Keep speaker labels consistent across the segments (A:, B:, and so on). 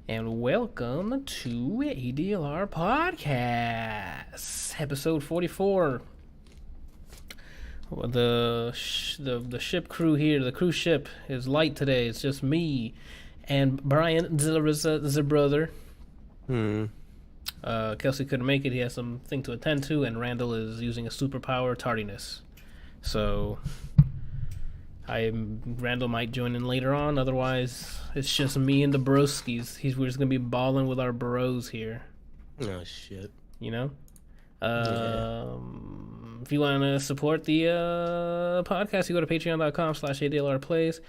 A: and welcome to ADLR Podcast, episode 44. The ship crew here, the cruise ship, is light today. It's just me and Brian, the brother. Kelsey couldn't make it. He has something to attend to, and Randall is using a superpower, tardiness. So Randall might join in later on. Otherwise, it's just me and the broskies. We're just gonna be balling with our bros here.
B: Oh shit!
A: You know. If you want to support the podcast, you go to patreon.com/ADLRplays,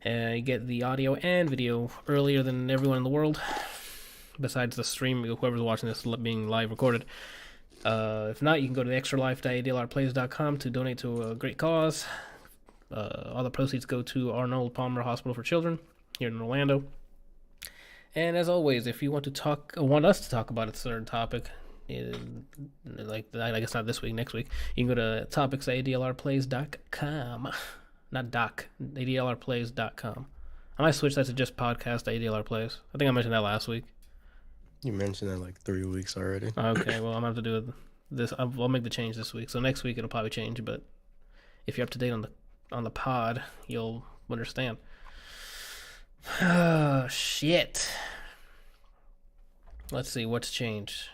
A: and you get the audio and video earlier than everyone in the world, besides the stream. Whoever's watching this being live recorded. If not, you can go to extralife.adlrplays.com to donate to a great cause. All the proceeds go to Arnold Palmer Hospital for Children here in Orlando. And as always, if you want us to talk about a certain topic, I guess not this week, next week, you can go to topics@adlrplays.com. Not adlrplays.com. I might switch that to just podcast ADLR Plays. I think I mentioned that last week.
B: You mentioned that like 3 weeks already.
A: Okay, well, I'm going to have to do this. I'll make the change this week. So next week it'll probably change, but if you're up to date on the pod, you'll understand. Oh, shit. Let's see what's changed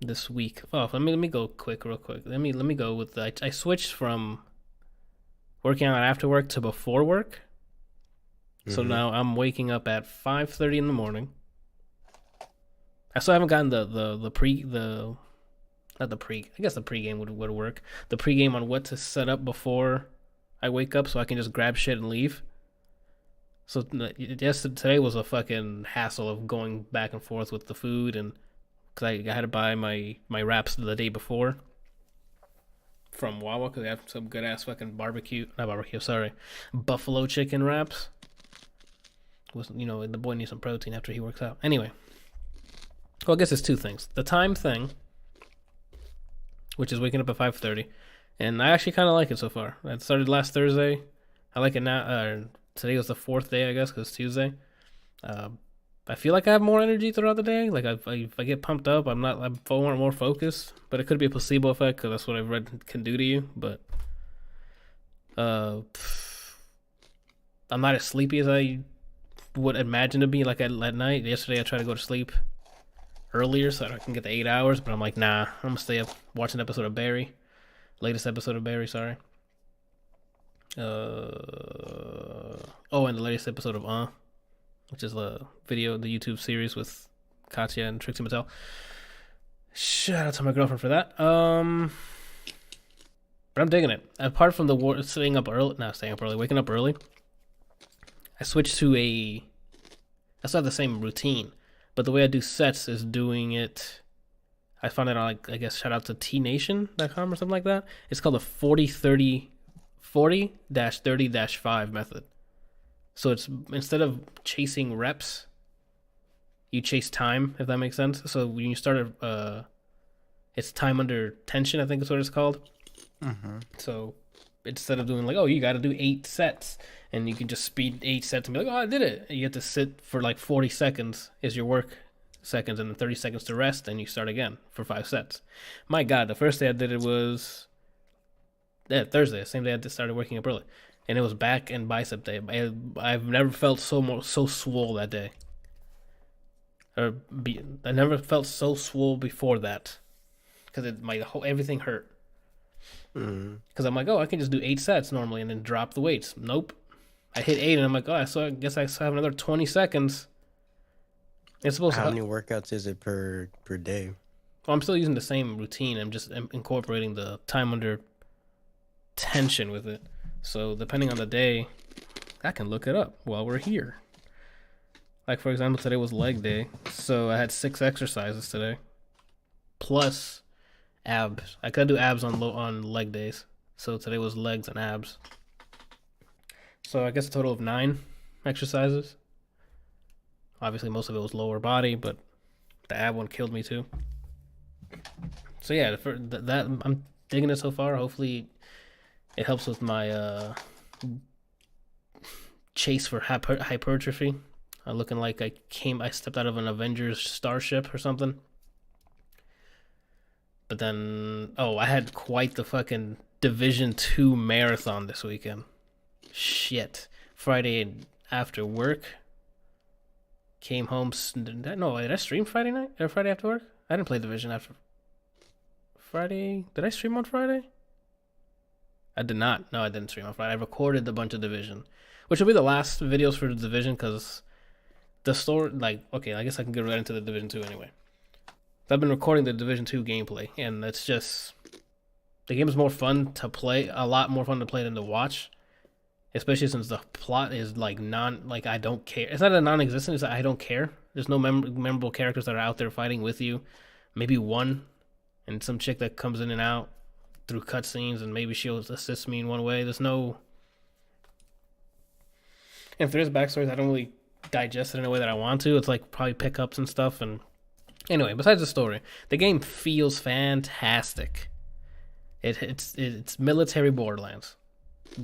A: this week. Oh, let me go real quick. Let me go with I switched from working out after work to before work. So now I'm waking up at 5:30 in the morning. I still haven't gotten the pregame would work. The pregame on what to set up before I wake up so I can just grab shit and leave. So today was a fucking hassle of going back and forth with the food, and because I had to buy my wraps the day before from Wawa because they have some good ass fucking buffalo chicken wraps. The boy needs some protein after he works out. Anyway, well, I guess it's two things: the time thing, which is waking up at 5:30, and I actually kind of like it so far. That started last Thursday. I like it now. Today was the fourth day, I guess, because it's Tuesday. I feel like I have more energy throughout the day. Like if I get pumped up, I'm more focused. But it could be a placebo effect because that's what I've read can do to you. But I'm not as sleepy as I would imagine to be. Like at night. Yesterday, I tried to go to sleep earlier so I can get the 8 hours. But I'm like, nah, I'm gonna stay up, watch an episode of Barry. Latest episode of Barry, sorry. And the latest episode of which is the YouTube series with Katya and Trixie Mattel. Shout out to my girlfriend for that. But I'm digging it. Apart from waking up early, I switched to I still have the same routine, but the way I do sets is doing it. I found it on, I guess, shout out to tnation.com or something like that. It's called the 40-30-5 method. So it's instead of chasing reps, you chase time, if that makes sense. So when you start it's time under tension, I think is what it's called. So instead of doing you got to do 8 sets, and you can just speed 8 sets and be like, oh, I did it. And you have to sit for 40 seconds is your work seconds, and then 30 seconds to rest, and you start again for 5 sets. My God, the first day I did it was Thursday, the same day I started waking up early, and it was back and bicep day. I've never felt so swole that day. I never felt so swole before that, because everything hurt. Because I'm like, I can just do 8 sets normally and then drop the weights. Nope, I hit 8, and I'm like, I guess I still have another 20 seconds. It's supposed
B: How many workouts is it per day?
A: Well, I'm still using the same routine. I'm just incorporating the time under tension with it. So depending on the day, I can look it up while we're here. Like, for example, today was leg day, so I had 6 exercises today, plus abs. I could do abs on leg days, so today was legs and abs. So I guess a total of 9 exercises. Obviously, most of it was lower body, but the ab one killed me too. So yeah, that I'm digging it so far. Hopefully, it helps with my chase for hypertrophy. looking like I stepped out of an Avengers starship or something. But then, I had quite the fucking Division 2 marathon this weekend. Shit. Friday after work. Came home. No, did I stream Friday night? Or Friday after work? I didn't play Division after Friday. Did I stream on Friday? I did not. No, I didn't stream on Friday. I recorded a bunch of Division, which will be the last videos for the Division because the story, okay, I guess I can get right into the Division 2 anyway. I've been recording the Division 2 gameplay, and it's just, the game is more fun to play, a lot more fun to play than to watch, especially since the plot is I don't care. It's not a non-existent, it's that I don't care. There's no memorable characters that are out there fighting with you. Maybe one, and some chick that comes in and out through cutscenes, and maybe she'll assist me in one way. There's no, and if there's backstories, I don't really digest it in a way that I want to. It's like probably pickups and stuff. And anyway, besides the story, the game feels fantastic. It's military Borderlands,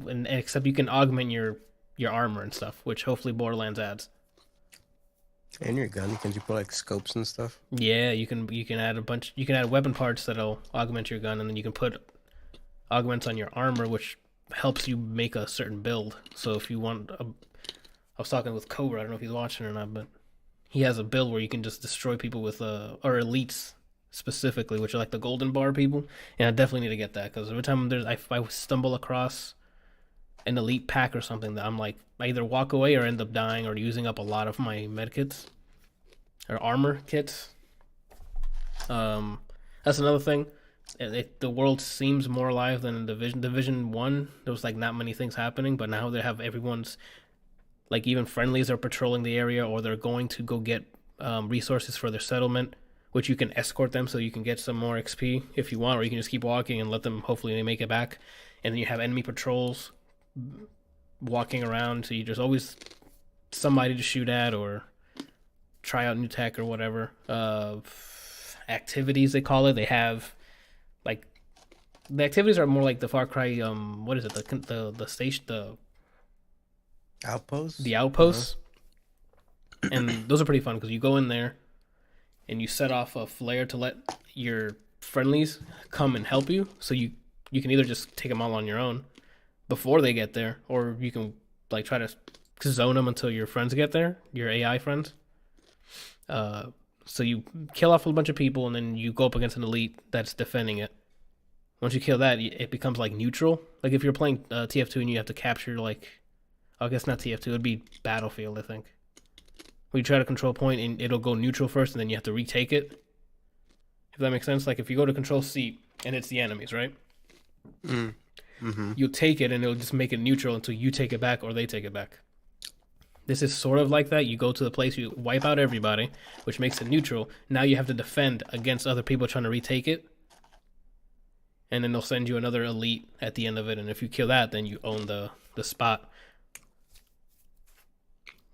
A: and except you can augment your armor and stuff, which hopefully Borderlands adds.
B: And your gun, can you put like scopes and stuff?
A: Yeah, you can add a bunch. You can add weapon parts that'll augment your gun, and then you can put augments on your armor, which helps you make a certain build. So if you want, I was talking with Cobra. I don't know if he's watching or not, but he has a build where you can just destroy people with or elites specifically, which are like the golden bar people. And I definitely need to get that because every time I stumble across an elite pack or something that I'm like, I either walk away or end up dying or using up a lot of my med kits or armor kits. That's another thing. The world seems more alive than in Division 1. There was like not many things happening, but now they have everyone's, like even friendlies are patrolling the area, or they're going to go get resources for their settlement, which you can escort them so you can get some more XP if you want, or you can just keep walking and let them, hopefully they make it back. And then you have enemy patrols walking around, so there's always somebody to shoot at or try out new tech or whatever. Activities, they call it. They have like the activities are more like the Far Cry. What is it? The station, the
B: outposts.
A: The outposts, and those are pretty fun because you go in there and you set off a flare to let your friendlies come and help you. So you can either just take them all on your own before they get there, or you can like try to zone them until your friends get there, your AI friends. So you kill off a bunch of people, and then you go up against an elite that's defending it. Once you kill that, it becomes like neutral. Like if you're playing TF2 and you have to capture I guess not TF2, it'd be Battlefield, I think. Where you try to control a point and it'll go neutral first, and then you have to retake it. If that makes sense. Like if you go to Control C and it's the enemies, right?
B: Mm-hmm.
A: You'll take it and it'll just make it neutral until you take it back or they take it back. This is sort of like that. You go to the place, you wipe out everybody, which makes it neutral. Now you have to defend against other people trying to retake it. And then they'll send you another elite at the end of it. And if you kill that, then you own the spot.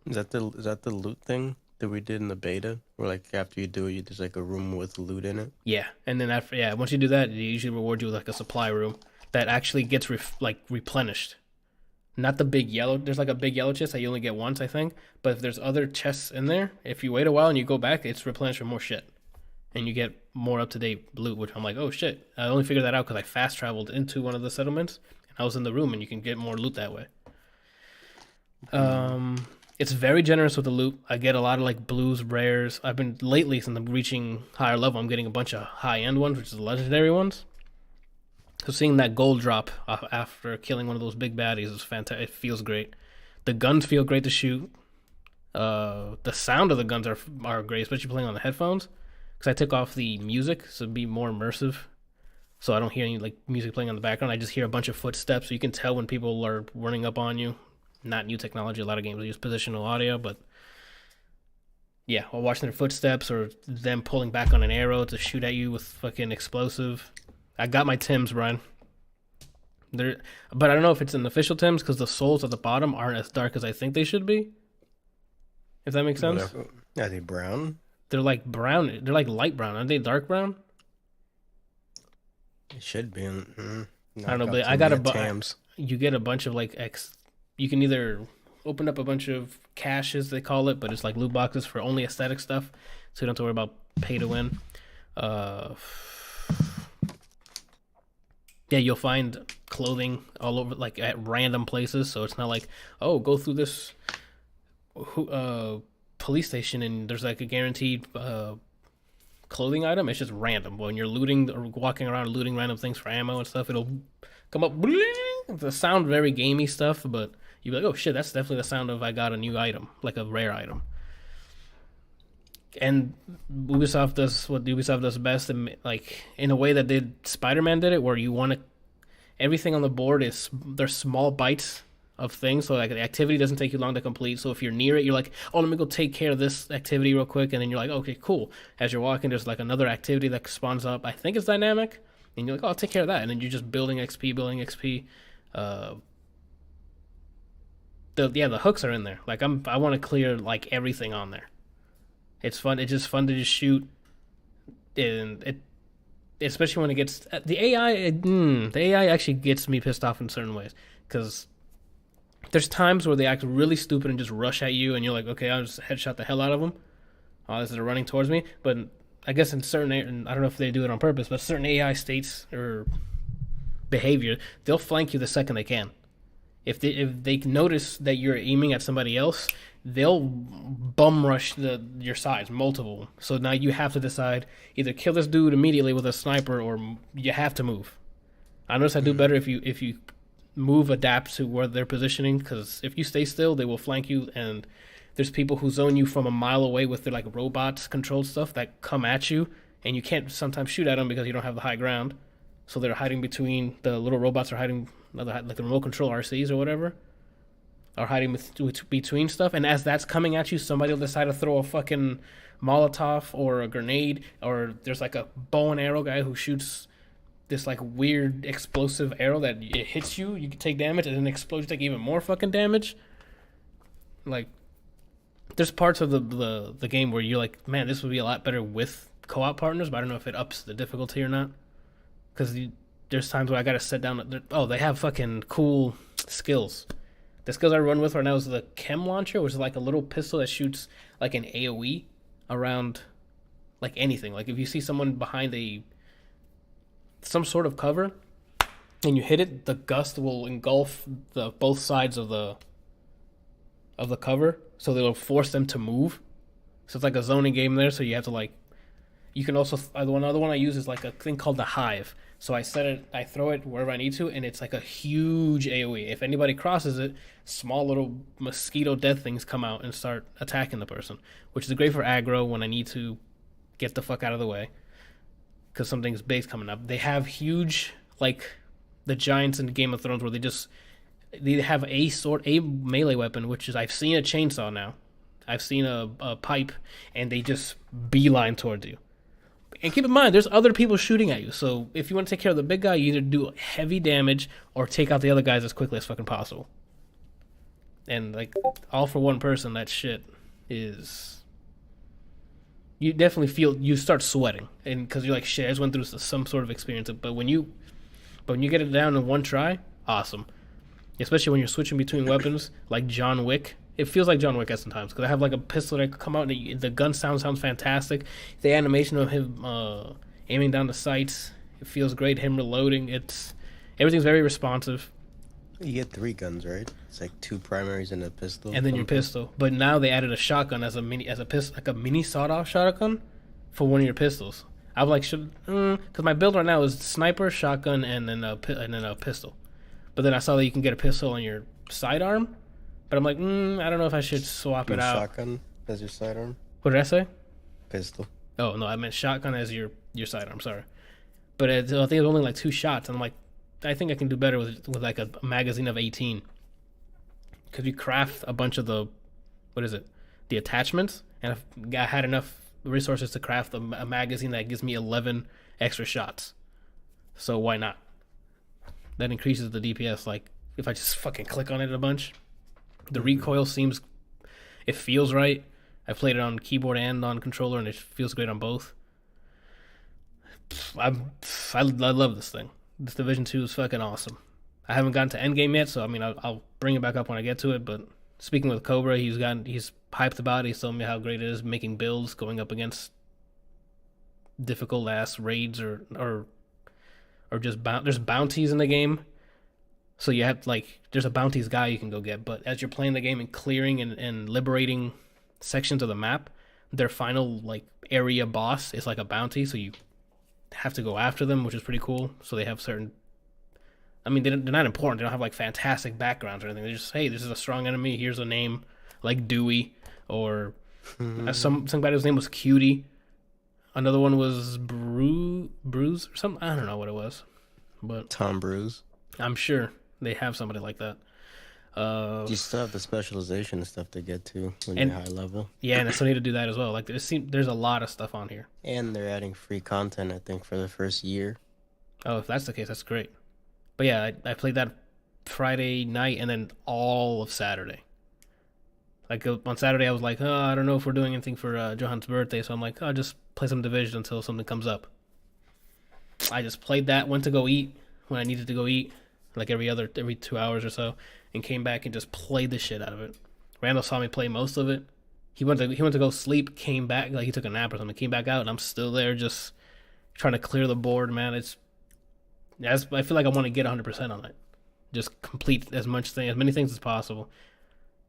B: Is that the loot thing that we did in the beta? Where like after you do it, there's like a room with loot in it?
A: Yeah. And then once you do that, they usually reward you with like a supply room that actually gets replenished. Not the big yellow. There's like a big yellow chest that you only get once, I think. But if there's other chests in there, if you wait a while and you go back, it's replenished with more shit. And you get more up-to-date loot, which I'm like, oh shit. I only figured that out because I fast traveled into one of the settlements. And I was in the room, and you can get more loot that way. It's very generous with the loot. I get a lot of like blues, rares. I've been lately, since I'm reaching higher level, I'm getting a bunch of high-end ones, which is the legendary ones. So seeing that gold drop after killing one of those big baddies is fantastic. It feels great. The guns feel great to shoot. The sound of the guns are great, especially playing on the headphones. Because I took off the music, so it'd be more immersive. So I don't hear any like music playing on the background. I just hear a bunch of footsteps, so you can tell when people are running up on you. Not new technology. A lot of games use positional audio, but yeah, while watching their footsteps or them pulling back on an arrow to shoot at you with fucking explosive. I got my Tims, Brian. But I don't know if it's an official Tims because the souls at the bottom aren't as dark as I think they should be. If that makes sense.
B: Whatever. Are they brown?
A: They're like brown. They're like light brown. Aren't they dark brown?
B: It should be. No,
A: I don't know, but I got Tams. You get a bunch of like X. You can either opened up a bunch of caches, they call it, but it's like loot boxes for only aesthetic stuff, so you don't have to worry about pay to win. Yeah, you'll find clothing all over, like at random places, so it's not like, oh, go through this police station and there's like a guaranteed clothing item. It's just random. When you're looting or walking around looting random things for ammo and stuff, it'll come up. The sound very gamey stuff, but you'll be like, oh shit, that's definitely the sound of I got a new item, like a rare item. And Ubisoft does what Ubisoft does best, and like in a way that Spider-Man did it, where you want to everything on the board is there's small bites of things, so like the activity doesn't take you long to complete. So if you're near it, you're like, oh, let me go take care of this activity real quick, and then you're like, okay, cool. As you're walking, there's like another activity that spawns up. I think it's dynamic, and you're like, oh, I'll take care of that, and then you're just building XP, building XP. The hooks are in there. Like I want to clear like everything on there. It's fun. It's just fun to just shoot, and it, especially when it gets the AI. The AI actually gets me pissed off in certain ways, because there's times where they act really stupid and just rush at you, and you're like, okay, I'll just headshot the hell out of them. Oh, this is running towards me. But I guess in certain, and I don't know if they do it on purpose, but certain AI states or behavior, they'll flank you the second they can. If they notice that you're aiming at somebody else, they'll bum rush your sides, multiple. So now you have to decide, either kill this dude immediately with a sniper, or you have to move. I notice I do better if you move, adapt to where they're positioning, because if you stay still, they will flank you, and there's people who zone you from a mile away with their like robots controlled stuff that come at you, and you can't sometimes shoot at them because you don't have the high ground. So they're hiding between, the little robots are hiding, like the remote control RCs or whatever, are hiding between stuff. And as that's coming at you, somebody will decide to throw a fucking Molotov or a grenade, or there's like a bow and arrow guy who shoots this like weird explosive arrow that it hits you, you can take damage, and then explodes, you take even more fucking damage. Like, there's parts of the game where you're like, man, this would be a lot better with co-op partners, but I don't know if it ups the difficulty or not. Because there's times where I gotta sit down. Oh, they have fucking cool skills. The skills I run with right now is the chem launcher, which is like a little pistol that shoots like an AoE around like anything. Like if you see someone behind some sort of cover and you hit it, the gust will engulf both sides of the cover, so they'll force them to move. So it's like a zoning game there. So you have to like. You can also another one I use is like a thing called the hive. So I throw it wherever I need to, and it's like a huge AoE. If anybody crosses it, small little mosquito death things come out and start attacking the person, which is great for aggro when I need to get the fuck out of the way because something's big's coming up. They have huge, like the giants in Game of Thrones, where they have a melee weapon, which is, I've seen a chainsaw now. I've seen a pipe, and they just beeline towards you. And keep in mind, there's other people shooting at you. So if you want to take care of the big guy, you either do heavy damage or take out the other guys as quickly as fucking possible. And like, all for one person, that shit is... You definitely feel... You start sweating. And because you're like, shit, I just went through some sort of experience. But when you get it down in one try, awesome. Especially when you're switching between weapons, like John Wick. It feels like John Wick at sometimes, because I have like a pistol that could come out, and the gun sounds fantastic. The animation of him aiming down the sights, it feels great. Him reloading, everything's very responsive.
B: You get 3 guns, right? It's like 2 primaries and a pistol,
A: and then your pistol. But now they added a shotgun as a mini sawed-off shotgun for one of your pistols. I'm like, because my build right now is sniper, shotgun, and then a pistol. But then I saw that you can get a pistol on your sidearm. But I'm like, I don't know if I should swap it out.
B: Shotgun as your sidearm?
A: What did I say?
B: Pistol.
A: Oh, no, I meant shotgun as your sidearm, sorry. But I think it was only like 2 shots. And I'm like, I think I can do better with like a magazine of 18. Because you craft a bunch of the attachments. And if I had enough resources to craft a magazine that gives me 11 extra shots. So why not? That increases the DPS, like, if I just fucking click on it a bunch. The recoil it feels right. I played it on keyboard and on controller, and it feels great on both. I love this thing. This Division 2 is fucking awesome. I haven't gotten to Endgame yet, so I mean, I'll bring it back up when I get to it, but Speaking with Cobra, he's hyped about it. He's told me how great it is making builds, going up against difficult ass raids or just there's bounties in the game. So you have like there's a bounties guy you can go get, but as you're playing the game and clearing and liberating sections of the map, their final like area boss is like a bounty, so you have to go after them, which is pretty cool. So they have certain, I mean, they're not important. They don't have like fantastic backgrounds or anything. They're just, hey, this is a strong enemy. Here's a name like Dewey, or somebody whose name was Cutie. Another one was Bruce or something. I don't know what it was, but
B: Tom Bruce.
A: I'm sure they have somebody like that.
B: You still have the specialization stuff to get to when you're high level.
A: Yeah, and I still need to do that as well. Like there's a lot of stuff on here.
B: And they're adding free content, I think, for the first year.
A: Oh, if that's the case, that's great. But yeah, I played that Friday night and then all of Saturday. Like on Saturday, I was like, oh, I don't know if we're doing anything for Johan's birthday, so I'm like, I'll just play some Division until something comes up. I just played that, went to go eat when I needed to go eat, like every 2 hours or so, and came back and just played the shit out of it. Randall saw me play most of it. He went to go sleep, came back, like he took a nap or something, came back out, and I'm still there just trying to clear the board, man. I feel like I want to get 100% on it. Just complete as many things as possible.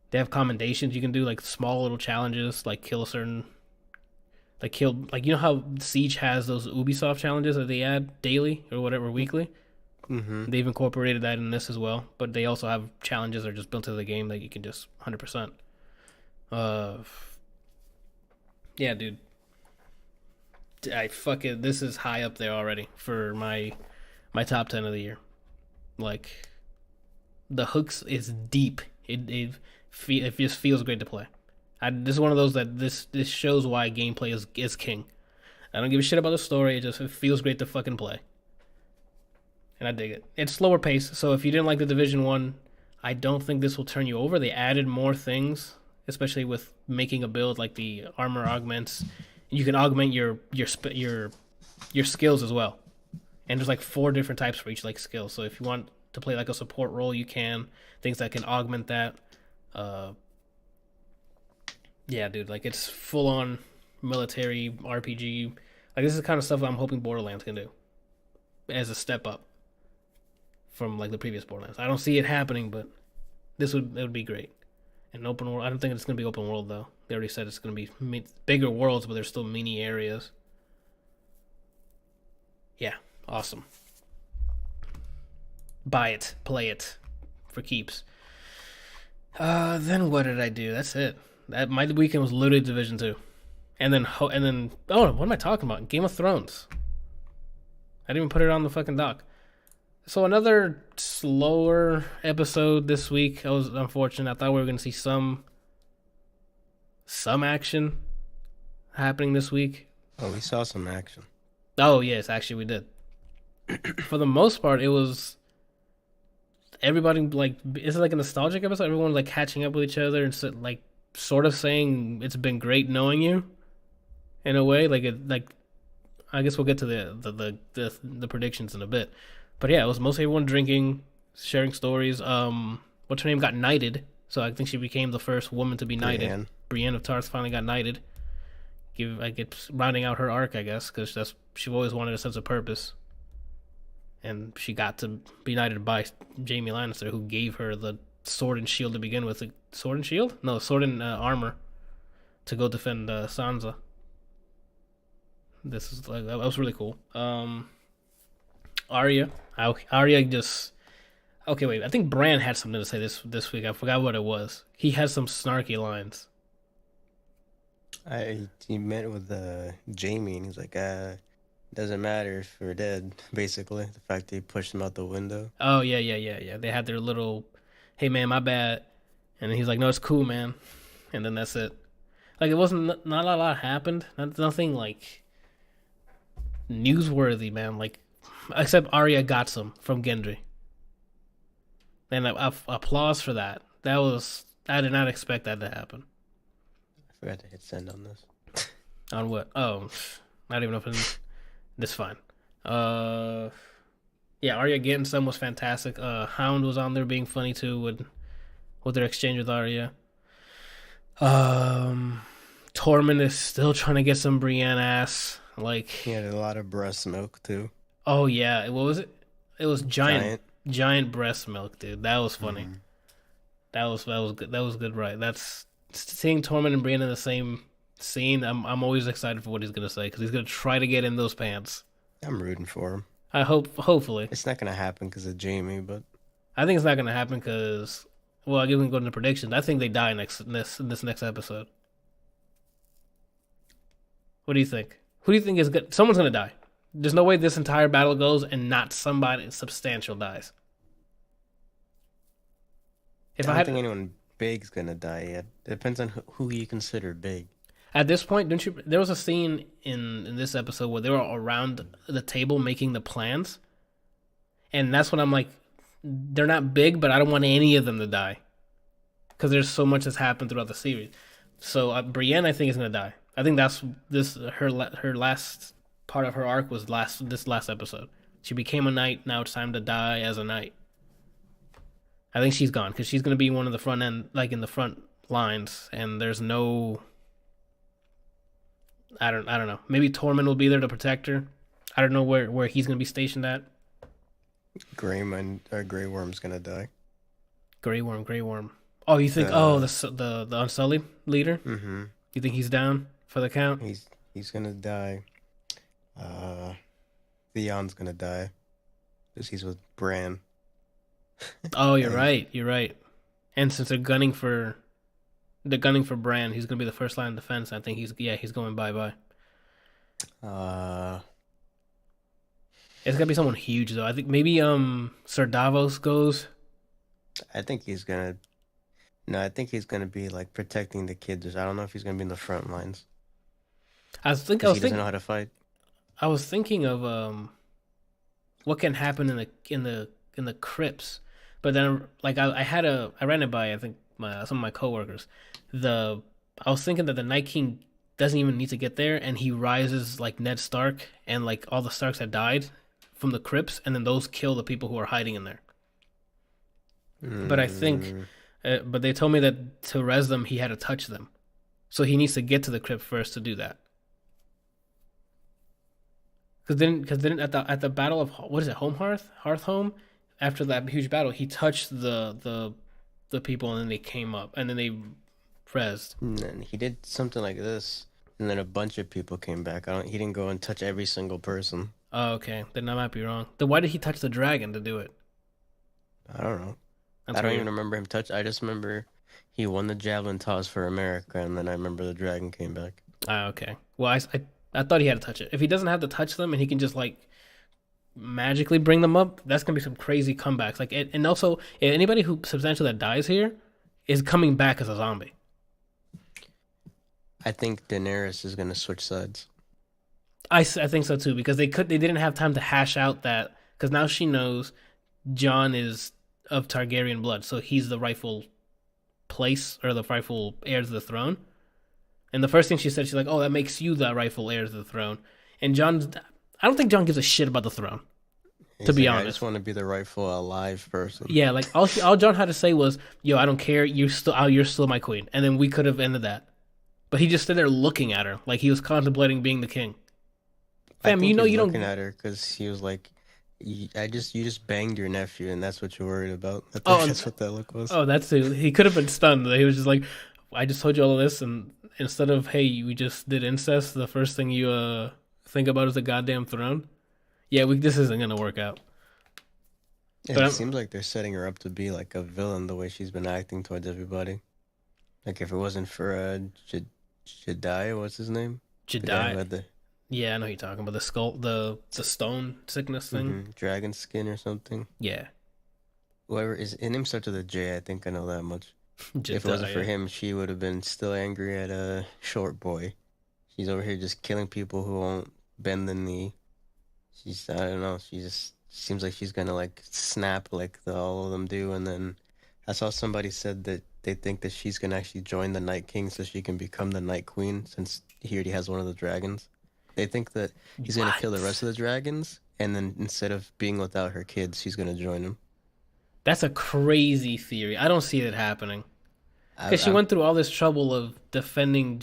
A: They have commendations you can do, like small little challenges, like kill a certain, like you know how Siege has those Ubisoft challenges that they add daily or whatever weekly.
B: Mm-hmm.
A: They've incorporated that in this as well, but they also have challenges that are just built into the game that you can just 100%. Yeah, dude. This is high up there already for my top 10 of the year. Like, the hooks is deep. It just feels great to play. This is one of those that this shows why gameplay is king. I don't give a shit about the story. It feels great to fucking play. And I dig it. It's slower pace, so if you didn't like the Division 1, I don't think this will turn you over. They added more things, especially with making a build like the armor augments. You can augment your skills as well. And there's like 4 different types for each like skill. So if you want to play like a support role, you can. Things that can augment that. Yeah, dude, like it's full on military RPG. Like this is the kind of stuff I'm hoping Borderlands can do as a step up from like the previous Borderlands. I don't see it happening, but it would be great. And open world, I don't think it's gonna be open world though. They already said it's gonna be bigger worlds, but there's still mini areas. Yeah, awesome. Buy it, play it, for keeps. Then what did I do? That's it. My weekend was literally Division 2. And then what am I talking about? Game of Thrones. I didn't even put it on the fucking doc. So another slower episode this week. I was unfortunate. I thought we were going to see some action happening this week.
B: Oh, we saw some action.
A: Oh, yes, actually we did. For the most part, it was everybody, like, it's like a nostalgic episode. Everyone, like, catching up with each other and, like, sort of saying it's been great knowing you in a way. Like, I guess we'll get to the predictions in a bit. But yeah, it was mostly everyone drinking, sharing stories. What's her name got knighted, so I think she became the first woman to be knighted. Brienne of Tarth finally got knighted. It's rounding out her arc, I guess, because she always wanted a sense of purpose. And she got to be knighted by Jaime Lannister, who gave her the sword and shield to begin with. Sword and shield? No, sword and armor to go defend Sansa. That was really cool. Arya just... Okay, wait. I think Bran had something to say this week. I forgot what it was. He had some snarky lines.
B: He met with Jamie, and he's like, doesn't matter if we're dead, basically. The fact that he pushed him out the window.
A: Oh, yeah. They had their little, hey, man, my bad. And he's like, no, it's cool, man. And then that's it. Like, it wasn't... Not a lot happened. Nothing, like, newsworthy, man. Like, except Arya got some from Gendry. And applause for that. I did not expect that to happen.
B: I forgot to hit send on this.
A: On what? Oh, not even open. This fine. Yeah, Arya getting some was fantastic. Hound was on there being funny too. with their exchange with Arya. Um, Tormund is still trying to get some Brienne ass. Like,
B: He had a lot of breast milk too.
A: oh yeah, what was it? It was
B: Giant.
A: giant breast milk, dude. That was funny.
B: Mm-hmm.
A: That was good. That was good. Right. That's seeing Tormund and Brienne in the same scene. I'm always excited for what he's gonna say because he's gonna try to get in those pants.
B: I'm rooting for him.
A: I hope. Hopefully,
B: It's not gonna happen because of Jamie, but
A: I think it's not gonna happen because. Well, I give him go into predictions. I think they die this next episode. What do you think? Who do you think is good? Someone's gonna die. There's no way this entire battle goes and not somebody substantial dies. If
B: I
A: I
B: don't
A: had
B: think anyone big's gonna die yet. It depends on who you consider big.
A: at this point, don't you? There was a scene in this episode where they were around the table making the plans, and that's when I'm like, they're not big, but I don't want any of them to die because there's so much that's happened throughout the series. So Brienne, I think, is gonna die. I think that's her last part of her arc was this last episode. She became a knight. Now it's time to die as a knight. I think she's gone because she's gonna be one of the front end, like in the front lines, and there's no. I don't know. Maybe Tormund will be there to protect her. I don't know where he's gonna be stationed at.
B: Grey Worm's gonna die.
A: Grey Worm. Oh, you think? The Unsullied leader.
B: Mm-hmm.
A: You think he's down for the count?
B: He's gonna die. Theon's gonna die because he's with Bran.
A: Oh, you're right. You're right. And since they're gunning for Bran, he's gonna be the first line of defense. I think he's going bye. It's gonna be someone huge though. I think maybe Sir Davos goes.
B: I think he's gonna. No, I think he's gonna be like protecting the kids. I don't know if he's gonna be in the front lines.
A: He doesn't know
B: how to fight.
A: I was thinking of what can happen in the crypts, but then like I ran it by I think some of my coworkers. I was thinking that the Night King doesn't even need to get there, and he rises like Ned Stark and like all the Starks that died from the crypts, and then those kill the people who are hiding in there. But I think, but they told me that to res them, he had to touch them, so he needs to get to the crypt first to do that. Because then at the battle of what is it, Hearthhome, after that huge battle, he touched the people and then they came up and then they rezzed.
B: And then he did something like this, and then a bunch of people came back. He didn't go and touch every single person.
A: Oh, okay. Then I might be wrong. Then why did he touch the dragon to do it?
B: I don't know.
A: That's
B: I don't
A: weird.
B: even remember him touch. I just remember he won the javelin toss for America, and then I remember the dragon came back.
A: Ah, okay. Well, I thought he had to touch it. If he doesn't have to touch them and he can just like magically bring them up, that's gonna be some crazy comebacks. Like, and also anybody who substantially that dies here is coming back as a zombie.
B: I think Daenerys is gonna switch sides.
A: I think so too because they didn't have time to hash out that because now she knows Jon is of Targaryen blood, so he's the rightful place or the rightful heir to the throne. And the first thing she said, she's like, "Oh, that makes you the rightful heir to the throne." And I don't think Jon gives a shit about the throne. To be honest,
B: I just want to be the rightful alive person.
A: Yeah, like all Jon had to say was, "Yo, I don't care. You're still my queen." And then we could have ended that. But he just stood there looking at her like he was contemplating being the king. Fam, you don't
B: looking at her because he was like, you just banged your nephew, and that's what you're worried about. I think that's what that look was.
A: Oh, that's it. He could have been stunned. He was just like, I just told you all of this, and instead of, hey, we just did incest, the first thing you think about is the goddamn throne. Yeah, this isn't gonna work out.
B: Yeah, it seems like they're setting her up to be like a villain the way she's been acting towards everybody. Like if it wasn't for Jediah, what's his name?
A: Jediah. Yeah, I know who you're talking about. The skull, the stone sickness thing.
B: Mm-hmm. Dragon skin or something.
A: Yeah.
B: Whoever his name starts with a J, I think I know that much.
A: Jediah.
B: If it wasn't for him, she would have been still angry at a short boy. She's over here just killing people who won't bend the knee. I don't know, she just seems like she's gonna like snap like all of them do, and then I saw somebody said that they think that she's gonna actually join the Night King so she can become the Night Queen since he already has one of the dragons. They think that he's gonna kill the rest of the dragons, and then instead of being without her kids, she's gonna join him.
A: That's a crazy theory. I don't see it happening. Because she
B: I'm
A: went through all this trouble of defending.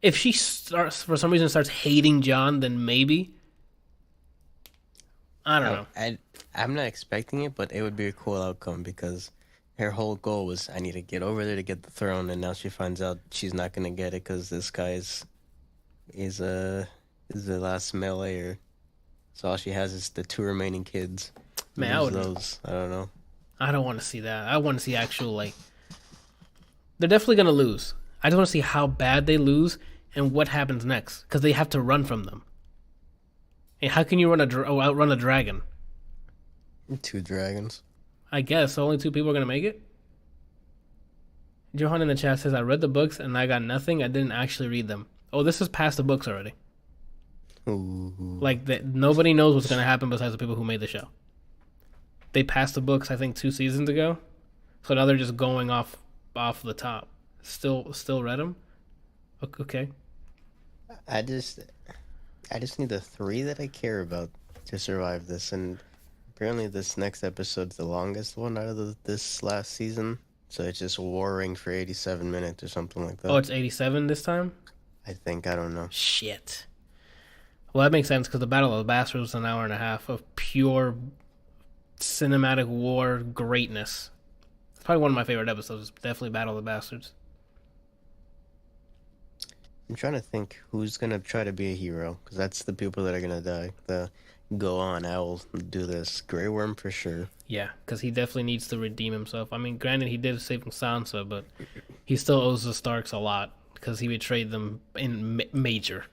A: If she starts, for some reason, starts hating John, then maybe. I don't know.
B: I'm not expecting it, but it would be a cool outcome because her whole goal was I need to get over there to get the throne, and now she finds out she's not gonna get it because this guy is the last male heir. So all she has is the two remaining kids.
A: Man, I
B: Lose
A: would.
B: those. I don't know.
A: I don't want to see that. I want to see actual like. They're definitely gonna lose. I just want to see how bad they lose and what happens next because they have to run from them. And how can you outrun a dragon?
B: Two dragons.
A: I guess only two people are gonna make it. Johan in the chat says, "I read the books and I got nothing. I didn't actually read them." Oh, this is past the books already.
B: Ooh.
A: Like that, nobody knows what's gonna happen besides the people who made the show. They passed the books, I think, 2 seasons ago, so now they're just going off the top. Still read them. Okay.
B: I just need the three that I care about to survive this, and apparently this next episode's the longest one out of this last season. So it's just warring for 87 minutes or something like that.
A: Oh, it's 87 this time?
B: I think, I don't know.
A: Shit. Well, that makes sense because the Battle of the Bastards was an hour and a half of pure cinematic war greatness. It's probably one of my favorite episodes. Definitely Battle of the Bastards.
B: I'm trying to think who's gonna try to be a hero, because that's the people that are gonna die. Go on, I will do this. Grey Worm for sure.
A: Yeah, because he definitely needs to redeem himself. I mean, granted, he did save Sansa, but he still owes the Starks a lot because he betrayed them in major.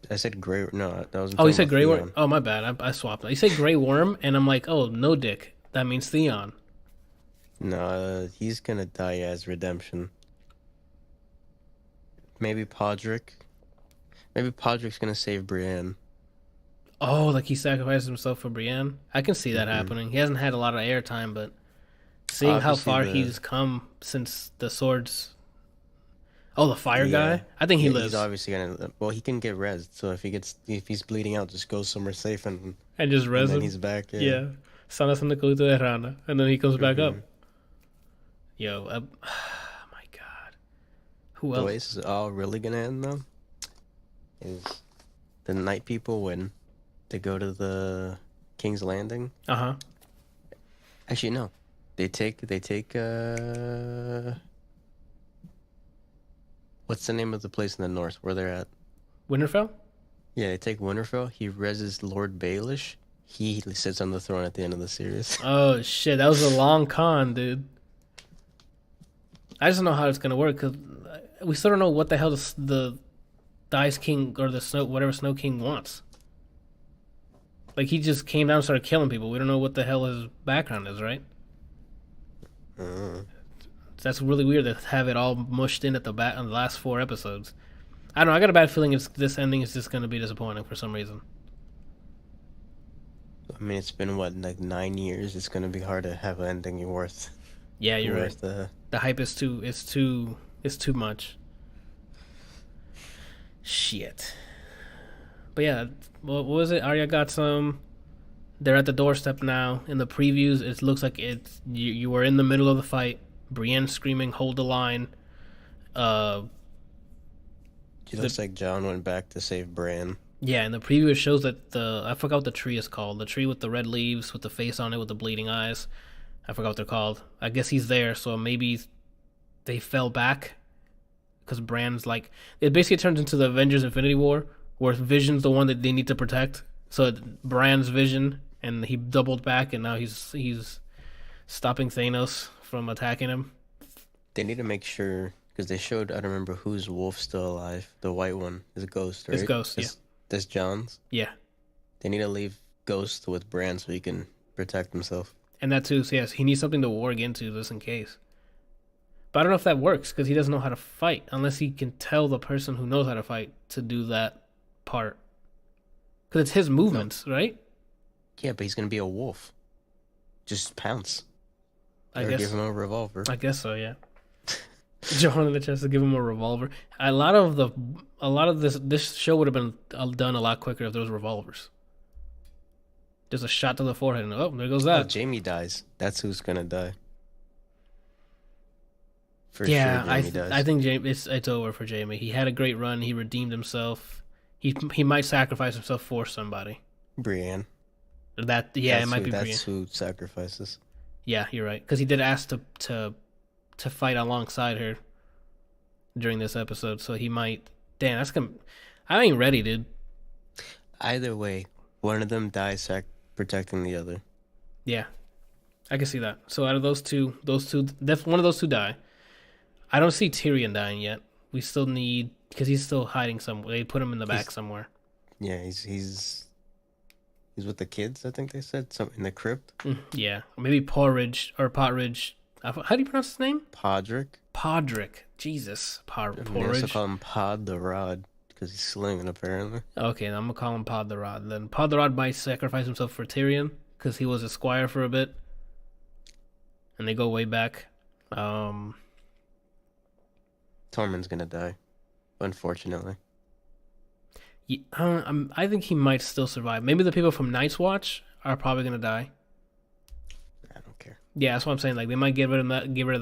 B: I said Grey. No, that was.
A: Oh, you said Grey Worm. Oh, my bad. I swapped. You said Grey Worm, and I'm like, oh, no, Dick. That means Theon.
B: No, he's gonna die as redemption. Maybe Podrick. Maybe Podrick's gonna save Brienne.
A: Oh, like he sacrificed himself for Brienne. I can see that happening. He hasn't had a lot of airtime, but seeing how far he's come since the swords. Oh, the fire guy. I think he lives.
B: He's obviously gonna. Well, he can get rezzed. So if he's bleeding out, just go somewhere safe and
A: just res him.
B: Then he's back.
A: Yeah. Sana sana kulito de rana, and then he comes back up. Yo, oh my god. Who else?
B: The way this is all really gonna end though is the night people win. They go to the King's Landing.
A: Uh-huh.
B: Actually, no. They take what's the name of the place in the north where they're at?
A: Winterfell?
B: Yeah, they take Winterfell. He reses Lord Baelish. He sits on the throne at the end of the series.
A: Oh shit, that was a long con, dude. I just don't know how it's gonna work because we still don't know what the hell the Ice King or the Snow King wants. Like he just came down and started killing people. We don't know what the hell his background is, right? That's really weird to have it all mushed in at the back on the last 4 episodes. I don't know. I got a bad feeling this ending is just going to be disappointing for some reason.
B: I mean, it's been what, like 9 years. It's going to be hard to have an ending worth.
A: Yeah, you're right. The hype is too much. Shit. But yeah, what was it? Arya got some. They're at the doorstep now. In the previews, it looks like you were in the middle of the fight. Brienne screaming, "Hold the line!"
B: It looks like Jon went back to save Bran.
A: Yeah, in the preview it shows that I forgot what the tree is called. The tree with the red leaves, with the face on it, with the bleeding eyes. I forgot what they're called. I guess he's there, so maybe they fell back because Bran's like it basically turns into the Avengers Infinity War, where Vision's the one that they need to protect. So Bran's Vision, and he doubled back, and now he's stopping Thanos from attacking him.
B: They need to make sure because they showed I don't remember whose wolf's still alive. The white one is Ghost, right?
A: It's Ghost, yeah.
B: That's Jon's.
A: Yeah.
B: They need to leave Ghost with Bran so he can protect himself.
A: And that too, so yes, he needs something to warg into just in case. But I don't know if that works because he doesn't know how to fight unless he can tell the person who knows how to fight to do that part. Because it's his movements, right?
B: Yeah, but he's going to be a wolf. Just pounce.
A: I
B: or
A: guess.
B: give him a revolver.
A: I guess so, yeah. John in the chest to give him a revolver. A lot of this show would have been done a lot quicker if there was revolvers. Just a shot to the forehead, and there goes
B: Oh,
A: that.
B: Jamie dies. That's who's gonna die. For sure,
A: Yeah,
B: Jamie dies.
A: I think Jamie, it's over for Jamie. He had a great run. He redeemed himself. He might sacrifice himself for somebody.
B: Brienne.
A: It might be Brienne.
B: That's who sacrifices.
A: Yeah, you're right. Because he did ask to fight alongside her during this episode, so he might. Damn, that's gonna. I ain't ready, dude.
B: Either way, one of them dies protecting the other.
A: Yeah, I can see that. So out of those two, one of those two die. I don't see Tyrion dying yet. We still need, because he's still hiding somewhere. They put him in the back somewhere.
B: Yeah, he's with the kids. I think they said something in the crypt.
A: Yeah, maybe Porridge. How do you pronounce his name? Podrick. Jesus, Porridge.
B: They also call him Pod the Rod because he's slinging apparently.
A: Okay, I'm gonna call him Pod the Rod. Then Pod the Rod might sacrifice himself for Tyrion because he was a squire for a bit, and they go way back.
B: Tormund's gonna die, unfortunately.
A: Yeah, I think he might still survive. Maybe the people from Night's Watch are probably gonna die.
B: I don't care.
A: Yeah, that's what I'm saying. Like they might get rid of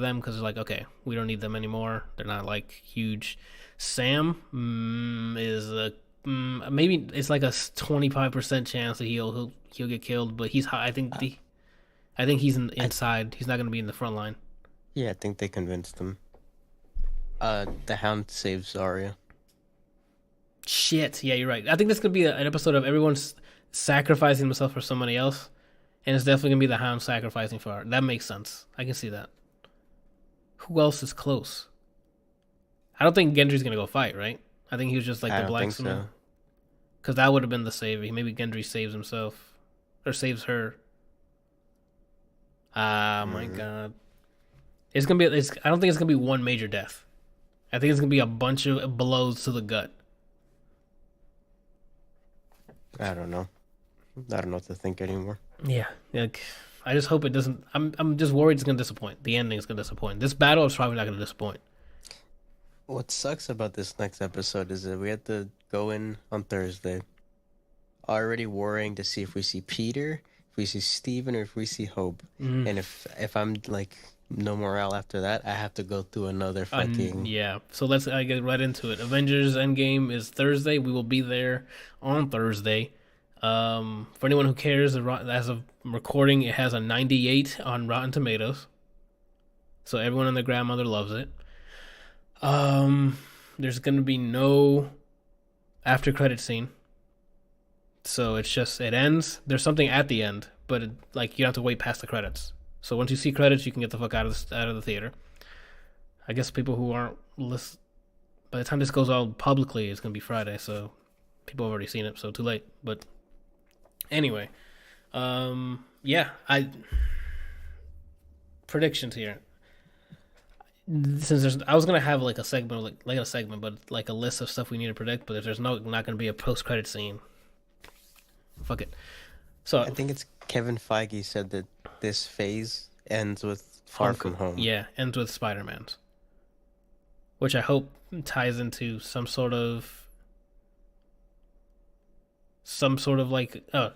A: them because they're like, okay, we don't need them anymore. They're not like huge. Sam is maybe it's like a 25% chance that he'll get killed, but he's high. I think he's inside. He's not gonna be in the front line.
B: Yeah, I think they convinced him. The Hound saves Arya.
A: Shit, yeah, you're right. I think this could be an episode of everyone's sacrificing themselves for somebody else, and it's definitely gonna be the Hound sacrificing for Arya. That makes sense. I can see that. Who else is close? I don't think Gendry's gonna go fight, right? I think he was just like the blacksmith. Because that would have been the savior. Maybe Gendry saves himself or saves her. Ah, my God. It's gonna be. I don't think it's gonna be one major death. I think it's gonna be a bunch of blows to the gut.
B: I don't know. I don't know what to think anymore.
A: Yeah, like I just hope it doesn't. I'm just worried it's gonna disappoint. The ending is gonna disappoint. This battle is probably not gonna disappoint.
B: What sucks about this next episode is that we have to go in on Thursday, already worrying to see if we see Peter, if we see Steven, or if we see Hope. And if I'm like no morale after that, I have to go through another fucking...
A: Yeah, so let's get right into it. Avengers Endgame is Thursday. We will be there on Thursday. For anyone who cares, as of recording, it has a 98 on Rotten Tomatoes. So everyone and their grandmother loves it. There's going to be no after credit scene. So it ends. There's something at the end, but you don't have to wait past the credits. So once you see credits, you can get the fuck out of the theater. I guess people who aren't list, by the time this goes out publicly, it's gonna be Friday, so people have already seen it, so too late. But anyway, predictions here. Since I was gonna have like a segment, but like a list of stuff we need to predict. But if there's not gonna be a post credit scene, fuck it. So
B: I think it's Kevin Feige said that this phase ends with Far From Home.
A: Yeah, ends with Spider-Man's, which I hope ties into some sort of like. Oh,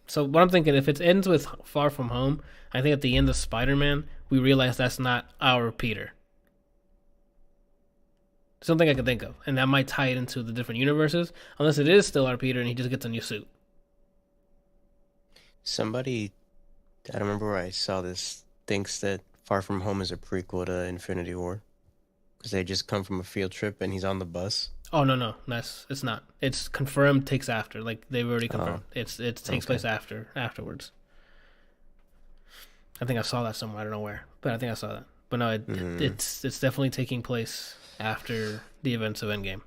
A: so what I'm thinking, if it ends with Far From Home, I think at the end of Spider-Man, we realize that's not our Peter. Something I can think of, and that might tie it into the different universes, unless it is still our Peter and he just gets a new suit.
B: Somebody, I don't remember where I saw this, thinks that Far From Home is a prequel to Infinity War. Because they just come from a field trip and he's on the bus.
A: Oh, no. It's not. It's confirmed takes after. Like, they've already confirmed. It takes place afterwards. I think I saw that somewhere. I don't know where. But I think I saw that. But no, it's definitely taking place after the events of Endgame.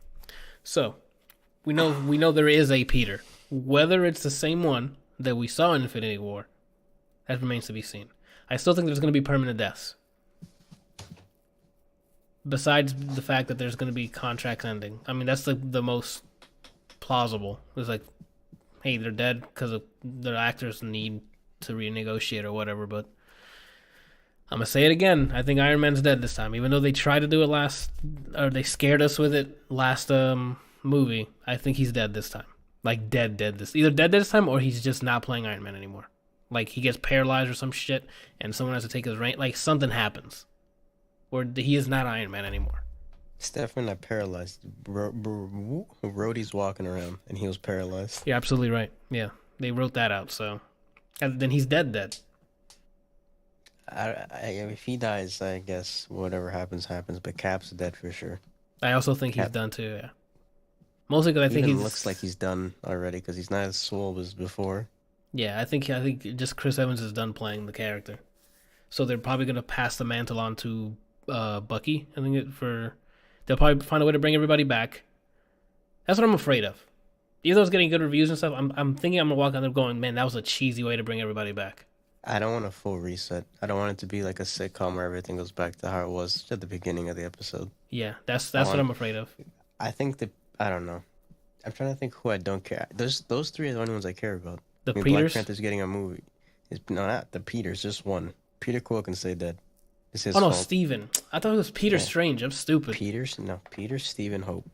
A: So, we know there is a Peter. Whether it's the same one that we saw in Infinity War, that remains to be seen. I still think there's going to be permanent deaths. Besides the fact that there's going to be contracts ending. I mean, that's the most plausible. It's like, hey, they're dead because their actors need to renegotiate or whatever, but I'm going to say it again. I think Iron Man's dead this time. Even though they tried to do it they scared us with it last movie, I think he's dead this time. Like dead. Either dead this time or he's just not playing Iron Man anymore. Like he gets paralyzed or some shit, and someone has to take his reign. Like something happens, where he is not Iron Man anymore.
B: It's definitely not paralyzed. Rhodey's walking around, and he was paralyzed.
A: You're absolutely right. Yeah, they wrote that out. So, and then he's dead.
B: If he dies, I guess whatever happens, happens. But Cap's dead for sure.
A: I also think he's done too. Yeah, mostly because I think he
B: looks like he's done already because he's not as swole as before.
A: Yeah, I think just Chris Evans is done playing the character, so they're probably gonna pass the mantle on to Bucky. I think they'll probably find a way to bring everybody back. That's what I'm afraid of. Even though it's getting good reviews and stuff, I'm thinking I'm gonna walk out there going, man, that was a cheesy way to bring everybody back.
B: I don't want a full reset. I don't want it to be like a sitcom where everything goes back to how it was at the beginning of the episode.
A: Yeah, that's what I'm afraid of.
B: I think I don't know. I'm trying to think who I don't care. Those three are the only ones I care about.
A: Peters?
B: Black Panther's getting a movie. No, not the Peters, just one. Peter Quill can stay dead. It's his fault.
A: Steven. I thought it was Peter Strange. I'm stupid.
B: Peter, Steven, Hope.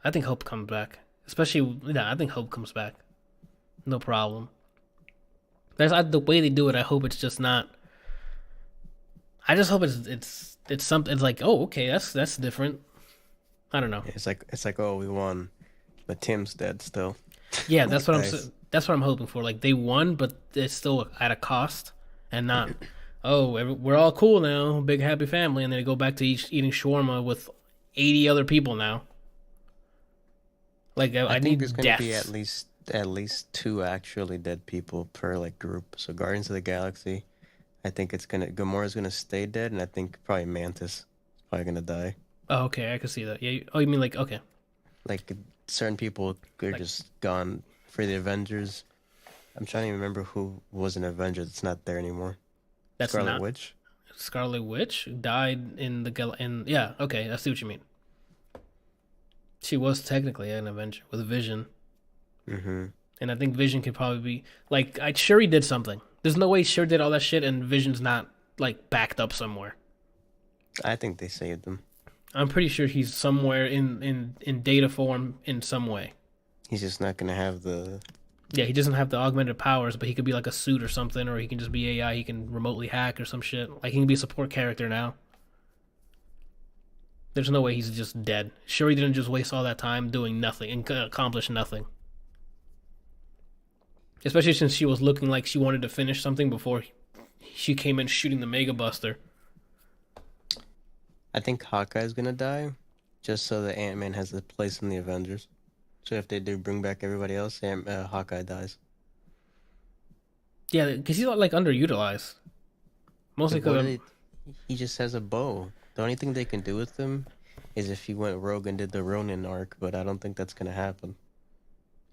A: I think Hope comes back. I think Hope comes back. No problem. That's the way they do it. I hope it's just not. I just hope it's something. It's like, oh, okay, that's different. I don't know.
B: It's like oh, we won, but Tim's dead still.
A: Yeah, that's what nice. That's what I'm hoping for. Like they won, but it's still at a cost, and not. Oh, we're all cool now, big happy family, and then they go back to eating shawarma with 80 other people now. Like I think
B: there's going to be at least 2 actually dead people per like group. So Guardians of the Galaxy, I think Gamora's gonna stay dead, and I think probably Mantis is probably gonna die.
A: Oh, okay, I can see that. Yeah. Oh, you mean like okay?
B: Like certain people are just gone for the Avengers. I'm trying to remember who was an Avenger that's not there anymore.
A: That's
B: Scarlet Witch.
A: Scarlet Witch died yeah. Okay, I see what you mean. She was technically an Avenger with Vision.
B: Mm-hmm.
A: And I think Vision could probably be like Shuri did something. There's no way Shuri did all that shit and Vision's not like backed up somewhere.
B: I think they saved him.
A: I'm pretty sure he's somewhere in data form in some way.
B: He's just not gonna have the.
A: Yeah, he doesn't have the augmented powers, but he could be like a suit or something, or he can just be AI. He can remotely hack or some shit. Like he can be a support character now. There's no way he's just dead. Shuri didn't just waste all that time doing nothing and accomplish nothing. Especially since she was looking like she wanted to finish something before she came in shooting the Mega Buster.
B: I think Hawkeye's gonna die, just so that Ant-Man has a place in the Avengers. So if they do bring back everybody else, Hawkeye dies.
A: Yeah, because he's like underutilized. Mostly because
B: he just has a bow. The only thing they can do with him is if he went rogue and did the Ronin arc, but I don't think that's gonna happen.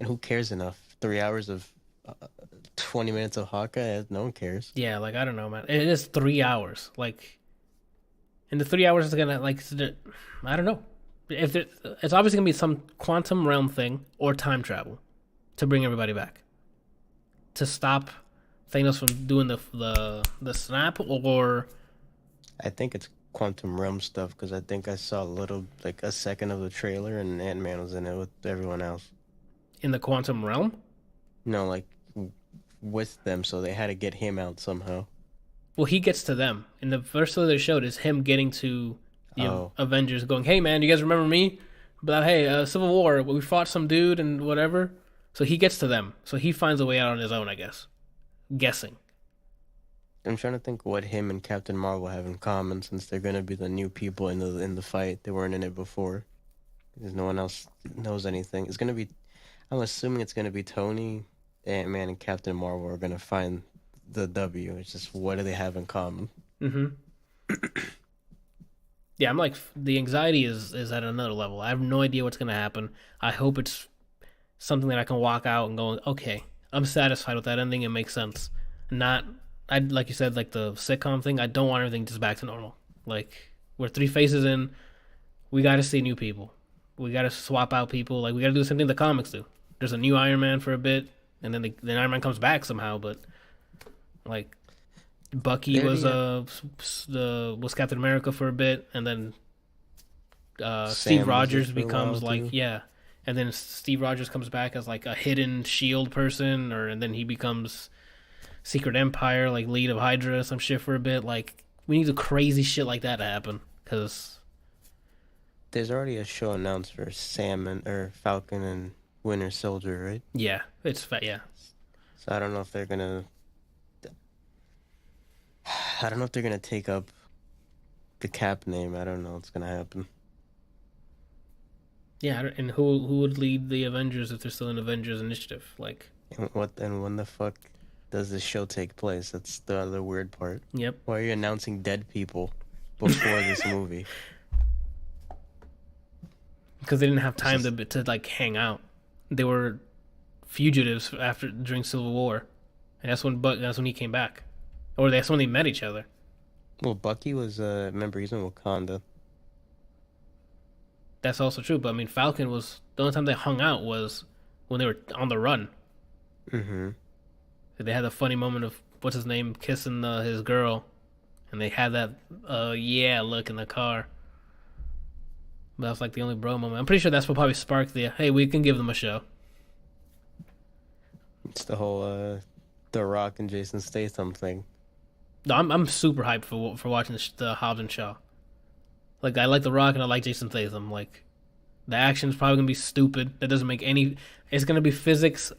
B: And who cares enough? 3 hours of 20 minutes of Hawkeye? No one cares.
A: Yeah, like I don't know, man. It is 3 hours. Like, in the 3 hours, it's gonna I don't know. It's obviously gonna be some quantum realm thing or time travel to bring everybody back to stop Thanos from doing the snap, or
B: I think it's quantum realm stuff because I think I saw a second of the trailer and Ant-Man was in it with everyone else.
A: In the quantum realm?
B: No, like with them, so they had to get him out somehow.
A: Well, he gets to them. In the first trailer they showed is him getting to the Avengers going, hey man, you guys remember me? But hey, Civil War, we fought some dude and whatever. So he gets to them. So he finds a way out on his own, I guess. Guessing.
B: I'm trying to think what him and Captain Marvel have in common since they're gonna be the new people in the fight. They weren't in it before. Because no one else knows anything. I'm assuming it's gonna be Tony, Ant-Man, and Captain Marvel are gonna find the W. It's just what do they have in common?
A: Mm-hmm. Yeah, I'm like, the anxiety is at another level. I have no idea what's gonna happen. I hope it's something that I can walk out and go, okay, I'm satisfied with that ending. It makes sense. Like you said, like the sitcom thing, I don't want everything just back to normal. Like, we're 3 phases in, we gotta see new people. We gotta swap out people. Like, we gotta do the same thing the comics do. There's a new Iron Man for a bit, and then the Iron Man comes back somehow, but like Bucky was Captain America for a bit, and then Steve Rogers becomes like, yeah, and then Steve Rogers comes back as like a hidden Shield person, and then he becomes Secret Empire, like lead of Hydra, some shit for a bit. Like we need the crazy shit like that to happen, because
B: There's already a show announced for Sam and or Falcon and Winter Soldier, right?
A: yeah, yeah.
B: So I don't know if they're gonna. I don't know if they're gonna take up the Cap name. I don't know what's gonna happen.
A: Yeah, and who would lead the Avengers if they're still in Avengers Initiative? Like,
B: And when the fuck does this show take place? That's the other weird part.
A: yep.
B: Why are you announcing dead people before this movie?
A: Because they didn't have time to like hang out. They were fugitives during Civil War, and that's when he came back, or that's when they met each other.
B: Well, Bucky was remember he's in Wakanda.
A: That's also true. But I mean, Falcon was the only time they hung out was when they were on the run.
B: Mm-hmm.
A: They had a funny moment of what's his name kissing his girl, and they had that yeah look in the car. But that was like the only bro moment. I'm pretty sure that's what probably sparked the hey, we can give them a show.
B: It's the whole The Rock and Jason Statham thing.
A: No, I'm super hyped for watching the Hobbs and Shaw. Like I like The Rock and I like Jason Statham. Like the action's probably gonna be stupid. That doesn't make any. It's gonna be physics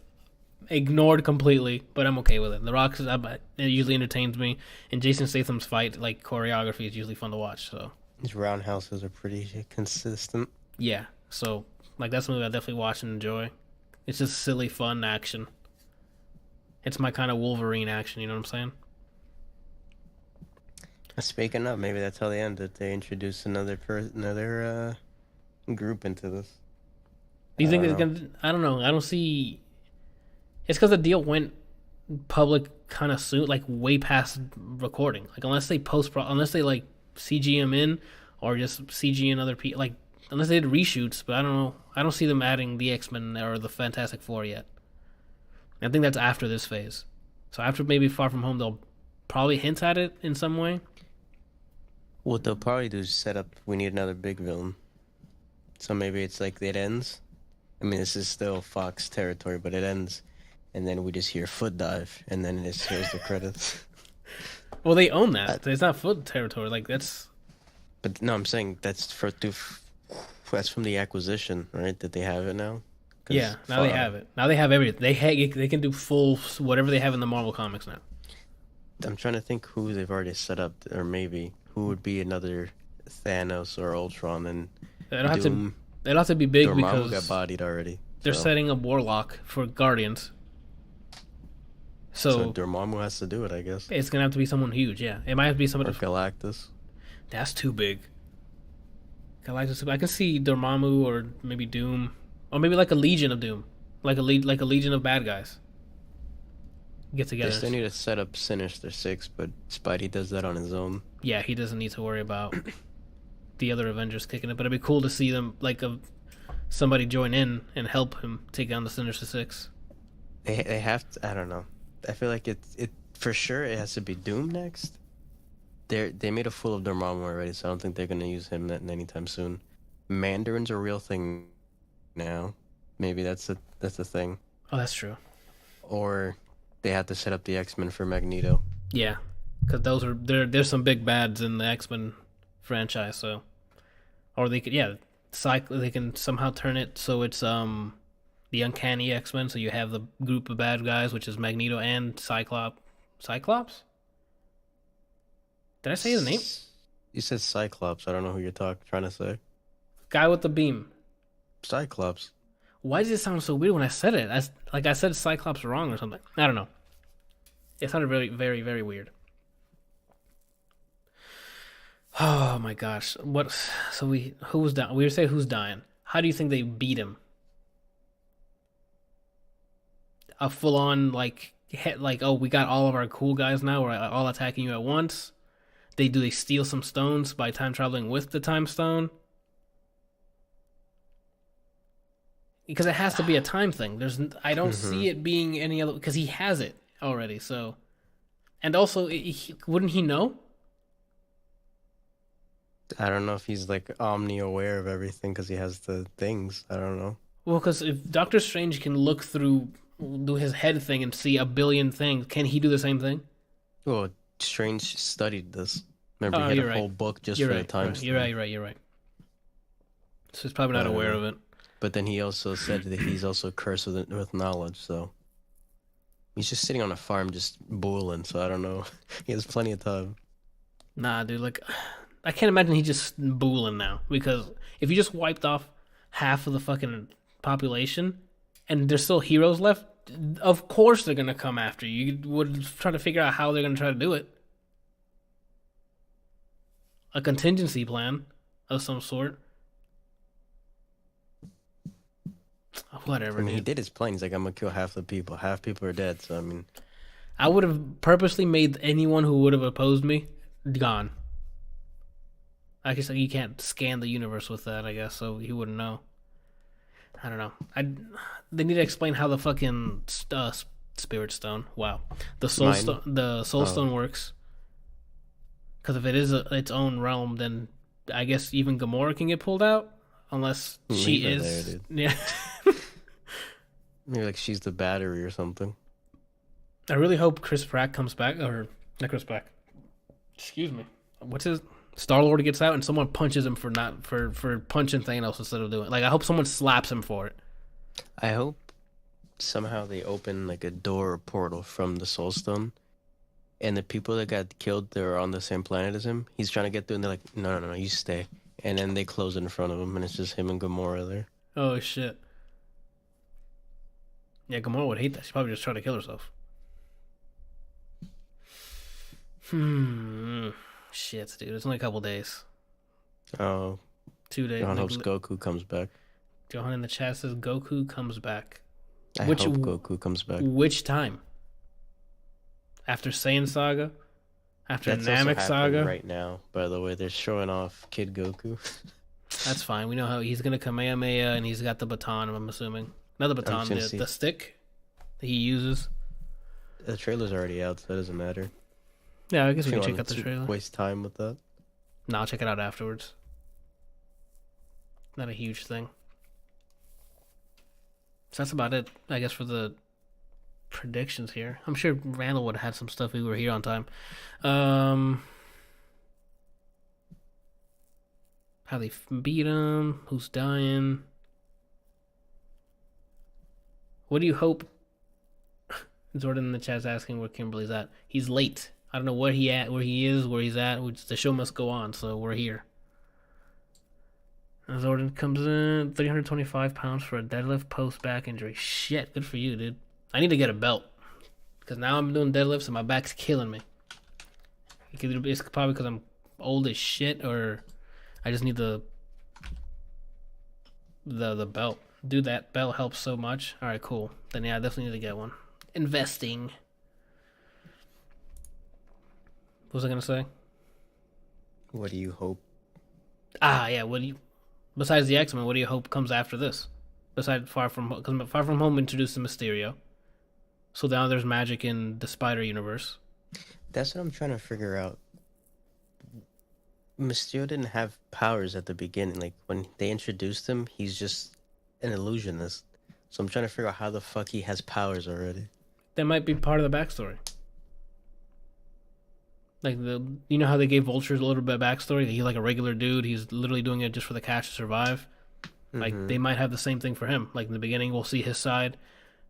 A: ignored completely, but I'm okay with it. The Rock it usually entertains me, and Jason Statham's fight like choreography is usually fun to watch. So
B: His roundhouses are pretty consistent.
A: yeah, so like that's a movie I definitely watch and enjoy. It's just silly, fun action. It's my kind of Wolverine action. You know what I'm saying?
B: Speaking of, maybe that's how they end it. They introduce another group into this.
A: Do you think it's gonna? I don't know. I don't see. It's because the deal went public kind of soon, like way past recording. Like unless they unless they like CG them in, or just CG in other people. Like unless they did reshoots, but I don't know. I don't see them adding the X-Men or the Fantastic Four yet. I think that's after this phase. So after maybe Far From Home, they'll probably hint at it in some way.
B: What they'll probably do is set up. We need another big villain. So maybe it's like it ends. I mean, this is still Fox territory, but it ends, and then we just hear foot dive, and then it just hears the credits.
A: Well, they own that. It's not foot territory. Like that's.
B: But no, I'm saying that's that's from the acquisition, right? That they have it now.
A: Yeah, now they have it. Now they have everything. They can do full whatever they have in the Marvel comics now.
B: I'm trying to think who they've already set up, or maybe who would be another Thanos or Ultron and Doom.
A: It'll have to be big
B: Dormammu
A: because
B: got bodied already.
A: they're setting up Warlock for Guardians. So
B: Dormammu has to do it, I guess.
A: it's gonna have to be someone huge. Yeah, it might have to be somebody.
B: Or Galactus.
A: That's too big. Galactus. I can see Dormammu or maybe Doom, or maybe like a Legion of Doom, like a Legion of bad guys. Get together.
B: They still need to set up Sinister Six, but Spidey does that on his own.
A: Yeah, he doesn't need to worry about the other Avengers kicking it, but it'd be cool to see them somebody join in and help him take down the Sinister Six.
B: They have to. I don't know. I feel like it for sure it has to be Doom next. They made a fool of Dormammu already, so I don't think they're gonna use him anytime soon. Mandarin's a real thing now. Maybe that's the thing.
A: Oh, that's true.
B: Or they have to set up the X-Men for Magneto.
A: Yeah, because there's some big bads in the X-Men franchise. So, or they could they can somehow turn it so it's the Uncanny X-Men. So you have the group of bad guys, which is Magneto and Cyclops. Cyclops? Did I say his name?
B: You said Cyclops. I don't know who you're trying to say.
A: Guy with the beam.
B: Cyclops.
A: Why does it sound so weird when I said it? I said Cyclops wrong or something. I don't know. It sounded very, very, very weird. Oh my gosh! Who's dying? We were saying who's dying. How do you think they beat him? A full-on oh, we got all of our cool guys now. We're all attacking you at once. Do they steal some stones by time traveling with the time stone? Because it has to be a time thing. I don't see it being any other, because he has it already. So, and also, wouldn't he know?
B: I don't know if he's like omni aware of everything because he has the things. I don't know.
A: Well, because if Doctor Strange can look through, do his head thing and see a billion things, can he do the same thing?
B: Well, Strange studied this. Remember, he
A: Oh,
B: had a
A: you're right.
B: whole book just
A: You're
B: for the
A: right.
B: time
A: You're right.
B: stone.
A: You're right. You're right. So he's probably not
B: But
A: aware of it.
B: but then he also said that he's also cursed with knowledge. So he's just sitting on a farm, just booling. So I don't know. He has plenty of time.
A: Nah, dude. Like, I can't imagine he just booling now because if you just wiped off half of the fucking population and there's still heroes left, of course they're gonna come after you. You would try to figure out how they're gonna try to do it. A contingency plan of some sort. Whatever,
B: I mean, he
A: dude.
B: did his plan. He's like, I'm gonna kill half the people. Half people are dead. So I mean,
A: I would have purposely made anyone who would have opposed me gone. I guess you can't scan the universe with that, I guess, so he wouldn't know. I don't know. They need to explain how the fucking spirit stone. Wow, the soul
B: mine.
A: stone. The soul stone works. Because if it is its own realm, then I guess even Gamora can get pulled out, unless she
B: Leave her
A: is.
B: there, dude.
A: Yeah.
B: Maybe like she's the battery or something.
A: I really hope Chris Pratt comes back, or not Chris Pratt. Excuse me. What's his Star Lord gets out and someone punches him for not for punching Thanos instead of doing it. Like I hope someone slaps him for it.
B: I hope somehow they open like a door or portal from the Soul Stone, and the people that got killed, they're on the same planet as him. He's trying to get through, and they're like, no, no, no, you stay. And then they close it in front of him, and it's just him and Gamora there.
A: Oh shit. Yeah, Gamora would hate that. She's probably just trying to kill herself. Shit, dude. It's only a couple days.
B: Oh,
A: 2 days.
B: John hopes Goku comes back.
A: Johan in the chat says Goku comes back.
B: I hope Goku comes back.
A: Which time? After Saiyan Saga? After
B: That's also
A: Namek
B: happening
A: Saga?
B: right now, by the way. They're showing off Kid Goku.
A: That's fine. We know how he's gonna Kamehameha and he's got the baton, I'm assuming. Not the baton, the stick that he uses.
B: The trailer's already out, so it doesn't matter.
A: Yeah, I guess
B: If
A: we
B: you
A: can check
B: want
A: out the
B: to
A: trailer.
B: waste time with that.
A: No, I'll check it out afterwards. Not a huge thing. So that's about it, I guess, for the predictions here. I'm sure Randall would have had some stuff if we were here on time. How they beat him, who's dying. What do you hope? Jordan in the chat's asking where Kimberly's at. He's late. I don't know where he is, where he's at. The show must go on, so we're here. Jordan comes in 325 pounds for a deadlift post back injury. Shit, good for you, dude. I need to get a belt because now I'm doing deadlifts and my back's killing me. It's probably because I'm old as shit, or I just need the belt. Dude, that belt helps so much. All right, cool. Then yeah, I definitely need to get one. Investing. What was I gonna say?
B: What do you hope?
A: Yeah. Besides the X-Men, what do you hope comes after this? Besides Far From Home, because Far From Home introduced the Mysterio. So now there's magic in the Spider Universe.
B: That's what I'm trying to figure out. Mysterio didn't have powers at the beginning. Like, when they introduced him, he's just an illusionist. So I'm trying to figure out how the fuck he has powers already.
A: That might be part of the backstory. Like, you know how they gave Vulture a little bit of backstory? He's like a regular dude. He's literally doing it just for the cash to survive. Like, they might have the same thing for him. Like, in the beginning, we'll see his side.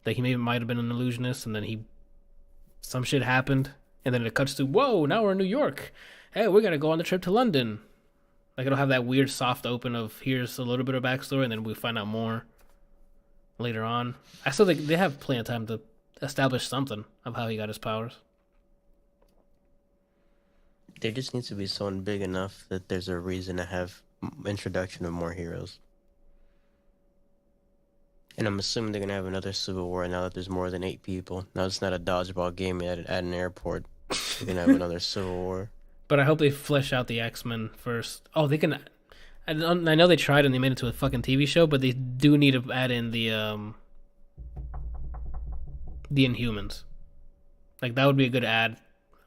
A: That he might have been an illusionist, and then some shit happened, and then it cuts to, whoa, now we're in New York. Hey, we're gonna go on the trip to London. Like, it'll have that weird soft open of here's a little bit of backstory, and then we find out more later on. I still think they have plenty of time to establish something of how he got his powers.
B: There just needs to be someone big enough that there's a reason to have introduction of more heroes. And I'm assuming they're going to have another Civil War now that there's more than 8 people. Now it's not a dodgeball game at an airport. They're going to have another Civil War.
A: But I hope they flesh out the X-Men first. Oh, they can... I know they tried and they made it to a fucking TV show, but they do need to add in the Inhumans. Like, that would be a good ad.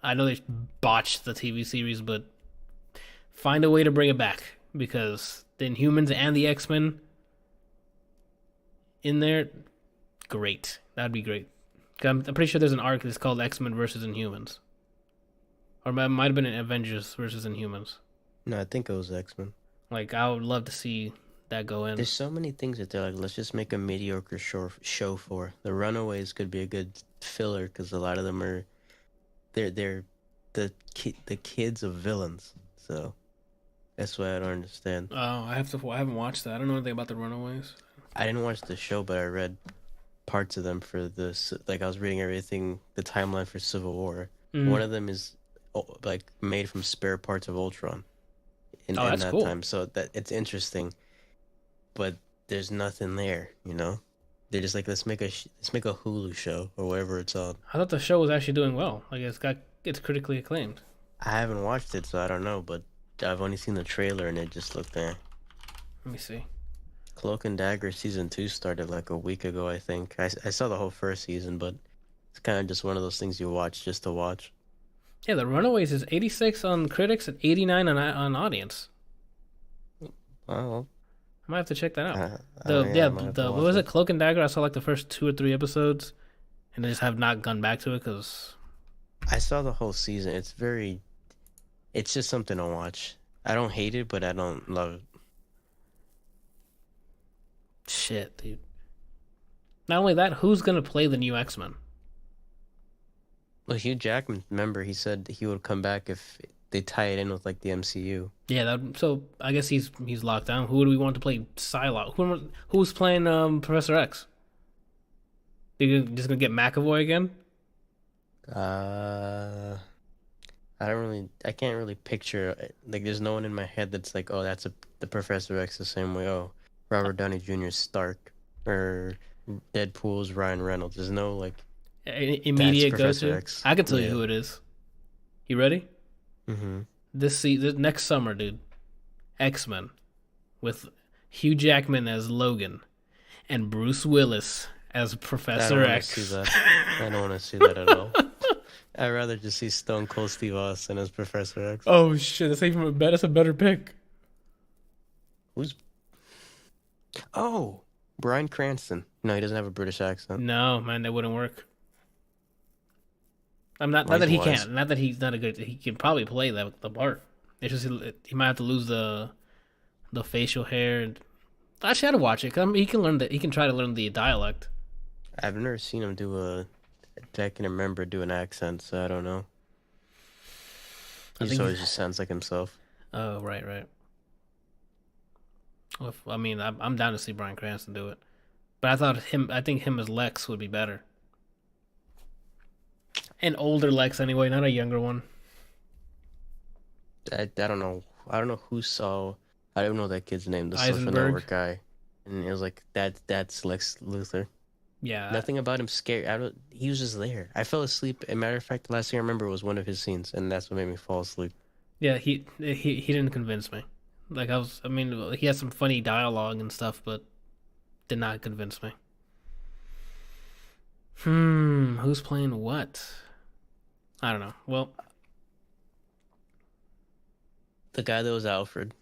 A: I know they botched the TV series, but find a way to bring it back. Because the Inhumans and the X-Men... in there, great. That'd be great. 'Cause I'm pretty sure there's an arc that's called X-Men versus Inhumans. Or it might have been an Avengers versus Inhumans.
B: No, I think it was X-Men.
A: Like, I would love to see that go in.
B: There's so many things that they're like, let's just make a mediocre show for. The Runaways could be a good filler because a lot of them are, they're the kids of villains. So that's why I don't understand.
A: Oh, I haven't watched that. I don't know anything about the Runaways.
B: I didn't watch the show, but I read parts of them for like I was reading everything, the timeline for Civil War.
A: Mm.
B: One of them is like made from spare parts of Ultron in
A: that's
B: that
A: cool.
B: time. So that it's interesting, but there's nothing there, you know. They're just like let's make a Hulu show or whatever it's on.
A: I thought the show was actually doing well. Like it's critically acclaimed.
B: I haven't watched it, so I don't know, but I've only seen the trailer and it just looked there.
A: Let me see.
B: Cloak and Dagger season 2 started like a week ago, I think. I saw the whole first season, but it's kind of just one of those things you watch just to watch.
A: Yeah, the Runaways is 86 on critics and 89 on audience.
B: Well,
A: I might have to check that out.
B: I
A: What was it, Cloak and Dagger? I saw like the first 2 or 3 episodes, and I just have not gone back to it because
B: I saw the whole season. It's just something to watch. I don't hate it, but I don't love it.
A: shit, dude. Not only that, who's gonna play the new X-Men?
B: Well, Hugh Jackman, remember, he said he would come back if they tie it in with like the MCU.
A: Yeah, so I guess he's locked down. Who do we want to play Psylocke? Who's playing Professor X? You just gonna get McAvoy again?
B: I can't really picture, like, there's no one in my head that's like, oh, that's the Professor X the same way. Oh, Robert Downey Jr.'s Stark, or Deadpool's Ryan Reynolds. There's no like
A: immediate
B: Professor
A: go-to.
B: X.
A: I can tell you
B: Yeah.
A: who it is. You ready?
B: Mm-hmm.
A: This next summer, dude. X-Men with Hugh Jackman as Logan and Bruce Willis as Professor X.
B: I don't want to see that at all. I'd rather just see Stone Cold Steve Austin as Professor X.
A: Oh shit! That's a better pick.
B: Oh, Bryan Cranston. No, he doesn't have a British accent.
A: No, man, that wouldn't work. I'm not
B: Wise
A: that he
B: wise.
A: can't. Not that he's not a good. He can probably play the part. It's just he might have to lose the facial hair. Actually, I'd watch it. 'Cause he can learn that. He can try to learn the dialect.
B: I've never seen him I can remember do an accent, so I don't know.
A: I
B: He
A: think
B: always just sounds like himself.
A: Oh, right. Well, I'm down to see Bryan Cranston do it, but I think him as Lex would be better. An older Lex, anyway, not a younger one.
B: I don't know. I don't know who saw. I don't know that kid's name. The Social
A: Eisenberg.
B: Network guy, and it was like that's Lex Luthor.
A: Yeah,
B: Nothing about him scared. He was just there. I fell asleep. As a matter of fact, the last thing I remember was one of his scenes, and that's what made me fall asleep.
A: yeah. He didn't convince me. Like he had some funny dialogue and stuff, but did not convince me. Who's playing what? I don't know. Well,
B: The guy that was Alfred.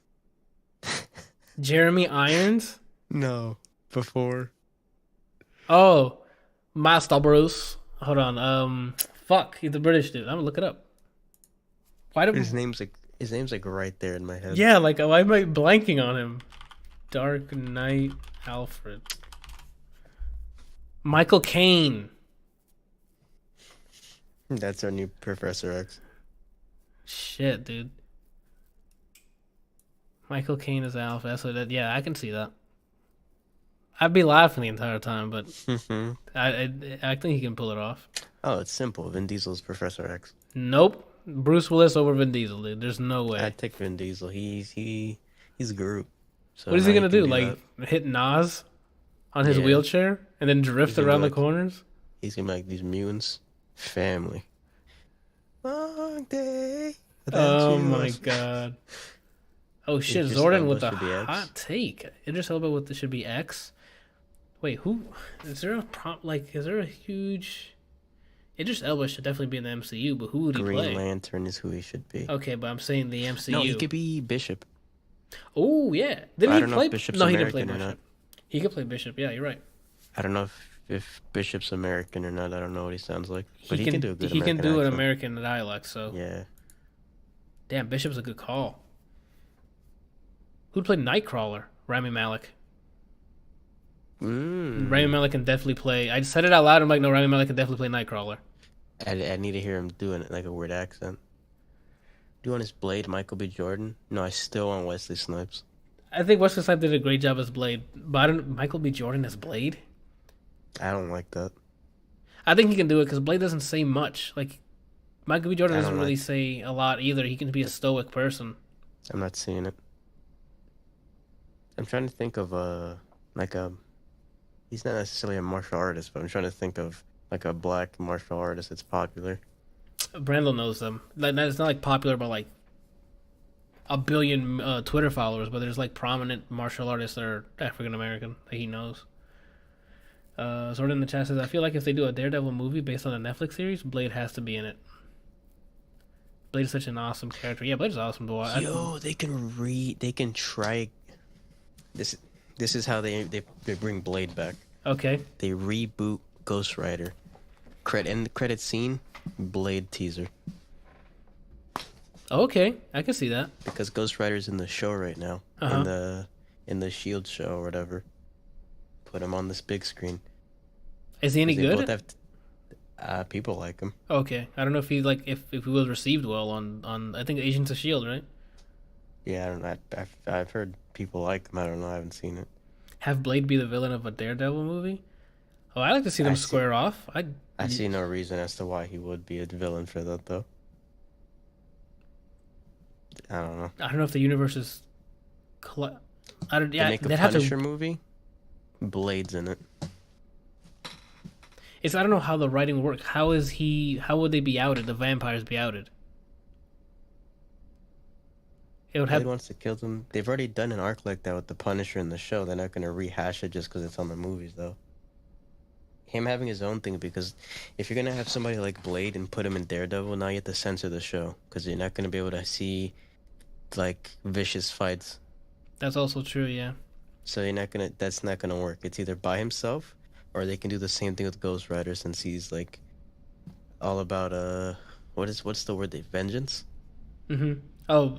A: Jeremy Irons.
B: No, before.
A: Oh, Master Bruce. Hold on. Fuck. He's a British dude. I'm gonna look it up. Why did
B: His name's like right there in my head.
A: Yeah, like why am I blanking on him? Dark Knight Alfred. Michael Caine.
B: That's our new Professor X.
A: Shit, dude. Michael Caine is Alfred. Yeah, I can see that. I'd be laughing the entire time, but I think he can pull it off.
B: Oh, it's simple. Vin Diesel's Professor X.
A: Nope. Bruce Willis over Vin Diesel, dude. There's no way.
B: I'd take Vin Diesel. He's Groot. So
A: What is he
B: now
A: gonna
B: can
A: do? Like hit Nas on his wheelchair and then drift
B: gonna
A: around the
B: like-
A: corners?
B: He's gonna be like these mutants. Family. Long day. without
A: Oh
B: you.
A: my god. Oh shit,
B: Idris
A: Zordon
B: Elba
A: with the
B: should be X.
A: hot take. Idris Elba with the should be X. Wait, who is there is there a huge Idris Elba should definitely be in the MCU, but who would he
B: Green
A: play?
B: Lantern is who he should be.
A: Okay, but I'm saying the MCU.
B: No, he could be Bishop.
A: Oh yeah.
B: I don't know if Bishop's
A: No, he didn't play
B: American or
A: Bishop.
B: not.
A: He could play Bishop, yeah, you're right.
B: I don't know if Bishop's American or not. I don't know what he sounds like, but he can do a good
A: He can
B: American
A: do an
B: accent.
A: American dialect. So
B: Yeah.
A: damn, Bishop's a good call. Who'd play Nightcrawler? Rami Malek. Rami
B: Mm.
A: Malek can definitely play. I said it out loud. I'm like, no, Rami Malek can definitely play Nightcrawler.
B: I need to hear him doing it like a weird accent. Do you want his Blade, Michael B. Jordan? No, I still want Wesley Snipes.
A: I think Wesley Snipes did a great job as Blade, but I don't. Michael B. Jordan as Blade.
B: I don't like that.
A: I think he can do it because Blade doesn't say much. Like Michael B. Jordan
B: I
A: doesn't
B: don't
A: really
B: like.
A: say a lot either. He can be a stoic person.
B: I'm not seeing it. I'm trying to think of like a. He's not necessarily a martial artist, but I'm trying to think of like a black martial artist that's popular.
A: Brandel knows them. Like it's not like popular, but like a billion Twitter followers. But there's like prominent martial artists that are African American that he knows. Sort in the chat says, I feel like if they do a Daredevil movie based on a Netflix series, Blade has to be in it. Blade is such an awesome character. Yeah, Blade is awesome to watch.
B: Yo, they can try this. This is how they bring Blade back.
A: Okay.
B: They reboot Ghost Rider. End credit scene, Blade teaser.
A: Okay, I can see that.
B: Because Ghost Rider's in the show right now, in the Shield show or whatever. Put him on this big screen.
A: Is he any
B: 'Cause they both
A: good?
B: have people like him.
A: Okay, I don't know if he like if he was received well on I think Agents of Shield, right?
B: Yeah, I don't know. I've heard people like him. I don't know. I haven't seen it.
A: Have Blade be the villain of a Daredevil movie? Oh, I like to see
B: I
A: them
B: see.
A: square off.
B: I see no reason as to why he would be a villain for that though. I don't know.
A: I don't know if the universe is. I don't.
B: They
A: Yeah,
B: make a
A: they'd have
B: Punisher
A: to.
B: movie. Blade's in it.
A: It's I don't know how the writing works. How is he? How would they be outed? The vampires be outed. It would
B: Blade
A: have.
B: wants to kill them. They've already done an arc like that with the Punisher in the show. They're not gonna rehash it just because it's on the movies though. Him having his own thing because if you're gonna have somebody like Blade and put him in Daredevil, now you have to censor the show because you're not gonna be able to see like vicious fights.
A: That's also true. Yeah.
B: So you're not gonna. That's not gonna work. It's either by himself, or they can do the same thing with Ghost Rider since he's like all about what's the word? They vengeance.
A: Oh,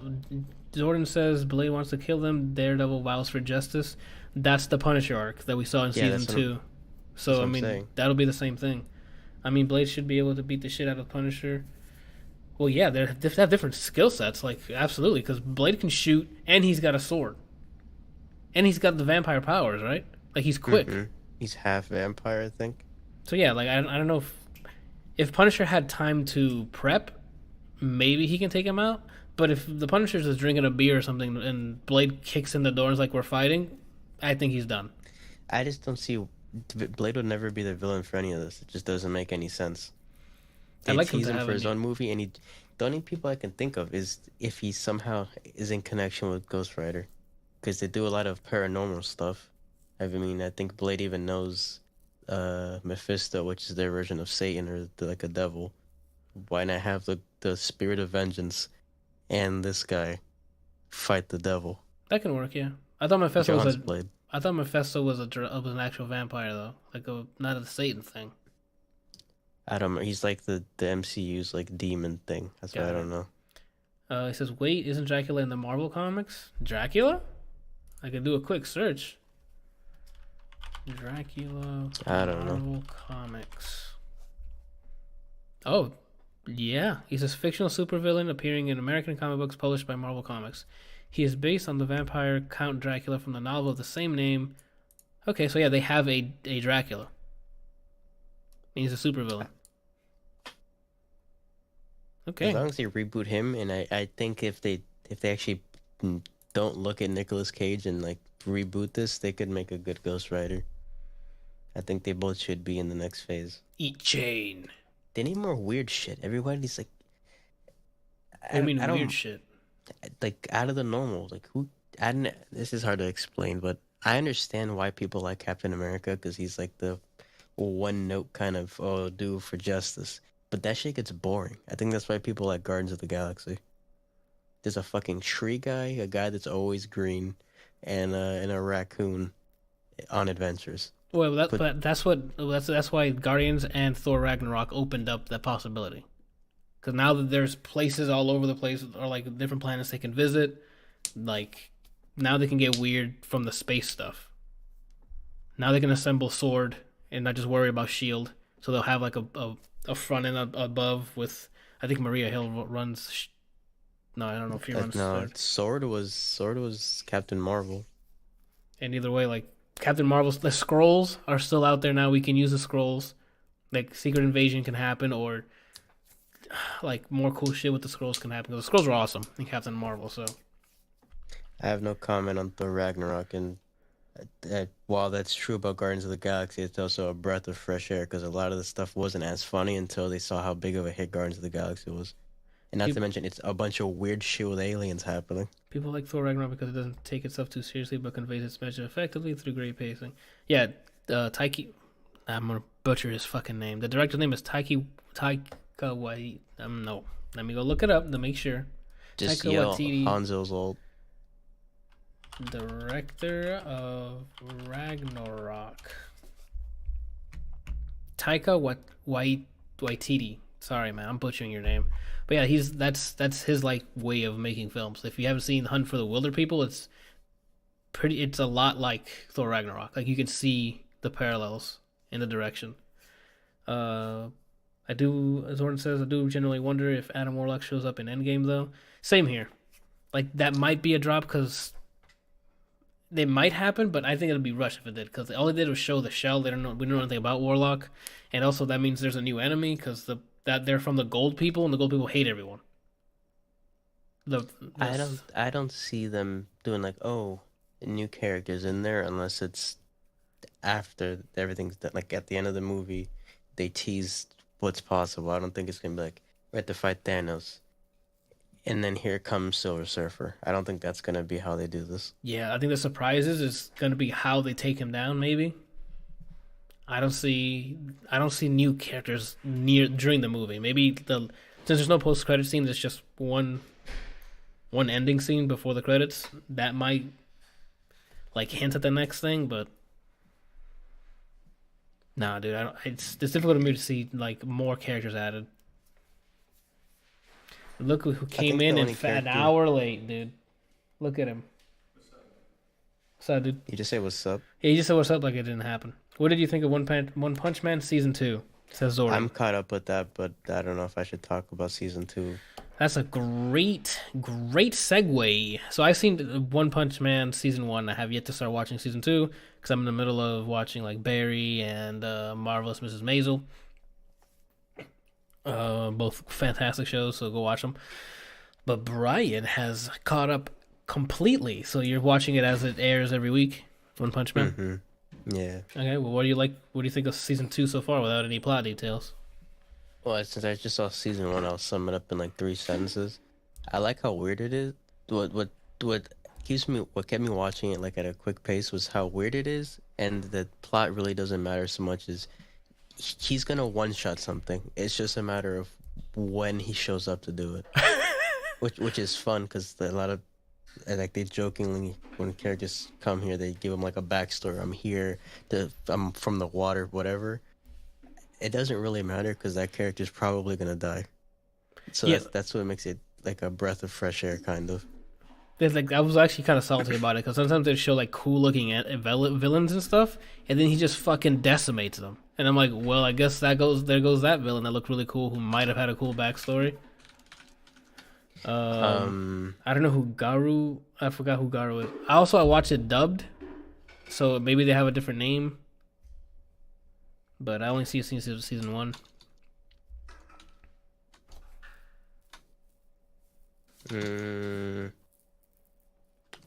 A: Jordan says Blade wants to kill them. Daredevil vows for justice. That's the Punisher arc that we saw in
B: Yeah,
A: season two.
B: that's
A: So
B: what
A: I
B: I'm
A: mean,
B: saying.
A: that'll be the same thing. I mean, Blade should be able to beat the shit out of Punisher. Well, yeah, they have different skill sets. Like absolutely, because Blade can shoot and he's got a sword, and he's got the vampire powers, right? Like he's quick.
B: He's half vampire, I think.
A: So yeah, like I don't know if Punisher had time to prep, maybe he can take him out. But if the Punisher's just drinking a beer or something and Blade kicks in the door and is like we're fighting, I think he's done.
B: I just don't see. Blade would never be the villain for any of this. It just doesn't make any sense.
A: I'd
B: They
A: like him
B: tease
A: to
B: him
A: have
B: for
A: a
B: his own movie, and the only people I can think of is if he somehow is in connection with Ghost Rider, because they do a lot of paranormal stuff. I mean, I think Blade even knows Mephisto, which is their version of Satan or like a devil. Why not have the spirit of vengeance and this guy fight the devil?
A: That can work, yeah. I thought Mephisto was
B: John's
A: a
B: Blade.
A: I thought Mephisto was was an actual vampire though, like not a Satan thing.
B: I don't know. He's like the MCU's like demon thing. That's why I
A: Got
B: don't
A: it.
B: know.
A: He says, "Wait, isn't Dracula in the Marvel comics? Dracula? I could do a quick search. Dracula
B: I don't know.
A: Marvel comics. Oh, yeah. He's a fictional supervillain appearing in American comic books published by Marvel Comics. He is based on the vampire Count Dracula from the novel of the same name. Okay, so yeah, they have a Dracula. He's a supervillain. Okay.
B: As long as they reboot him, and I think if they actually don't look at Nicolas Cage and like reboot this, they could make a good Ghost Rider. I think they both should be in the next phase.
A: Eat chain.
B: They need more weird shit. Everybody's like,
A: I mean,
B: I don't
A: weird shit.
B: like out of the normal. Like who? I don't. This is hard to explain, but I understand why people like Captain America because he's like the one note kind of do for justice. But that shit gets boring. I think that's why people like Guardians of the Galaxy. There's a fucking tree guy, a guy that's always green, and a raccoon, on adventures.
A: Well,
B: But
A: that's why Guardians and Thor Ragnarok opened up that possibility. Because now that there's places all over the place, or like different planets they can visit, like now they can get weird from the space stuff. Now they can assemble sword and not just worry about shield. So they'll have like a front end above with. I think Maria Hill runs. No, I don't know if he runs
B: no,
A: third.
B: Sword was Captain Marvel.
A: And either way, like Captain Marvel's, the scrolls are still out there now. We can use the scrolls. Like Secret Invasion can happen, or like more cool shit with the scrolls can happen. Because the scrolls are awesome in Captain Marvel. So
B: I have no comment on Thor Ragnarok, and while that's true about Guardians of the Galaxy, it's also a breath of fresh air because a lot of the stuff wasn't as funny until they saw how big of a hit Guardians of the Galaxy was. And not to mention, it's a bunch of weird shit with aliens happening.
A: people like Thor Ragnarok because it doesn't take itself too seriously, but conveys its message effectively through great pacing. Yeah, Taiki. I'm gonna butcher his fucking name. The director's name is Taika Waititi. No, let me go look it up to make sure.
B: Just
A: Taika
B: yell,
A: Waititi.
B: Hanzo's old.
A: Director of Ragnarok. Taika Waititi. Sorry, man, I'm butchering your name. But yeah, that's his like way of making films. If you haven't seen Hunt for the Wilder People, it's a lot like Thor Ragnarok. Like you can see the parallels in the direction. I do, as Orton says, I do generally wonder if Adam Warlock shows up in Endgame though. Same here. Like that might be a drop because they might happen, but I think it'll be rushed if it did because all they did was show the shell. We don't know anything about Warlock, and also that means there's a new enemy because that they're from the Gold People, and the Gold People hate everyone.
B: I don't see them doing like, oh, new characters in there unless it's after everything's done. Like at the end of the movie, they tease what's possible. I don't think it's gonna be like we have to fight Thanos, and then here comes Silver Surfer. I don't think that's gonna be how they do this.
A: Yeah, I think the surprises is gonna be how they take him down. Maybe I don't see new characters during the movie. Maybe since there's no post credit scene, there's just one ending scene before the credits. That might like hint at the next thing, but nah, dude, it's difficult for me to see like more characters added. Look who came in and an hour late, dude. Look at him. What's up, dude?
B: You just say what's up.
A: Yeah, you just said what's up like it didn't happen. What did you think of One Punch Man Season 2? Says Zordon.
B: I'm caught up with that, but I don't know if I should talk about Season 2.
A: That's a great segue. So I've seen One Punch Man Season 1. I have yet to start watching Season 2 because I'm in the middle of watching like Barry and Marvelous Mrs. Maisel. Both fantastic shows, so go watch them. But Brian has caught up completely, so you're watching it as it airs every week. One Punch Man.
B: Mm-hmm. Yeah.
A: Okay. Well, what do you like? What do you think of Season 2 so far, without any plot details?
B: Well, since I just saw Season 1, I'll sum it up in like 3 sentences. I like how weird it is. What kept me watching it like at a quick pace was how weird it is, and the plot really doesn't matter so much as he's gonna one-shot something. It's just a matter of when he shows up to do it, which is fun because a lot of like they jokingly when characters come here they give them like a backstory. I'm from the water, whatever. It doesn't really matter because that character's probably gonna die. So
A: yeah.
B: that's what makes it like a breath of fresh air, kind of.
A: It's like I was actually kind of salty about it because sometimes they show like cool looking villains and stuff, and then he just fucking decimates them. And I'm like, well, I guess there goes that villain that looked really cool who might have had a cool backstory. I don't know who Garu. I forgot who Garu is. I watched it dubbed, so maybe they have a different name. But I only see season 1.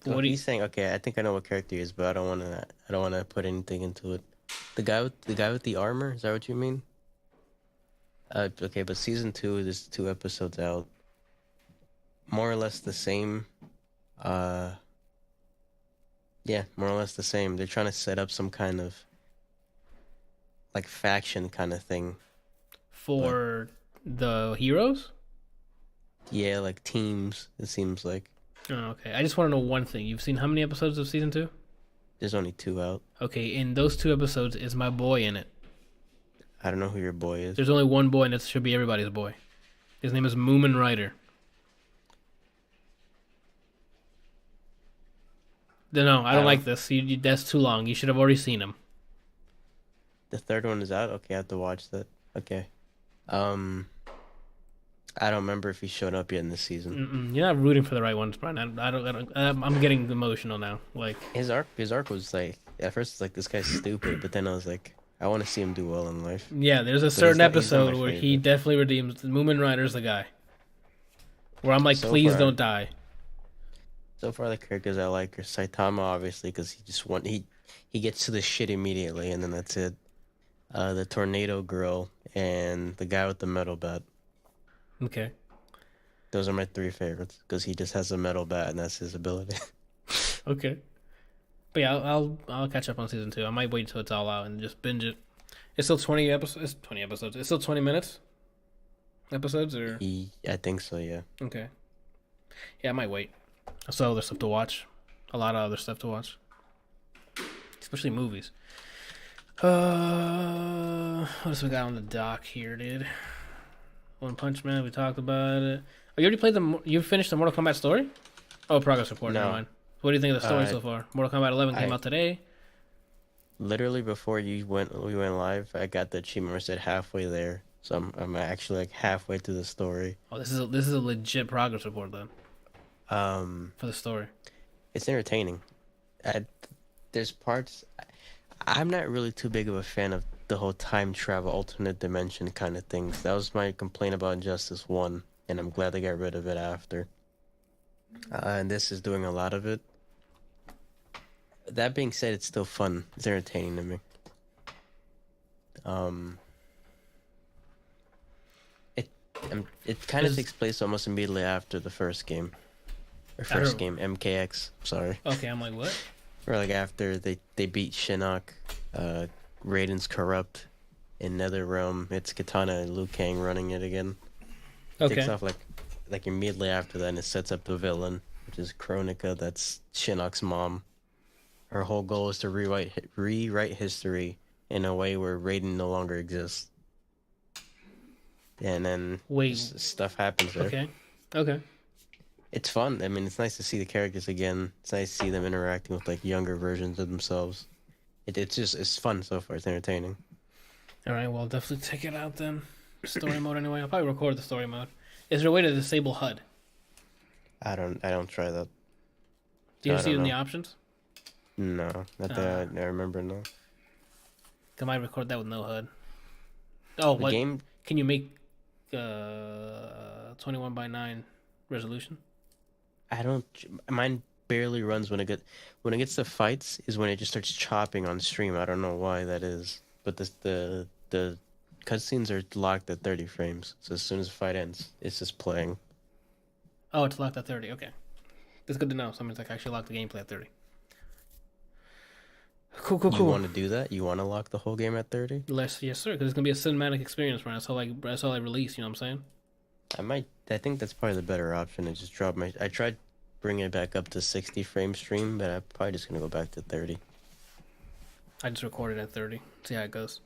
B: What are you saying? Okay, I think I know what character he is, but I don't wanna put anything into it. The guy with the armor, is that what you mean? Okay, but season 2, there's 2 episodes out. More or less the same. Yeah, more or less the same. They're trying to set up some kind of like faction kind of thing
A: for the heroes.
B: Yeah, like teams. It seems like.
A: Oh, okay. I just want to know one thing. You've seen how many episodes of season 2?
B: There's only 2 out.
A: Okay, in those 2 episodes, is my boy in it?
B: I don't know who your boy is.
A: There's only one boy, and it should be everybody's boy. His name is Moomin Rider. No, I don't like this. That's too long. You should have already seen him.
B: The 3rd one is out? Okay, I have to watch that. Okay. I don't remember if he showed up yet in this season.
A: You're not rooting for the right ones, Brian. I'm getting emotional now. Like
B: his arc was like at first it's like this guy's stupid, but then I was like, I want to see him do well in life.
A: Yeah, there's a certain episode where he definitely redeems. Moomin Rider's the guy. Where I'm like, please don't die.
B: So far, the characters I like are Saitama, obviously, because he gets to the shit immediately, and then that's it. The tornado girl and the guy with the metal bat.
A: Okay.
B: Those are my 3 favorites because he just has a metal bat and that's his ability.
A: Okay. But yeah, I'll catch up on season 2. I might wait until it's all out and just binge it. It's still 20 episodes. It's 20 episodes. It's still 20 minutes. Episodes or?
B: I think so. Yeah.
A: Okay. Yeah, I might wait. I still have other stuff to watch. A lot of other stuff to watch. Especially movies. What else we got on the dock here, dude? One Punch Man, we talked about it. Oh, you already played you finished the Mortal Kombat story? Oh, progress report,
B: no.
A: Never mind. What do you think of the story so far? Mortal Kombat 11 came out today.
B: Literally before we went live, I got the achievement where it said halfway there. So I'm actually like halfway through the story.
A: Oh, this is a legit progress report then. For the story.
B: It's entertaining. There's parts I'm not really too big of a fan of the whole time travel, alternate dimension kind of things. That was my complaint about Injustice 1, and I'm glad they got rid of it after. And this is doing a lot of it. That being said, it's still fun. It's entertaining to me. It kind of takes place almost immediately after the first game. Or first game, MKX, sorry.
A: Okay, I'm like, what?
B: Or like after they beat Shinnok, Raiden's corrupt in NetherRealm. It's Kitana and Liu Kang running it again.
A: Okay.
B: It takes off like immediately after that, and it sets up the villain, which is Kronika. That's Shinnok's mom. Her whole goal is to rewrite history in a way where Raiden no longer exists. And then stuff happens there.
A: Okay.
B: It's fun. I mean, it's nice to see the characters again. It's nice to see them interacting with like younger versions of themselves. It's fun so far. It's entertaining.
A: All right, well, definitely check it out then. Story mode anyway. I'll probably record the story mode. Is there a way to disable HUD?
B: I don't try that.
A: Do you see it in the options?
B: No, not that I remember. No.
A: I might record that with no HUD. Oh, what game? Can you make 21:9 resolution?
B: Mine barely runs when it gets to fights is when it just starts chopping on stream. I don't know why that is, but the cutscenes are locked at 30 frames. So as soon as the fight ends, it's just playing.
A: Oh, it's locked at 30. Okay, that's good to know. So it means I can actually lock the gameplay at 30. Cool.
B: You want to do that? You want to lock the whole game at 30?
A: Yes, sir. Because it's gonna be a cinematic experience, right? That's all I release. You know what I'm saying?
B: I think that's probably the better option. To just drop I tried bringing it back up to 60 frame stream, but I'm probably just gonna go back to 30.
A: I just recorded at 30. See how it goes.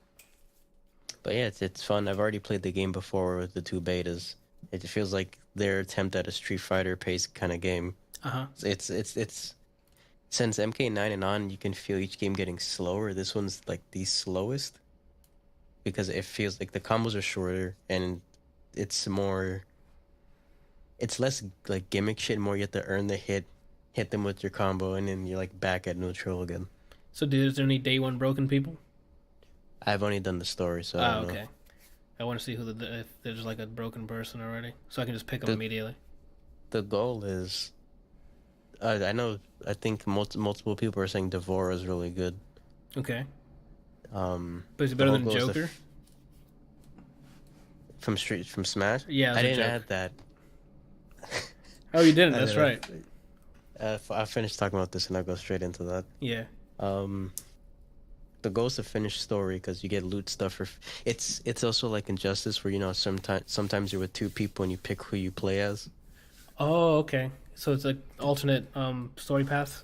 B: But yeah, it's fun. I've already played the game before with the 2 betas. It just feels like their attempt at a Street Fighter pace kind of game. It's since MK9 and on, you can feel each game getting slower. This one's like the slowest because it feels like the combos are shorter and it's less like gimmick shit. More you have to earn the hit them with your combo, and then you're like back at neutral again.
A: So, dude, is there any day one broken people?
B: I've only done the story, so I don't know.
A: I want to see if there's like a broken person already, so I can just pick them immediately.
B: The goal is, I think multiple people are saying Devora is really good.
A: Okay. But is it better than Joker?
B: From Smash?
A: Yeah,
B: I didn't add that.
A: Oh, you didn't? That's right.
B: I'll finish talking about this and I'll go straight into that.
A: Yeah.
B: The goal is to finish story because you get loot stuff. It's also like Injustice where sometimes you're with 2 people and you pick who you play as.
A: Oh, okay. So it's like alternate story paths.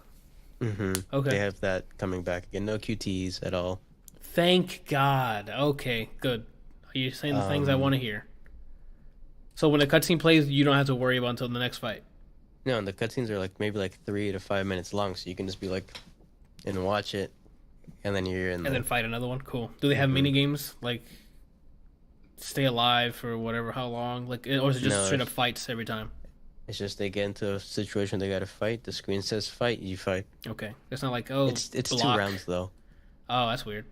A: Okay.
B: They have that coming back again. No QTs at all.
A: Thank God. Okay, good. You're saying the things I want
B: Um,
A: to hear. So when the cutscene plays, you don't have to worry about until the next fight.
B: no, and the cutscenes are like maybe like 3 to 5 minutes long, so you can just be like and watch it, and then you're in
A: And then
B: there.
A: fight another one. Cool. Do they have mini games like stay alive for whatever how long? Like, or is it just
B: No,
A: straight up fights every time?
B: it's just they get into a situation they gotta fight. The screen says fight, you fight.
A: Okay. It's not like oh
B: It's two
A: block.
B: rounds though.
A: Oh, that's weird.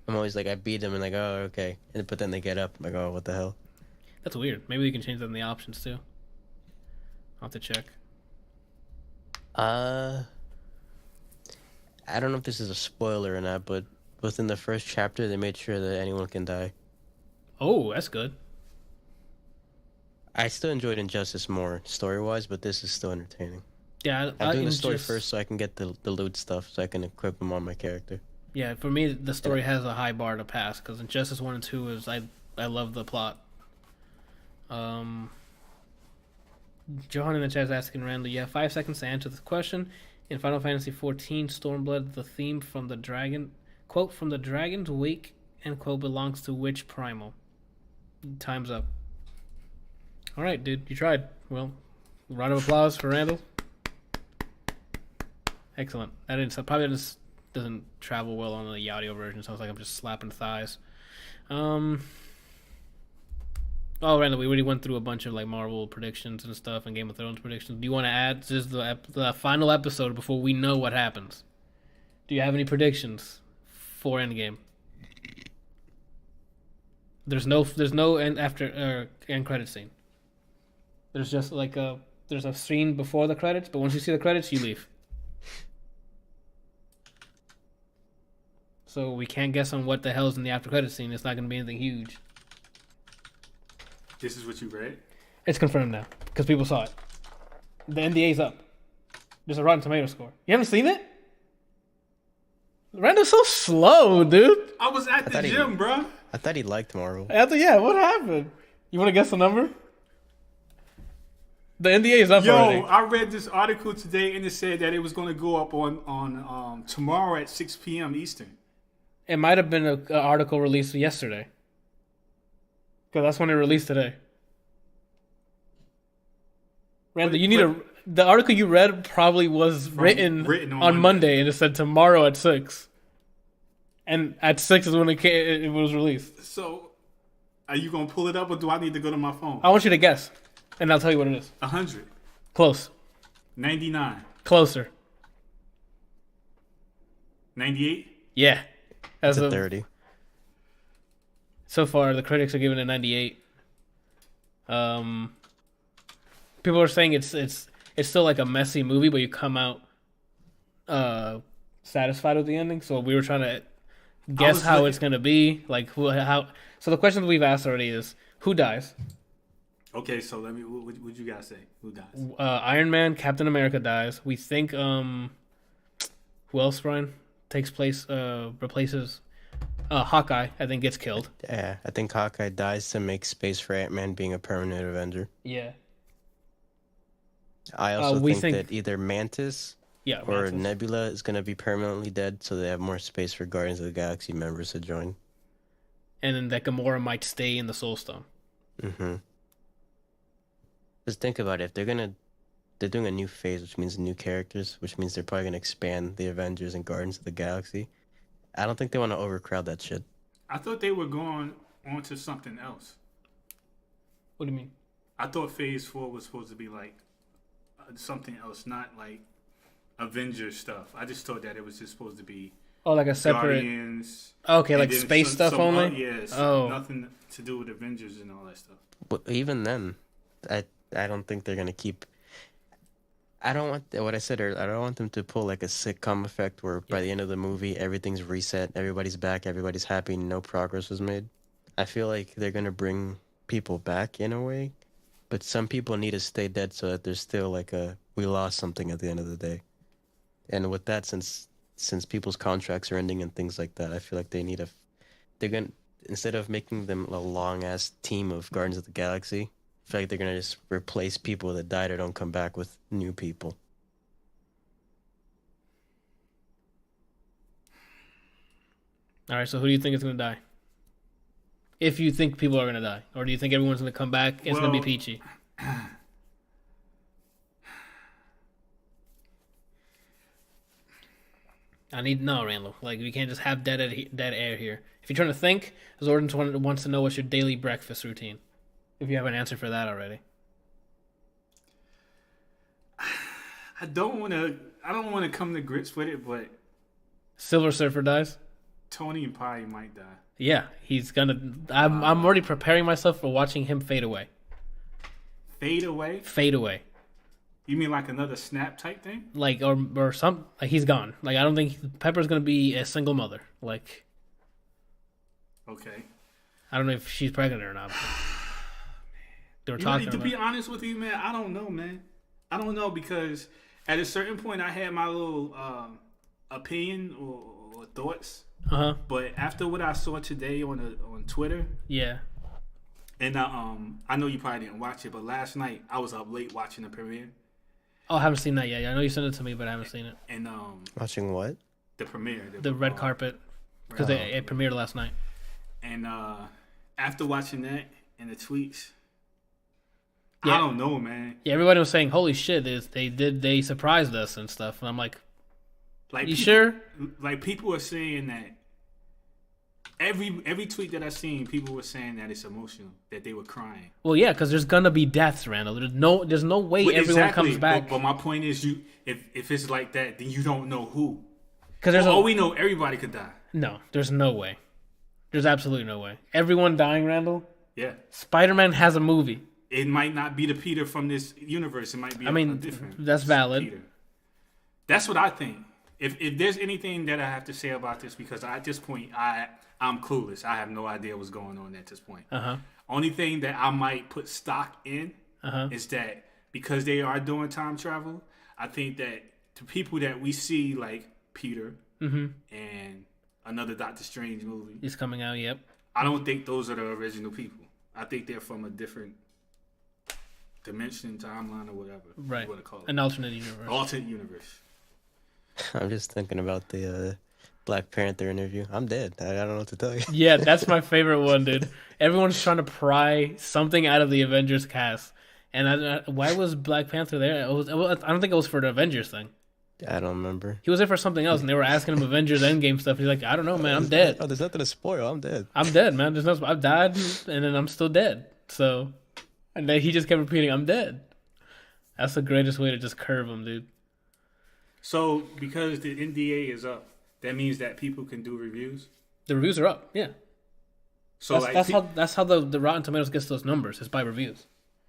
B: I'm always like I beat them and like oh okay, but then they get up I'm like oh what the hell.
A: That's weird. Maybe we can change that in the options too. I'll have to check.
B: Uh, I don't know if this is a spoiler or not, but within the first chapter they made sure that anyone can die.
A: Oh, that's good.
B: I still enjoyed Injustice more story wise, but this is still entertaining.
A: Yeah,
B: I'm doing the story
A: just,
B: first so I can get the loot stuff so I can equip them on my character.
A: yeah. For me, the story has a high bar to pass because Injustice 1 and 2 is I love the plot. Johan in the chat is asking Randall, you have 5 seconds to answer this question. In Final Fantasy XIV Stormblood, the theme from the dragon quote from the dragon's wake end quote belongs to which primal? Time's up. All right, dude, you tried. Well, round of applause for Randall. Excellent. That didn't probably just doesn't travel well on the audio version. Sounds like I'm just slapping thighs. Oh, Randall, we already went through a bunch of like Marvel predictions and stuff and Game of Thrones predictions. Do you want to add just the final episode before we know what happens? Do you have any predictions for Endgame? There's no end credit scene. There's just like there's a scene before the credits, but once you see the credits, you leave. So we can't guess on what the hell's in the after credit scene. It's not going to be anything huge.
C: This is what you read?
A: It's confirmed now because people saw it. The NDA's up. There's a Rotten Tomato score. You haven't seen it? Randall's so slow, dude.
C: I was at the gym, bro.
B: I thought he liked Marvel.
A: Yeah, what happened? You want to guess the number? The NDA is up already.
C: Yo, I read this article today and it said that it was going to go up on tomorrow at 6 p.m. Eastern.
A: It might have been an article released yesterday. Because that's when it released today. Randall, the article you read probably was written on Monday and it said tomorrow at 6. And at 6 is when it was released.
C: So, are you going to pull it up or do I need to go to my phone?
A: I want you to guess. And I'll tell you what it is.
C: 100.
A: Close.
C: 99.
A: Closer.
C: 98.
A: Yeah.
B: That's a 30.
A: So far, the critics are giving it 98. People are saying it's still like a messy movie, but you come out satisfied with the ending. So we were trying to guess how it's gonna be, like how. So the questions we've asked already is who dies.
C: Okay, so let me. What you guys say? Who dies?
A: Iron Man, Captain America dies. We think who else, Brian, replaces Hawkeye. I think gets killed.
B: Yeah, I think Hawkeye dies to make space for Ant-Man being a permanent Avenger.
A: Yeah.
B: I also think that either Mantis or
A: Mantis.
B: Nebula is going to be permanently dead, so they have more space for Guardians of the Galaxy members to join.
A: And then that Gamora might stay in the Soul Stone.
B: Mm-hmm. Just think about it. If they're doing a new phase, which means new characters, which means they're probably going to expand the Avengers and Guardians of the Galaxy. I don't think they want to overcrowd that shit.
C: I thought they were going on to something else.
A: What do you mean?
C: I thought Phase 4 was supposed to be like something else, not like Avengers stuff. I just thought that it was just supposed to be
A: like a separate
C: Guardians.
A: Okay, like space stuff only?
C: Nothing to do with Avengers and all that stuff.
B: But even then, I don't think they're going to keep... I don't want what I said earlier. I don't want them to pull like a sitcom effect where by the end of the movie everything's reset, everybody's back, everybody's happy, no progress was made. I feel like they're gonna bring people back in a way, but some people need to stay dead so that there's still like we lost something at the end of the day. And with that, since people's contracts are ending and things like that, I feel like they're gonna instead of making them a long ass team of Guardians of the Galaxy. I feel like they're gonna just replace people that died or don't come back with new people.
A: All right, so who do you think is going to die? If you think people are going to die. Or do you think everyone's going to come back? It's going to be Peachy. I need to know, Randall. Like, we can't just have dead air here. If you're trying to think, Zordon wants to know what's your daily breakfast routine. If you have an answer for that already.
C: I don't want to come to grips with it, but
A: Silver Surfer dies?
C: Tony and Pi might die.
A: Yeah, he's gonna. I'm already preparing myself for watching him fade away.
C: Fade away?
A: Fade away.
C: You mean like another Snap type thing?
A: Like or some like he's gone. Like I don't think Pepper's gonna be a single mother. Like.
C: Okay.
A: I don't know if she's pregnant or not. They were talking
C: to
A: about.
C: be honest with you, man, I don't know, man. I don't know because at a certain point I had my little opinion or thoughts. But after what I saw today on Twitter,
A: yeah,
C: and I know you probably didn't watch it, but last night I was up late watching the premiere.
A: Oh, I haven't seen that yet. I know you sent it to me, but I haven't seen it.
C: And
B: watching what?
C: The premiere,
A: the red carpet, because it premiered last night.
C: And after watching that and the tweets,
A: yeah.
C: I don't know, man.
A: Yeah, everybody was saying, "Holy shit, they surprised us and stuff," and I'm like you sure?
C: Like people are saying that every tweet that I seen, people were saying that it's emotional, that they were crying.
A: Well, yeah, because there's gonna be deaths, Randall. There's no way everyone comes back.
C: But my point is, if it's like that, then you don't know who.
A: Because
C: we know everybody could die.
A: No, there's no way. There's absolutely no way. Everyone dying, Randall.
C: Yeah.
A: Spider-Man has a movie.
C: It might not be the Peter from this universe. It might be. A different.
A: That's valid.
C: Peter. That's what I think. If there's anything that I have to say about this, because at this point I'm clueless. I have no idea what's going on at this point. Only thing that I might put stock in is that because they are doing time travel, I think that the people that we see like Peter and another Doctor Strange movie
A: is coming out. Yep.
C: I don't think those are the original people. I think they're from a different dimension, timeline, or whatever.
A: Right.
C: You want to call it.
A: An alternate universe.
C: Alternate universe.
B: I'm just thinking about the Black Panther interview. I'm dead. I don't know what to tell you.
A: Yeah, that's my favorite one, dude. Everyone's trying to pry something out of the Avengers cast. And why was Black Panther there? I don't think it was for the Avengers thing.
B: I don't remember.
A: He was there for something else, and they were asking him Avengers Endgame stuff. He's like, I don't know, man. I'm dead.
B: Oh, there's nothing to spoil. I'm dead.
A: I'm dead, man. I've died, and then I'm still dead. So, and then he just kept repeating, I'm dead. That's the greatest way to just curve him, dude.
C: So, because the NDA is up, that means that people can do reviews?
A: The reviews are up, yeah.
C: So
A: that's how the Rotten Tomatoes gets those numbers, is by reviews.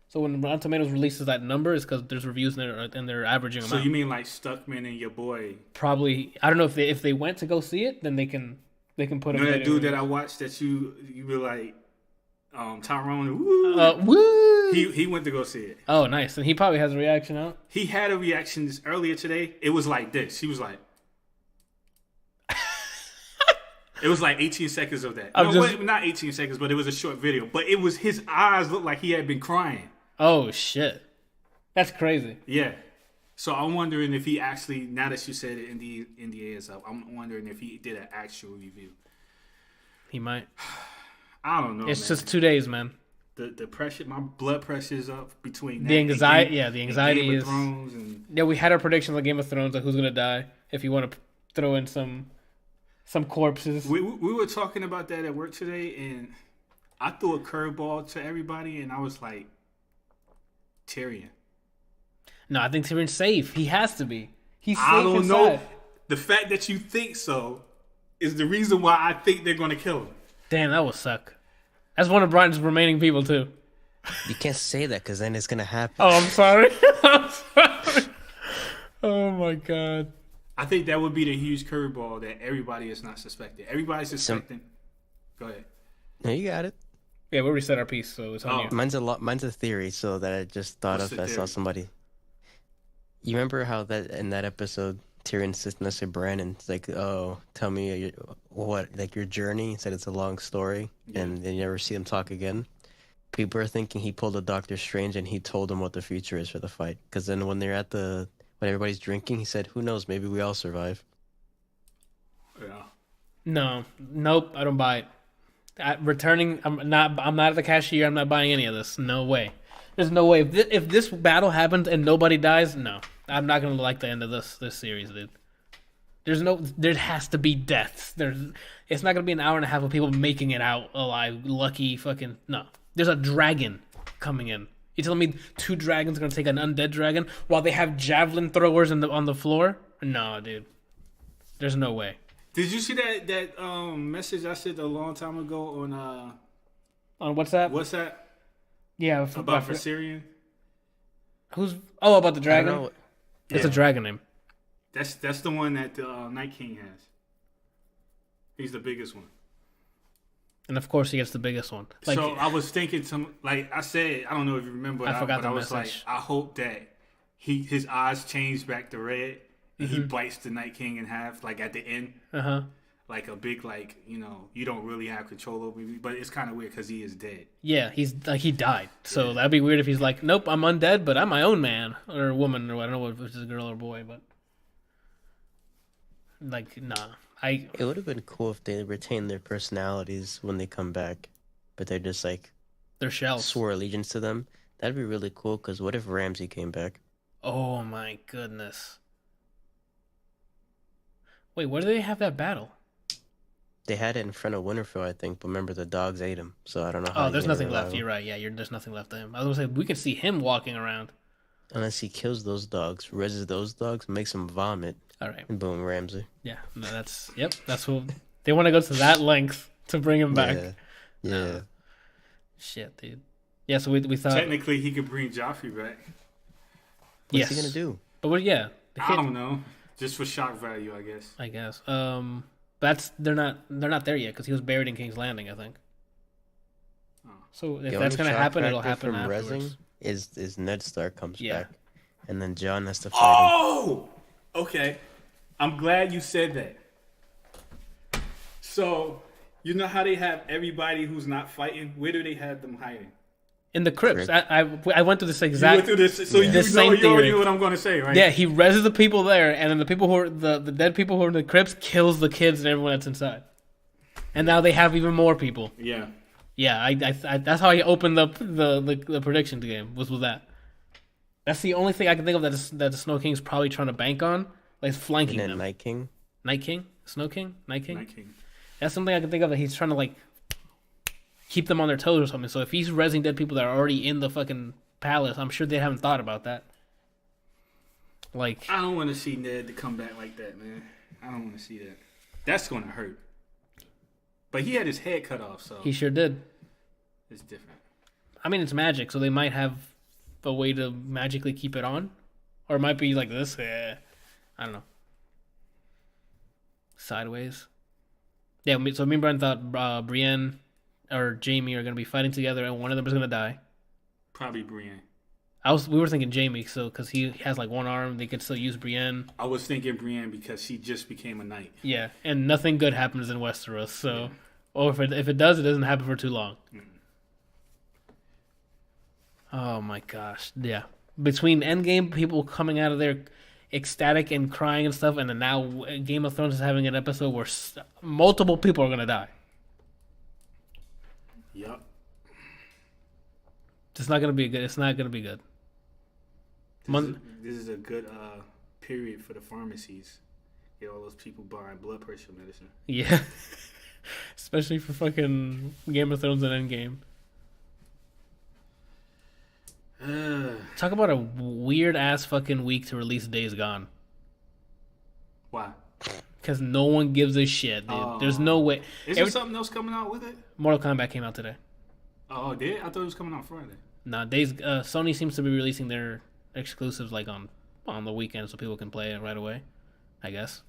A: So when Rotten Tomatoes releases that number, it's because there's reviews and they're averaging them out.
C: So you mean like Stuckman and your boy?
A: Probably. I don't know if they went to go see it, then they can put.
C: You know that dude that I watched that you were like, Tyrone. Woo.
A: Woo.
C: He went to go see it.
A: Oh, nice. And he probably has a reaction out.
C: He had a reaction earlier today. It was like this. He was like. It was like 18 seconds of that. Not 18 seconds, but it was a short video. But it was his eyes looked like he had been crying.
A: Oh, shit. That's crazy.
C: Yeah. So I'm wondering if he actually, now that you said it, NDA is up, I'm wondering if he did an actual review.
A: He might.
C: I don't know.
A: It's just 2 days, man.
C: The pressure, my blood pressure is up between that
A: the anxiety.
C: the
A: anxiety
C: Game
A: is.
C: of Thrones and...
A: Yeah, we had our predictions on Game of Thrones of who's gonna die. If you want to throw in some corpses.
C: We were talking about that at work today, and I threw a curveball to everybody, and I was like, Tyrion.
A: No, I think Tyrion's safe. He has to be. He's safe.
C: I don't
A: inside.
C: know. The fact that you think so is the reason why I think they're gonna kill him.
A: Damn, that would suck. That's one of Brian's remaining people too.
B: You can't say that because then it's gonna happen.
A: Oh, I'm sorry. I'm sorry. Oh my god.
C: I think that would be the huge curveball that everybody is not suspecting. Everybody's suspecting. Go ahead.
B: No, you got it.
A: Yeah, we already said our piece, so it's on you.
B: Mine's a theory, so that I just thought
C: What's
B: of.
C: the
B: I saw
C: theory?
B: somebody. You remember how that in that episode, Tyrion sits next to Brandon. It's like, oh, tell me your journey. He said it's a long story, and then you never see them talk again. People are thinking he pulled a Doctor Strange and he told them what the future is for the fight. Because then when everybody's drinking, he said, "Who knows? Maybe we all survive."
C: Yeah.
A: No, nope, I don't buy it. I'm not at the cashier. I'm not buying any of this. No way. There's no way. If this battle happens and nobody dies, no, I'm not gonna like the end of this series, dude. There has to be deaths. It's not gonna be an hour and a half of people making it out alive. Lucky fucking no. There's a dragon coming in. You telling me 2 dragons are gonna take an undead dragon while they have javelin throwers on the floor? No, dude. There's no way.
C: Did you see that message I sent a long time ago
A: on WhatsApp?
C: WhatsApp?
A: Yeah,
C: about Viserion.
A: About the dragon? It's a dragon name.
C: That's the one that the Night King has. He's the biggest one.
A: And of course he gets the biggest one.
C: So I was thinking I said, I don't know if you remember,
A: I forgot
C: but I was
A: message.
C: I hope that his eyes change back to red and he bites the Night King in half, like at the end. Like a big, you don't really have control over me, but it's kind of weird because he is dead.
A: Yeah, he died. So that'd be weird if he's like, nope, I'm undead, but I'm my own man or woman, or I don't know if it's a girl or boy, but nah.
B: It would have been cool if they retained their personalities when they come back, but they're just
A: they're shells.
B: Swore allegiance to them. That'd be really cool. Because what if Ramsey came back?
A: Oh my goodness! Wait, where do they have that battle?
B: They had it in front of Winterfell, I think. But remember, the dogs ate him, so I don't know.
A: There's nothing left. You're right. Yeah, there's nothing left of him. I was gonna say we can see him walking around.
B: Unless he kills those dogs, reses those dogs, makes them vomit.
A: All right.
B: And boom, Ramsey.
A: Yeah, no, that's what they want to go to that length to bring him back.
B: Yeah.
A: Shit, dude. Yeah, so we thought
C: technically he could bring Joffrey back.
B: What's he gonna do?
A: But
C: I don't know. Just for shock value, I guess.
A: They're not there yet because he was buried in King's Landing, I think.
C: Oh.
A: So if that's gonna happen, it'll happen afterwards.
B: Is Ned Stark comes back, and then Jon has to fight him.
C: Oh, okay. I'm glad you said that. So, you know how they have everybody who's not fighting? Where do they have them hiding?
A: In the crypts. I went through this exact.
C: You went through this, so you already know what I'm going to say, right?
A: Yeah, he reses the people there, and then the people who are the dead people who are in the crypts kills the kids and everyone that's inside. And now they have even more people.
C: Yeah.
A: Yeah, I that's how I opened up the prediction game was with that. That's the only thing I can think of that the Snow King's probably trying to bank on, like flanking them.
B: Night King,
A: Snow King, Night King.
C: Night King.
A: That's something I can think of that he's trying to keep them on their toes or something. So if he's rezzing dead people that are already in the fucking palace, I'm sure they haven't thought about that. I
C: don't want to see Ned to come back like that, man. I don't want to see that. That's going to hurt. But he had his head cut off, so
A: he sure did.
C: It's different.
A: I mean, it's magic, so they might have a way to magically keep it on, or it might be like this. I don't know. Sideways. Yeah. So me and Brian thought Brienne or Jaime are gonna be fighting together, and one of them is gonna die.
C: Probably Brienne.
A: We were thinking Jaime, so because he has one arm, they could still use Brienne.
C: I was thinking Brienne because she just became a knight.
A: Yeah, and nothing good happens in Westeros, so or if it does, it doesn't happen for too long. Mm. Oh my gosh, yeah. Between Endgame, people coming out of there ecstatic and crying and stuff, and then now Game of Thrones is having an episode where multiple people are gonna die.
C: Yep.
A: It's not gonna be good. It's not gonna be good.
C: This is a good period for the pharmacies. Get all those people buying blood pressure medicine.
A: Yeah. Especially for fucking Game of Thrones and Endgame. Talk about a weird ass fucking week to release Days Gone.
C: Why?
A: Because no one gives a shit, dude. There's no way.
C: Is there something else coming out with it?
A: Mortal Kombat came out today.
C: Oh, did? I thought it was coming out Friday.
A: Nah, Sony seems to be releasing their exclusives on the weekend so people can play it right away, I guess.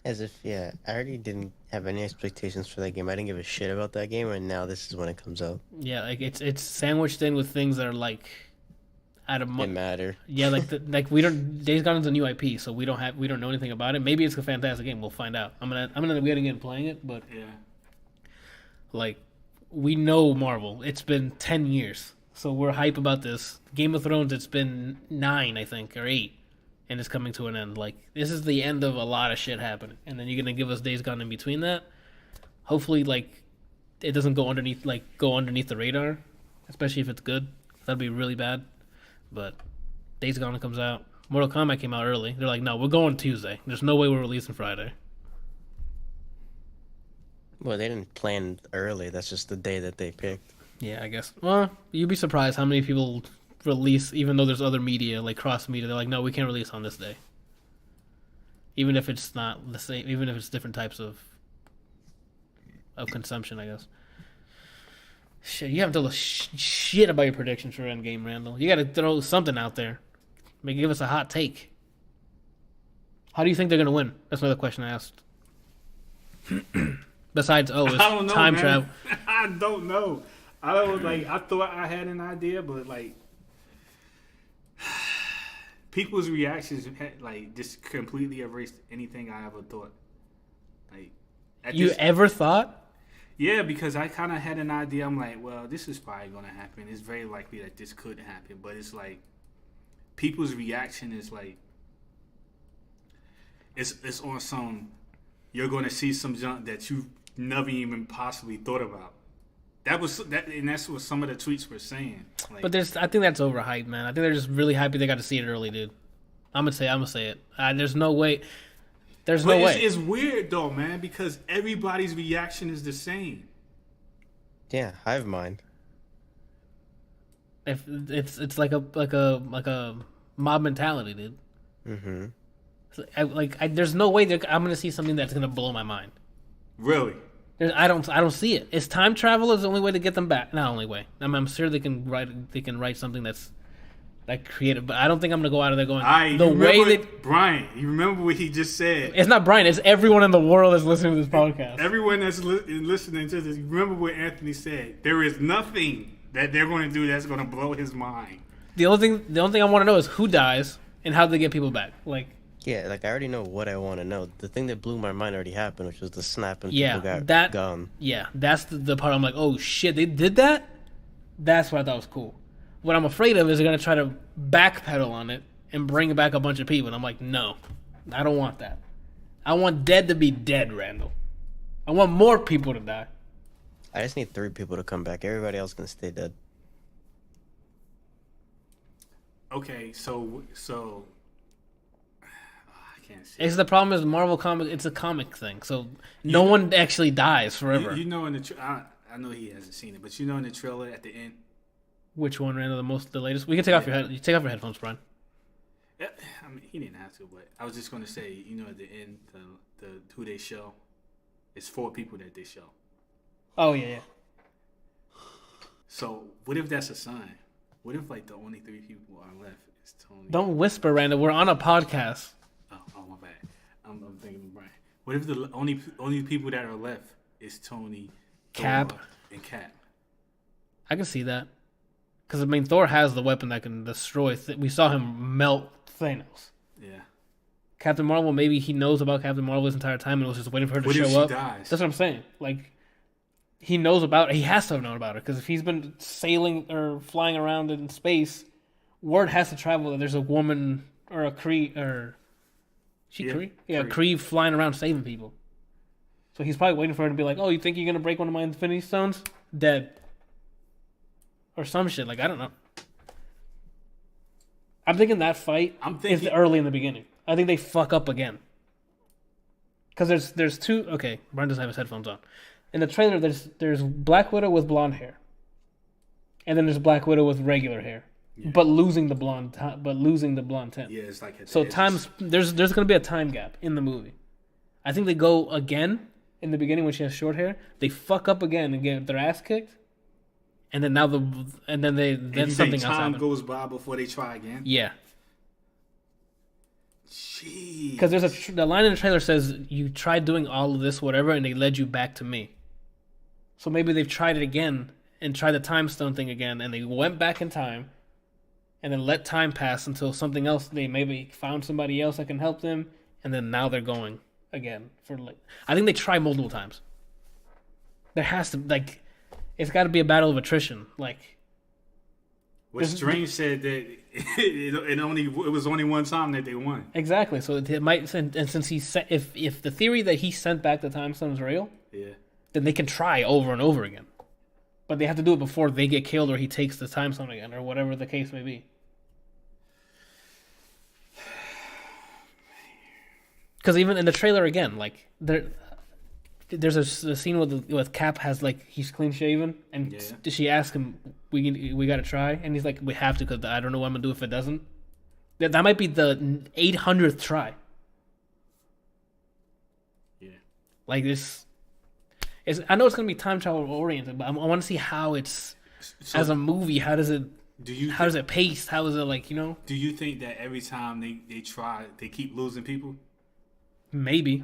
B: As if, I already didn't have any expectations for that game. I didn't give a shit about that game, and now this is when it comes out.
A: Yeah, it's sandwiched in with things that are out of
B: They matter.
A: Yeah, we don't. Days Gone is a new IP, so we don't know anything about it. Maybe it's a fantastic game. We'll find out. I'm gonna be again playing it, but we know Marvel. It's been 10 years, so we're hype about this. Game of Thrones. It's been 9, I think, or 8. and it's coming to an end. Like, this is the end of a lot of shit happening, and then you're gonna give us Days Gone in between that. Hopefully, like, it doesn't go underneath the radar, especially if it's good. That'd be really bad. But Days Gone comes out. Mortal Kombat came out early. They're like, no, we're going Tuesday. There's no way we're releasing Friday.
B: Well, they didn't plan early. That's just the day that they picked.
A: Yeah, I guess. Well, you'd be surprised how many people release, even though there's other media, like cross media. They're like, no, we can't release on this day. Even if it's not the same, even if it's different types of consumption, I guess. Shit, you haven't told us shit about your predictions for Endgame, Randall. You got to throw something out there. Maybe give us a hot take. How do you think they're gonna win? That's another question I asked. Besides,
C: I don't know,
A: time
C: man.
A: travel.
C: I don't know. I thought I had an idea, but like people's reactions had, like, just completely erased anything I ever thought. Like,
A: ever thought?
C: Yeah, because I kind of had an idea. I'm like, well, this is probably gonna happen. It's very likely that this could happen, but it's like people's reaction is like it's on some. You're gonna see some junk that you never even possibly thought about. And that's what some of the tweets were saying. Like,
A: But I think that's overhyped, man. I think they're just really happy they got to see it early, dude. I'm gonna say it. There's no way. There's no way.
C: It's weird though, man, because everybody's reaction is the same.
B: Yeah, hive mind.
A: If it's like a mob mentality, dude.
B: Mm-hmm.
A: There's no way I'm gonna see something that's gonna blow my mind.
C: Really?
A: I don't see it. It's time travel is the only way to get them back. Not only way. I'm sure they can write something that's like creative, but I don't think I'm gonna go out of there going
C: Brian. You remember what he just said?
A: It's not Brian. It's everyone in the world that's listening to this podcast.
C: Everyone that's listening to this. Remember what Anthony said? There is nothing that they're going to do that's going to blow his mind.
A: The only thing I want to know is who dies and how they get people back. Like,
B: yeah, like I already know what I want to know. The thing that blew my mind already happened, which was the snap and people got gone.
A: Yeah, that's the part I'm like, oh shit, they did that? That's what I thought was cool. What I'm afraid of is they're going to try to backpedal on it and bring back a bunch of people. And I'm like, no, I don't want that. I want dead to be dead, Randall. I want more people to die.
B: I just need 3 people to come back. Everybody else can stay dead.
C: Okay, so I can't say.
A: It's the problem is Marvel comic. It's a comic thing, so no one actually dies forever.
C: You know, in the I know he hasn't seen it, but you know in the trailer at the end.
A: Which one, Randall? The latest? We can take off your head. You take off your headphones, Brian.
C: Yeah, I mean he didn't have to, but I was just going to say, you know, at the end, the who they show, it's 4 people that they show.
A: Oh yeah.
C: So what if that's a sign? What if like the only 3 people are left is Tony?
A: Don't whisper, Randall. We're on a podcast.
C: Oh my bad. I'm thinking of Brian. What if the only people that are left is Tony,
A: Cap,
C: Thor, and Cap?
A: I can see that. Because, I mean, Thor has the weapon that can destroy. We saw him melt Thanos.
C: Yeah.
A: Captain Marvel, maybe he knows about Captain Marvel this entire time and was just waiting for her to show up.
C: What if she dies?
A: That's what I'm saying. Like, he knows about. He has to have known about her because if he's been sailing or flying around in space, word has to travel that there's a woman or a Kree or Kree? Yeah, Kree flying around saving people. So he's probably waiting for her to be like, "Oh, you think you're gonna break one of my Infinity Stones? Dead." Or some shit. Like, I don't know. I'm thinking that fight is early in the beginning. I think they fuck up again. Because there's 2... Okay, Brian doesn't have his headphones on. In the trailer, there's Black Widow with blonde hair. And then there's Black Widow with regular hair. Yeah. But losing the blonde tint.
C: Yeah, it's like...
A: So there's going to be a time gap in the movie. I think they go again in the beginning when she has short hair. They fuck up again and get their ass kicked. And then then something else happens.
C: Time goes by before they try again.
A: Yeah.
C: Jeez.
A: Because there's the line in the trailer says you tried doing all of this, whatever, and they led you back to me. So maybe they've tried it again and tried the time stone thing again, and they went back in time, and then let time pass until something else. They maybe found somebody else that can help them, and then now they're going again for like. I think they try multiple times. There has to It's got to be a battle of attrition. Like,
C: What Strange said that it was only one time that they won.
A: Exactly. So it might, and since he said, if the theory that he sent back the time stone is real, then they can try over and over again. But they have to do it before they get killed or he takes the time stone again or whatever the case may be. Because even in the trailer again, like there's a scene with Cap has like he's clean shaven and she asks him we got to try and he's like we have to because I don't know what I'm gonna do if it doesn't. That might be the 800th try.
C: Yeah,
A: like this. I know it's gonna be time travel oriented, but I want to see how it's as a movie. How does it? How does it pace? How is it like
C: Do you think that every time they try, they keep losing people?
A: Maybe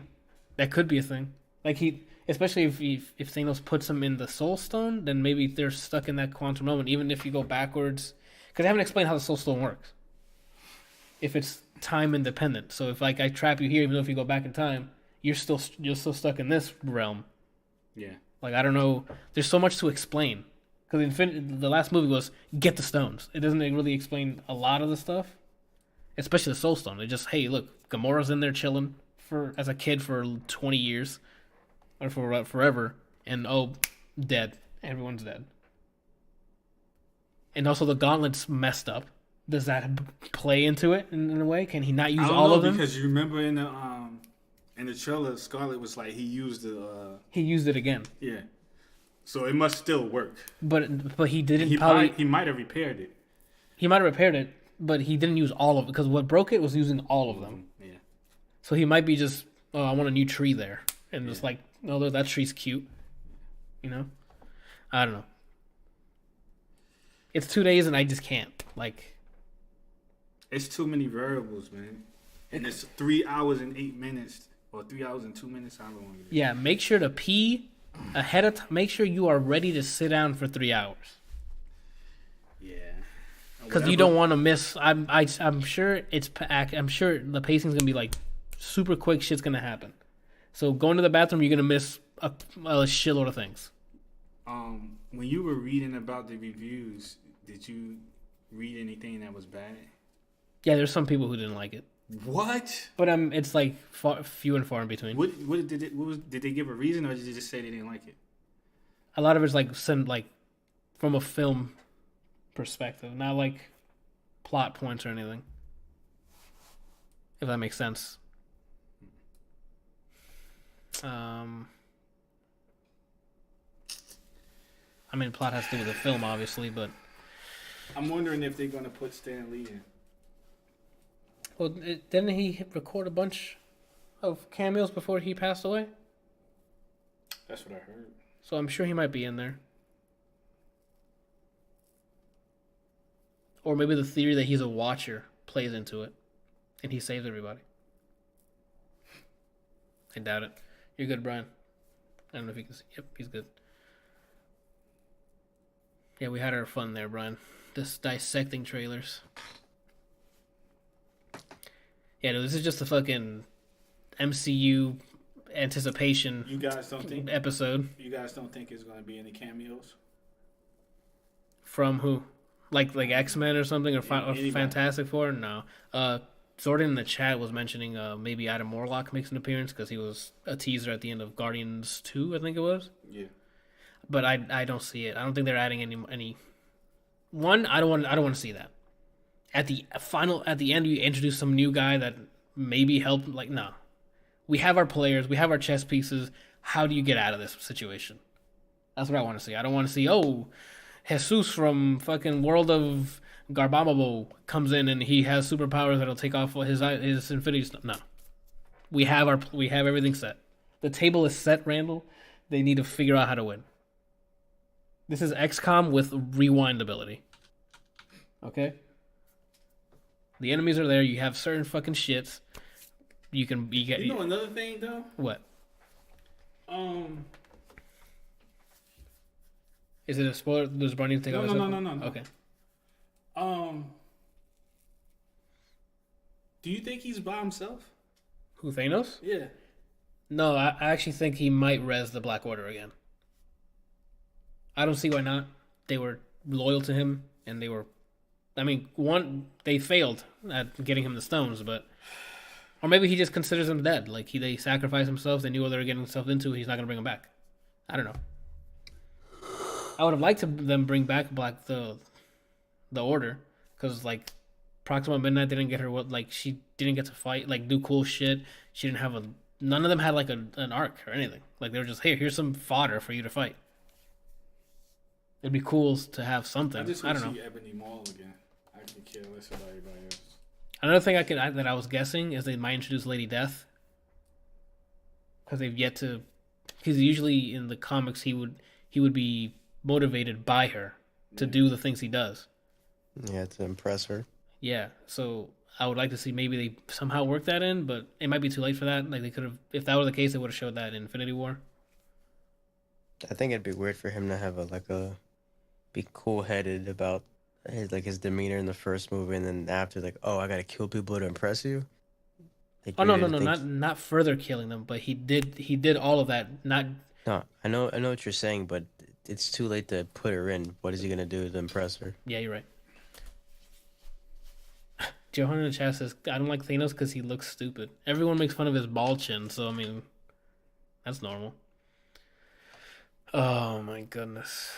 A: that could be a thing. Like especially if Thanos puts them in the Soul Stone, then maybe they're stuck in that quantum moment. Even if you go backwards, because I haven't explained how the Soul Stone works. If it's time independent, so if like I trap you here, even though if you go back in time, you're still stuck in this realm.
C: Yeah.
A: Like I don't know. There's so much to explain because the last movie was get the stones. It doesn't really explain a lot of the stuff, especially the Soul Stone. It just hey look, Gamora's in there chilling as a kid for 20 years. Or for forever, and dead. Everyone's dead. And also the gauntlet's messed up. Does that play into it in a way? Can he not use all of them?
C: Because you remember in the trailer, Scarlet was like he used
A: it again.
C: Yeah. So it must still work.
A: But he didn't.
C: He might have repaired it.
A: He might have repaired it, but he didn't use all of it because what broke it was using all of them.
C: Yeah.
A: So he might be just I want a new tree there, and just like. Although that tree's cute, I don't know. It's 2 days and I just can't. Like,
C: it's too many variables, man. And it's 3 hours and 8 minutes, or 3 hours and 2 minutes. I don't want to.
A: Yeah, make sure to pee ahead of time. Make sure you are ready to sit down for 3 hours.
C: Yeah.
A: Because you don't want to miss. I'm sure I'm sure the pacing's gonna be like super quick. Shit's gonna happen. So going to the bathroom, you're going to miss a shitload of things.
C: When you were reading about the reviews, did you read anything that was bad?
A: Yeah, there's some people who didn't like it.
C: What?
A: But it's like few and far in between.
C: Did they give a reason or did they just say they didn't like it?
A: A lot of it's like from a film perspective, not like plot points or anything. If that makes sense. I mean, plot has to do with the film, obviously, but
C: I'm wondering if they're gonna put Stan Lee in.
A: Well, didn't he record a bunch of cameos before he passed away?
C: That's what I heard.
A: So I'm sure he might be in there. Or maybe the theory that he's a watcher plays into it, and he saves everybody. I doubt it. You're good, Brian. I don't know if you can see. Yep, he's good. Yeah, we had our fun there, Brian. Just dissecting trailers. Yeah, no, this is just a fucking MCU anticipation.
C: You guys don't think
A: episode?
C: You guys don't think there's going to be any cameos?
A: From who? Like X-Men or something, or Fantastic Four? No. Jordan in the chat was mentioning maybe Adam Warlock makes an appearance because he was a teaser at the end of Guardians 2, I think it was.
C: Yeah.
A: But I don't see it. I don't think they're adding any. One, I don't want to see that. At the end, you introduce some new guy that maybe helped. Like, no, we have our players, we have our chess pieces. How do you get out of this situation? That's what I want to see. I don't want to see Jesus from fucking World of Garbamabo comes in and he has superpowers that'll take off his Infinity Stone. No, we have everything set. The table is set, Randall. They need to figure out how to win. This is XCOM with rewind ability. Okay? The enemies are there. You have certain fucking shits. You get.
C: You know another thing though?
A: What? Is it a spoiler? Does Brian need to take off his headphones?
C: No.
A: Okay.
C: Do you think he's by himself?
A: Who, Thanos?
C: Yeah.
A: No, I actually think he might res the Black Order again. I don't see why not. They were loyal to him, and they were I mean, one, they failed at getting him the stones, but... Or maybe he just considers them dead. Like, they sacrificed themselves, they knew what they were getting themselves into, he's not going to bring them back. I don't know. I would have liked them bring back the Order, because, like, Proxima Midnight didn't get her, she didn't get to fight, like, do cool shit. She didn't have none of them had, like, an arc or anything. Like, they were just, here's some fodder for you to fight. It'd be cool to have something.
C: I just
A: want
C: to
A: to
C: see Ebony Maw again. I could care less about everybody else.
A: Another thing that I was guessing is they might introduce Lady Death, because they've yet to. Because usually in the comics he would be motivated by her to do the things he does.
B: Yeah, to impress her.
A: Yeah, so I would like to see maybe they somehow work that in, but it might be too late for that. Like, they could have, if that were the case, they would have showed that in Infinity War.
B: I think it'd be weird for him to have be cool-headed about his demeanor in the first movie, and then after, like, oh, I gotta kill people to impress you. Like,
A: oh no, not further killing them, but he did all of that. Not.
B: No, I know what you're saying, but it's too late to put her in. What is he gonna do to impress her?
A: Yeah, you're right. Johan in the chat says, I don't like Thanos because he looks stupid. Everyone makes fun of his bald chin, so I mean, that's normal. Oh my goodness.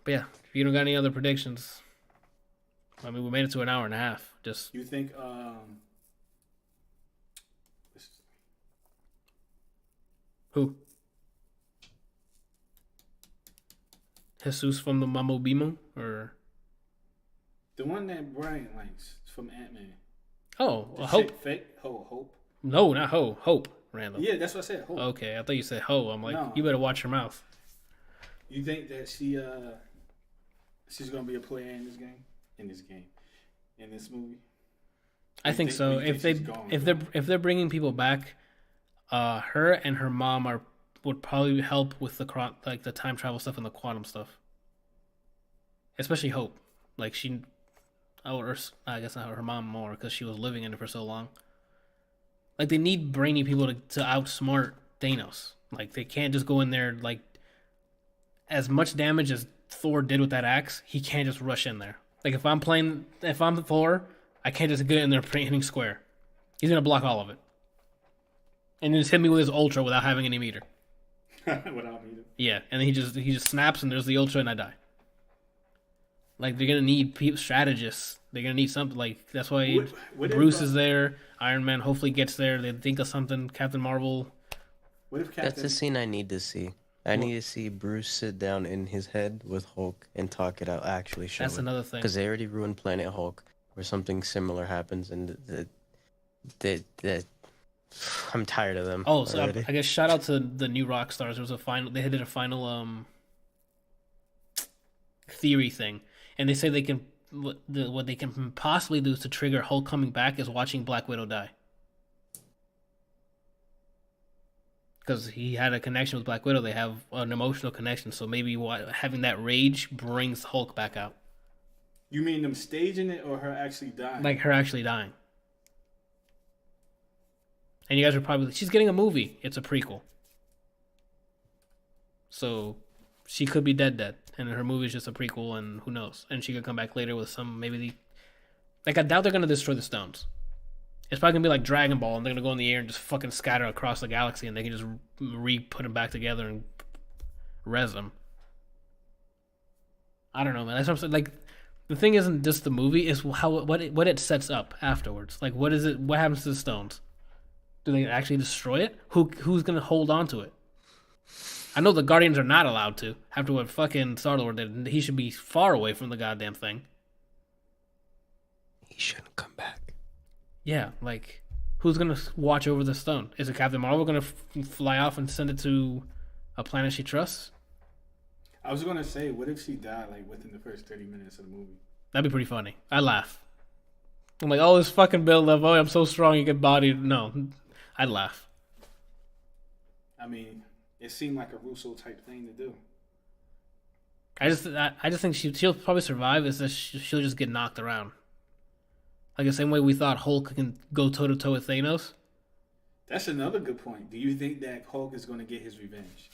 A: But yeah, if you don't got any other predictions, I mean, we made it to an hour and a half. Just
C: you think
A: who? Jesus from the Mambo Bimo, or
C: the one that Brian likes from Ant-Man?
A: Oh, Hope.
C: Hope.
A: No, not Hope. Randall.
C: Yeah, that's what I said. Hope.
A: Okay, I thought you said Ho. I'm like, no. You better watch your mouth.
C: You think that she's gonna be a player in this game, in this movie?
A: I think so. If they're bringing people back, her and her mom would probably help with the time travel stuff and the quantum stuff. Especially Hope, like or I guess not her mom more because she was living in it for so long. Like, they need brainy people to outsmart Thanos. Like, they can't just go in there, like, as much damage as Thor did with that axe, he can't just rush in there. Like, if I'm Thor, I can't just get in there hitting square. He's gonna block all of it. And just hit me with his ultra without having any meter.
C: Without meter?
A: Yeah, and then he just snaps and there's the ultra and I die. Like, they're gonna need strategists. They're gonna need something. Like, that's why Bruce is there. Iron Man hopefully gets there. They think of something. Captain Marvel.
B: That's the scene I need to see. I need to see Bruce sit down in his head with Hulk and talk it out. Actually, show
A: that's another thing.
B: Because they already ruined Planet Hulk, where something similar happens, and I'm tired of them.
A: Oh, so I guess shout out to the new rock stars. There was a final. They did a final theory thing, and they say they can. What they can possibly do to trigger Hulk coming back is watching Black Widow die. Because he had a connection with Black Widow. They have an emotional connection. So maybe having that rage brings Hulk back out.
C: You mean them staging it or her actually dying?
A: Like her actually dying. And you guys are probably... She's getting a movie. It's a prequel. So she could be dead. And her movie is just a prequel, and who knows? And she could come back later with some, maybe I doubt they're going to destroy the stones. It's probably going to be like Dragon Ball, and they're going to go in the air and just fucking scatter across the galaxy, and they can just put them back together and res them. I don't know, man. That's what I'm saying. Like, the thing isn't just the movie, it's what it sets up afterwards. Like, what happens to the stones? Do they actually destroy it? Who's going to hold on to it? I know the Guardians are not allowed to. After what fucking Star-Lord did, he should be far away from the goddamn thing.
B: He shouldn't come back.
A: Yeah, like, who's going to watch over the stone? Is it Captain Marvel going to fly off and send it to a planet she trusts?
C: I was going to say, what if she died, like, within the first 30 minutes of the movie?
A: That'd be pretty funny. I'd laugh. I'm like, oh, this fucking build up. Oh, I'm so strong you get bodied. No, I'd laugh.
C: I mean... It seemed like a Russo type thing to do.
A: I just think she'll probably survive. Is that she'll just get knocked around, like the same way we thought Hulk can go toe to toe with Thanos.
C: That's another good point. Do you think that Hulk is going to get his revenge?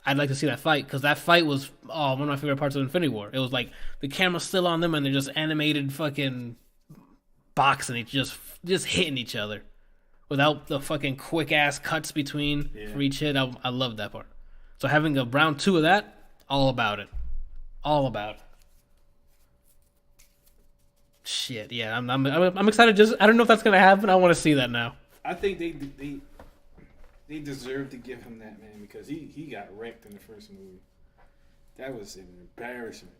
A: I'd like to see that fight because that fight was one of my favorite parts of Infinity War. It was like the camera's still on them and they're just animated fucking boxing, each just hitting each other without the fucking quick ass cuts between for each hit. I love that part. So having a round 2 of that, all about it, all about it. Shit, yeah, I'm excited. Just I don't know if that's gonna happen. I want to see that now.
C: I think they deserve to give him that, man, because he got wrecked in the first movie. That was an embarrassment.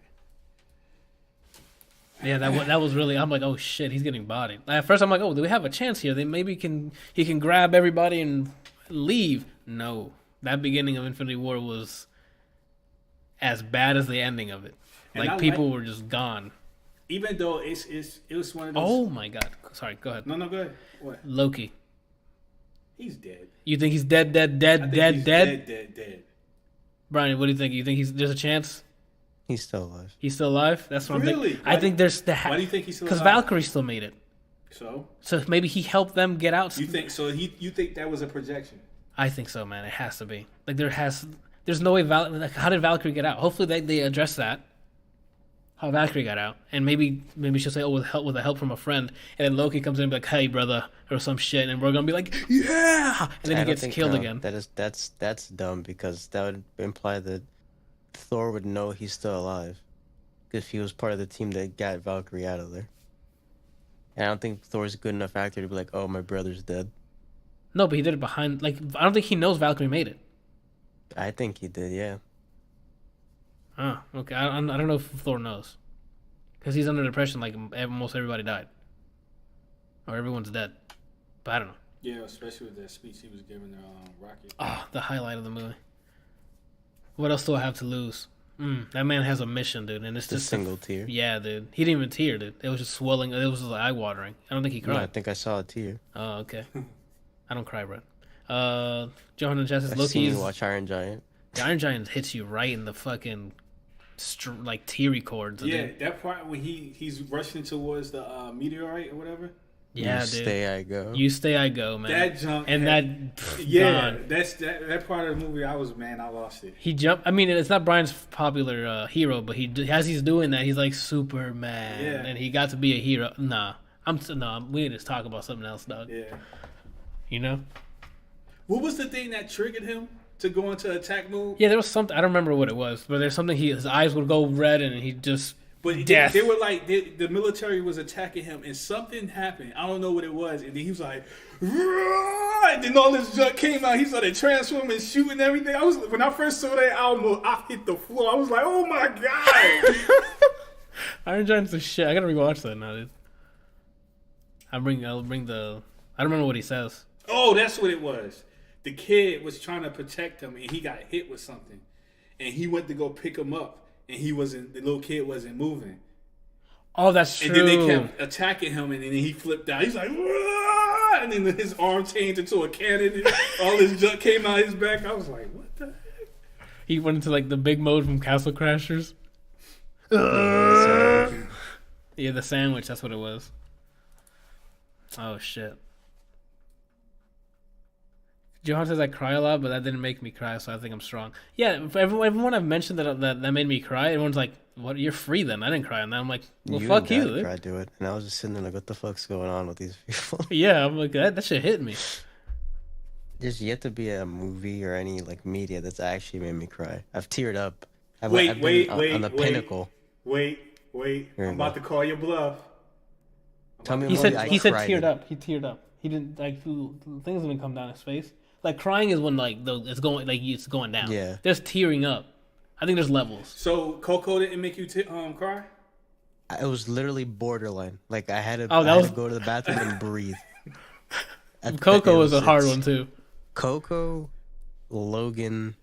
A: Yeah, that was really. I'm like, oh shit, he's getting bodied. At first, I'm like, oh, do we have a chance here? They maybe he can grab everybody and leave. No, that beginning of Infinity War was as bad as the ending of it. Like people were just gone.
C: Even though it was one of those.
A: Oh my god! Sorry, go ahead.
C: No, go ahead. What?
A: Loki.
C: He's dead.
A: You think he's dead?
C: Dead.
A: Brian, what do you think? You think there's a chance?
B: He's still alive.
A: He's still alive? That's what I'm thinking.
C: Why
A: I think there's the.
C: Why do you think he's still alive?
A: Because Valkyrie still made it.
C: So
A: maybe he helped them get out.
C: You think so? You think that was a projection?
A: I think so, man. It has to be. Like there's no way. How did Valkyrie get out? Hopefully they address that. How Valkyrie got out, and maybe she'll say, "Oh, with the help from a friend," and then Loki comes in and be like, "Hey, brother," or some shit, and we're gonna be like, "Yeah," and then he gets killed again.
B: That's dumb because that would imply that Thor would know he's still alive if he was part of the team that got Valkyrie out of there. And I don't think Thor's a good enough actor to be like, "Oh, my brother's dead."
A: No, but he did it behind. Like, I don't think he knows Valkyrie made it.
B: I think he did, yeah.
A: Oh, okay. I don't know if Thor knows, because he's under depression. Like almost everybody died, or everyone's dead. But I don't know.
C: Yeah, especially with that speech he was giving Rocket.
A: Oh, the highlight of the movie. What else do I have to lose? That man has a mission, dude, and it's just
B: a single tear.
A: Yeah, dude. He didn't even tear, dude. It was just swelling. It was just eye watering. I don't think he cried.
B: No, I think I saw a tear.
A: Oh, okay. I don't cry, Brett. Johanna Justice.
B: I've seen you watch Iron Giant.
A: The Iron Giant hits you right in the fucking like teary chords.
C: Yeah, that part when he's rushing towards the meteorite or whatever.
A: Yeah,
B: you
A: dude.
B: Stay, I go.
A: You stay, I go, man.
C: That jump
A: and
C: gone. That part of the movie. I lost it.
A: He jumped. I mean, it's not Brian's popular hero, but as he's doing that, he's like Superman, and he got to be a hero. We need to talk about something else, dog.
C: Yeah.
A: You know.
C: What was the thing that triggered him to go into attack mode?
A: Yeah, there was something. I don't remember what it was, but there's something. His eyes would go red, and he just.
C: But they were like, the military was attacking him, and something happened. I don't know what it was. And then he was like, Rah! And then all this junk came out. He started transforming, shooting everything. When I first saw that, I hit the floor. I was like, oh my God.
A: Iron Giant's the shit. I gotta rewatch that now, dude. I'll bring the. I don't remember what he says.
C: Oh, that's what it was. The kid was trying to protect him, and he got hit with something. And he went to go pick him up. And the little kid wasn't moving.
A: Oh, that's true.
C: And then they kept attacking him, and then he flipped out. He's like, Wah! And then his arm changed into a cannon, and all this junk came out his back. I was like, what the heck?
A: He went into like the big mode from Castle Crashers. Yeah, the sandwich, that's what it was. Oh, shit. Johan says I cry a lot, but that didn't make me cry, so I think I'm strong. Yeah, for everyone I've mentioned that made me cry, everyone's like, "What? You're free then?" I didn't cry, and then I'm like, "Well, fuck you."
B: I cried to it, and I was just sitting there like, "What the fuck's going on with these people?"
A: Yeah, I'm like, that shit hit me.
B: There's yet to be a movie or any like media that's actually made me cry. I've teared up. I've
C: wait,
B: on the pinnacle.
C: Wait. I'm about to call your bluff.
A: Tell me. He said teared up. He teared up. He didn't like things didn't come down his face. Like crying is when it's going down.
B: Yeah.
A: There's tearing up. I think there's levels.
C: So Coco didn't make you cry?
B: It was literally borderline. Like I had to go to the bathroom and breathe.
A: Coco was a hard one too.
B: Coco, Logan.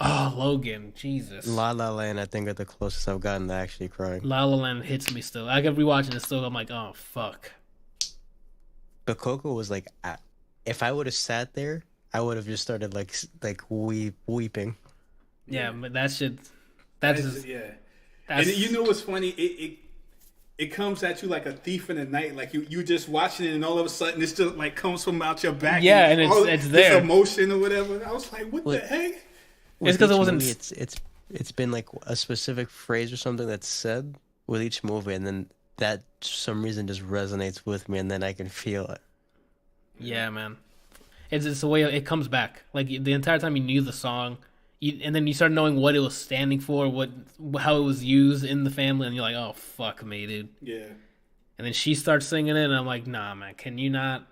A: Oh, Logan, Jesus.
B: La La Land, I think, are the closest I've gotten to actually crying.
A: La La Land hits me still. I kept rewatching it still. I'm like, oh fuck.
B: But Coco was like, if I would have sat there, I would have just started like weeping.
A: Yeah, but that shit.
C: And you know what's funny? It comes at you like a thief in the night. Like you just watching it, and all of a sudden it's just like comes from out your back.
A: Yeah, and it's there.
C: This emotion or whatever. I was like, what the heck?
A: It's because it wasn't.
B: Movie, it's been like a specific phrase or something that's said with each movie, and then that for some reason just resonates with me, and then I can feel it.
A: Yeah, man. It's the way it comes back. Like the entire time you knew the song, and then you start knowing what it was standing for, how it was used in the family, and you're like, oh fuck me, dude.
C: Yeah.
A: And then she starts singing it, and I'm like, nah, man, can you not?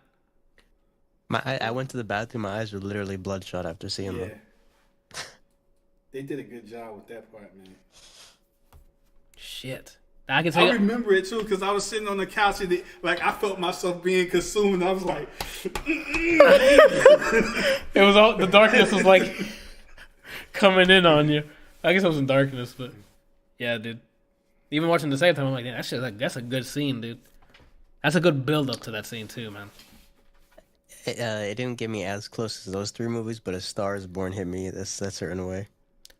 B: I went to the bathroom. My eyes were literally bloodshot after seeing them.
C: They did a good job with that part, man.
A: Shit. I can tell
C: I
A: you.
C: remember it too because I was sitting on the couch and I felt myself being consumed. I was like,
A: It was all the darkness was like coming in on you. I guess I was in darkness, but yeah, dude. Even watching the second time, I'm like, that's a good scene, dude. That's a good build up to that scene too, man.
B: It didn't get me as close as those three movies, but A Star Is Born hit me that certain way.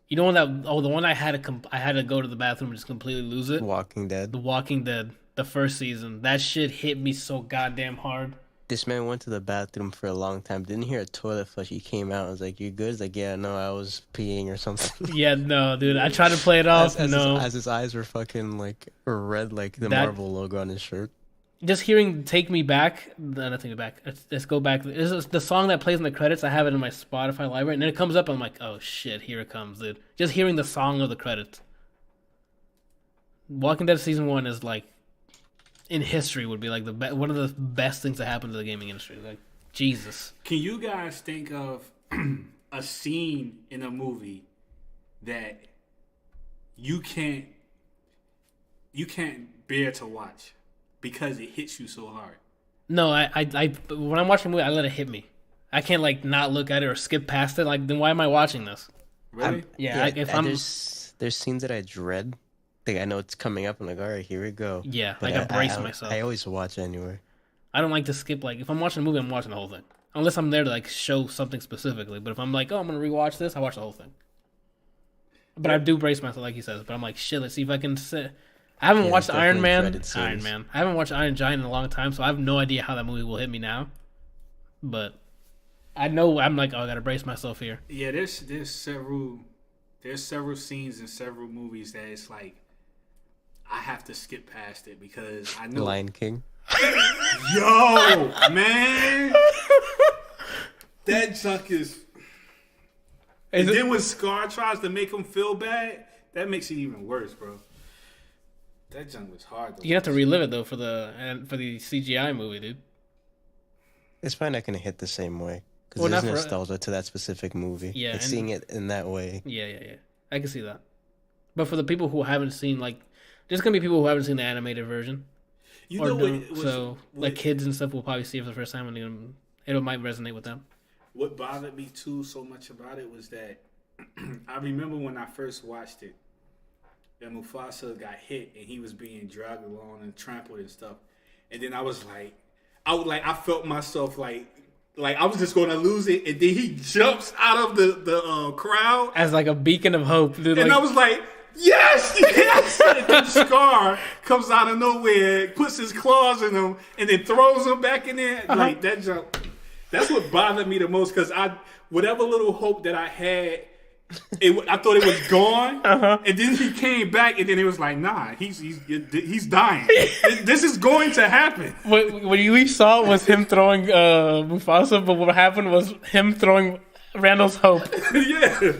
A: You know the one I had to go to the bathroom and just completely lose it.
B: Walking Dead.
A: The Walking Dead, the first season. That shit hit me so goddamn hard.
B: This man went to the bathroom for a long time. Didn't hear a toilet flush. He came out and was like, "You good?" He's like, "Yeah, no, I was peeing or something."
A: Yeah, no, dude. I tried to play it off.
B: As his eyes were fucking like red, like the Marvel logo on his shirt.
A: Just hearing "Take Me Back," not "Take Me Back." Let's go back. This is the song that plays in the credits. I have it in my Spotify library, and then it comes up. And I'm like, "Oh shit, here it comes, dude!" Just hearing the song of the credits. Walking Dead season 1 is like, in history, would be like one of the best things that happened to the gaming industry. Like, Jesus.
C: Can you guys think of a scene in a movie that you can't bear to watch because it hits you so hard?
A: No, I when I'm watching a movie, I let it hit me. I can't like not look at it or skip past it. Like, then why am I watching this?
C: Really?
B: There's scenes that I dread. Like, I know it's coming up. I'm like, all right, here we go.
A: Yeah,
B: but
A: I brace myself.
B: I always watch anyway.
A: I don't like to skip. Like, if I'm watching a movie, I'm watching the whole thing. Unless I'm there to like show something specifically. But if I'm like, oh, I'm gonna rewatch this, I watch the whole thing. But I do brace myself, like he says. But I'm like, shit, let's see if I can sit. I haven't watched Iron Man. I haven't watched Iron Giant in a long time, so I have no idea how that movie will hit me now. But I know I'm like, oh, I gotta brace myself here.
C: Yeah, there's several scenes in several movies that it's like I have to skip past it because I know
B: Lion King.
C: Yo, man, that junk is. And then when Scar tries to make him feel bad, that makes it even worse, bro. That junk was hard.
A: You have to relive it though for the CGI movie, dude.
B: It's probably not gonna hit the same way because there's nostalgia to that specific movie. Yeah, like seeing it in that way.
A: Yeah. I can see that. But for the people who haven't seen, like, there's gonna be people who haven't seen the animated version. Like kids and stuff will probably see it for the first time, and it might resonate with them.
C: What bothered me too so much about it was that I remember when I first watched it, that Mufasa got hit and he was being dragged along and trampled and stuff, and then I felt myself like I was just going to lose it, and then he jumps out of the crowd
A: as like a beacon of hope, dude.
C: And I was like, yes! And then Scar comes out of nowhere, puts his claws in him, and then throws him back in there. Like, that jump. That's what bothered me the most, because whatever little hope that I had, I thought it was gone, and then he came back, and then it was like, nah, he's dying. This is going to happen.
A: What we saw was him throwing Mufasa, but what happened was him throwing Randall's hope.
C: Yeah.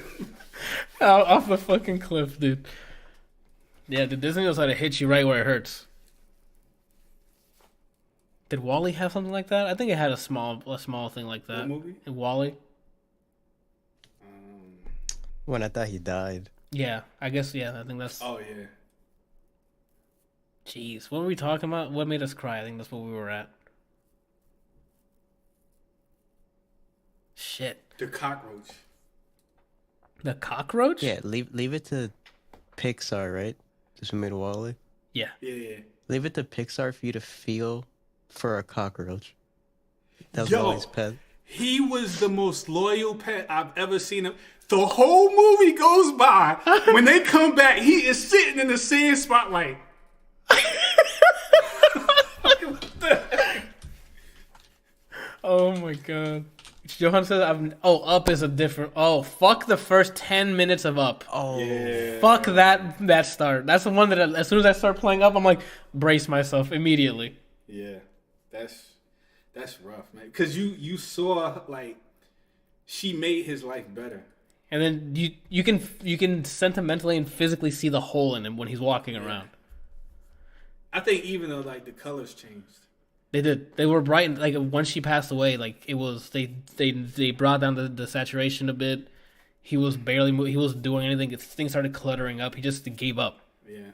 A: Off the fucking cliff, dude. Yeah, dude, Disney knows how to hit you right where it hurts. Did WALL-E have something like that? I think it had a small thing like that.
C: What movie?
A: In WALL-E.
B: When I thought he died.
A: Yeah, I guess. Yeah, I think that's.
C: Oh yeah.
A: Jeez, what were we talking about? What made us cry? I think that's what we were at. Shit.
C: The cockroach.
A: The cockroach?
B: Yeah, leave it to Pixar, right? Just made WALL-E.
A: Yeah.
C: Yeah.
B: Leave it to Pixar for you to feel for a cockroach. That was always pet.
C: He was the most loyal pet I've ever seen him. The whole movie goes by. When they come back, he is sitting in the same spot like.
A: Oh my god. Johan says, Up is a different... Oh, fuck the first 10 minutes of Up.
B: Oh,
C: Yeah.
A: Fuck that start. That's the one that as soon as I start playing Up, I'm like, brace myself immediately.
C: Yeah, that's rough, man. Because you saw, like, she made his life better.
A: And then you can sentimentally and physically see the hole in him when he's walking around.
C: I think even though, like, the colors changed.
A: They did. They were bright. Like once she passed away, like it was they brought down the saturation a bit. He was barely he wasn't doing anything. Things started cluttering up. He just gave up.
C: Yeah.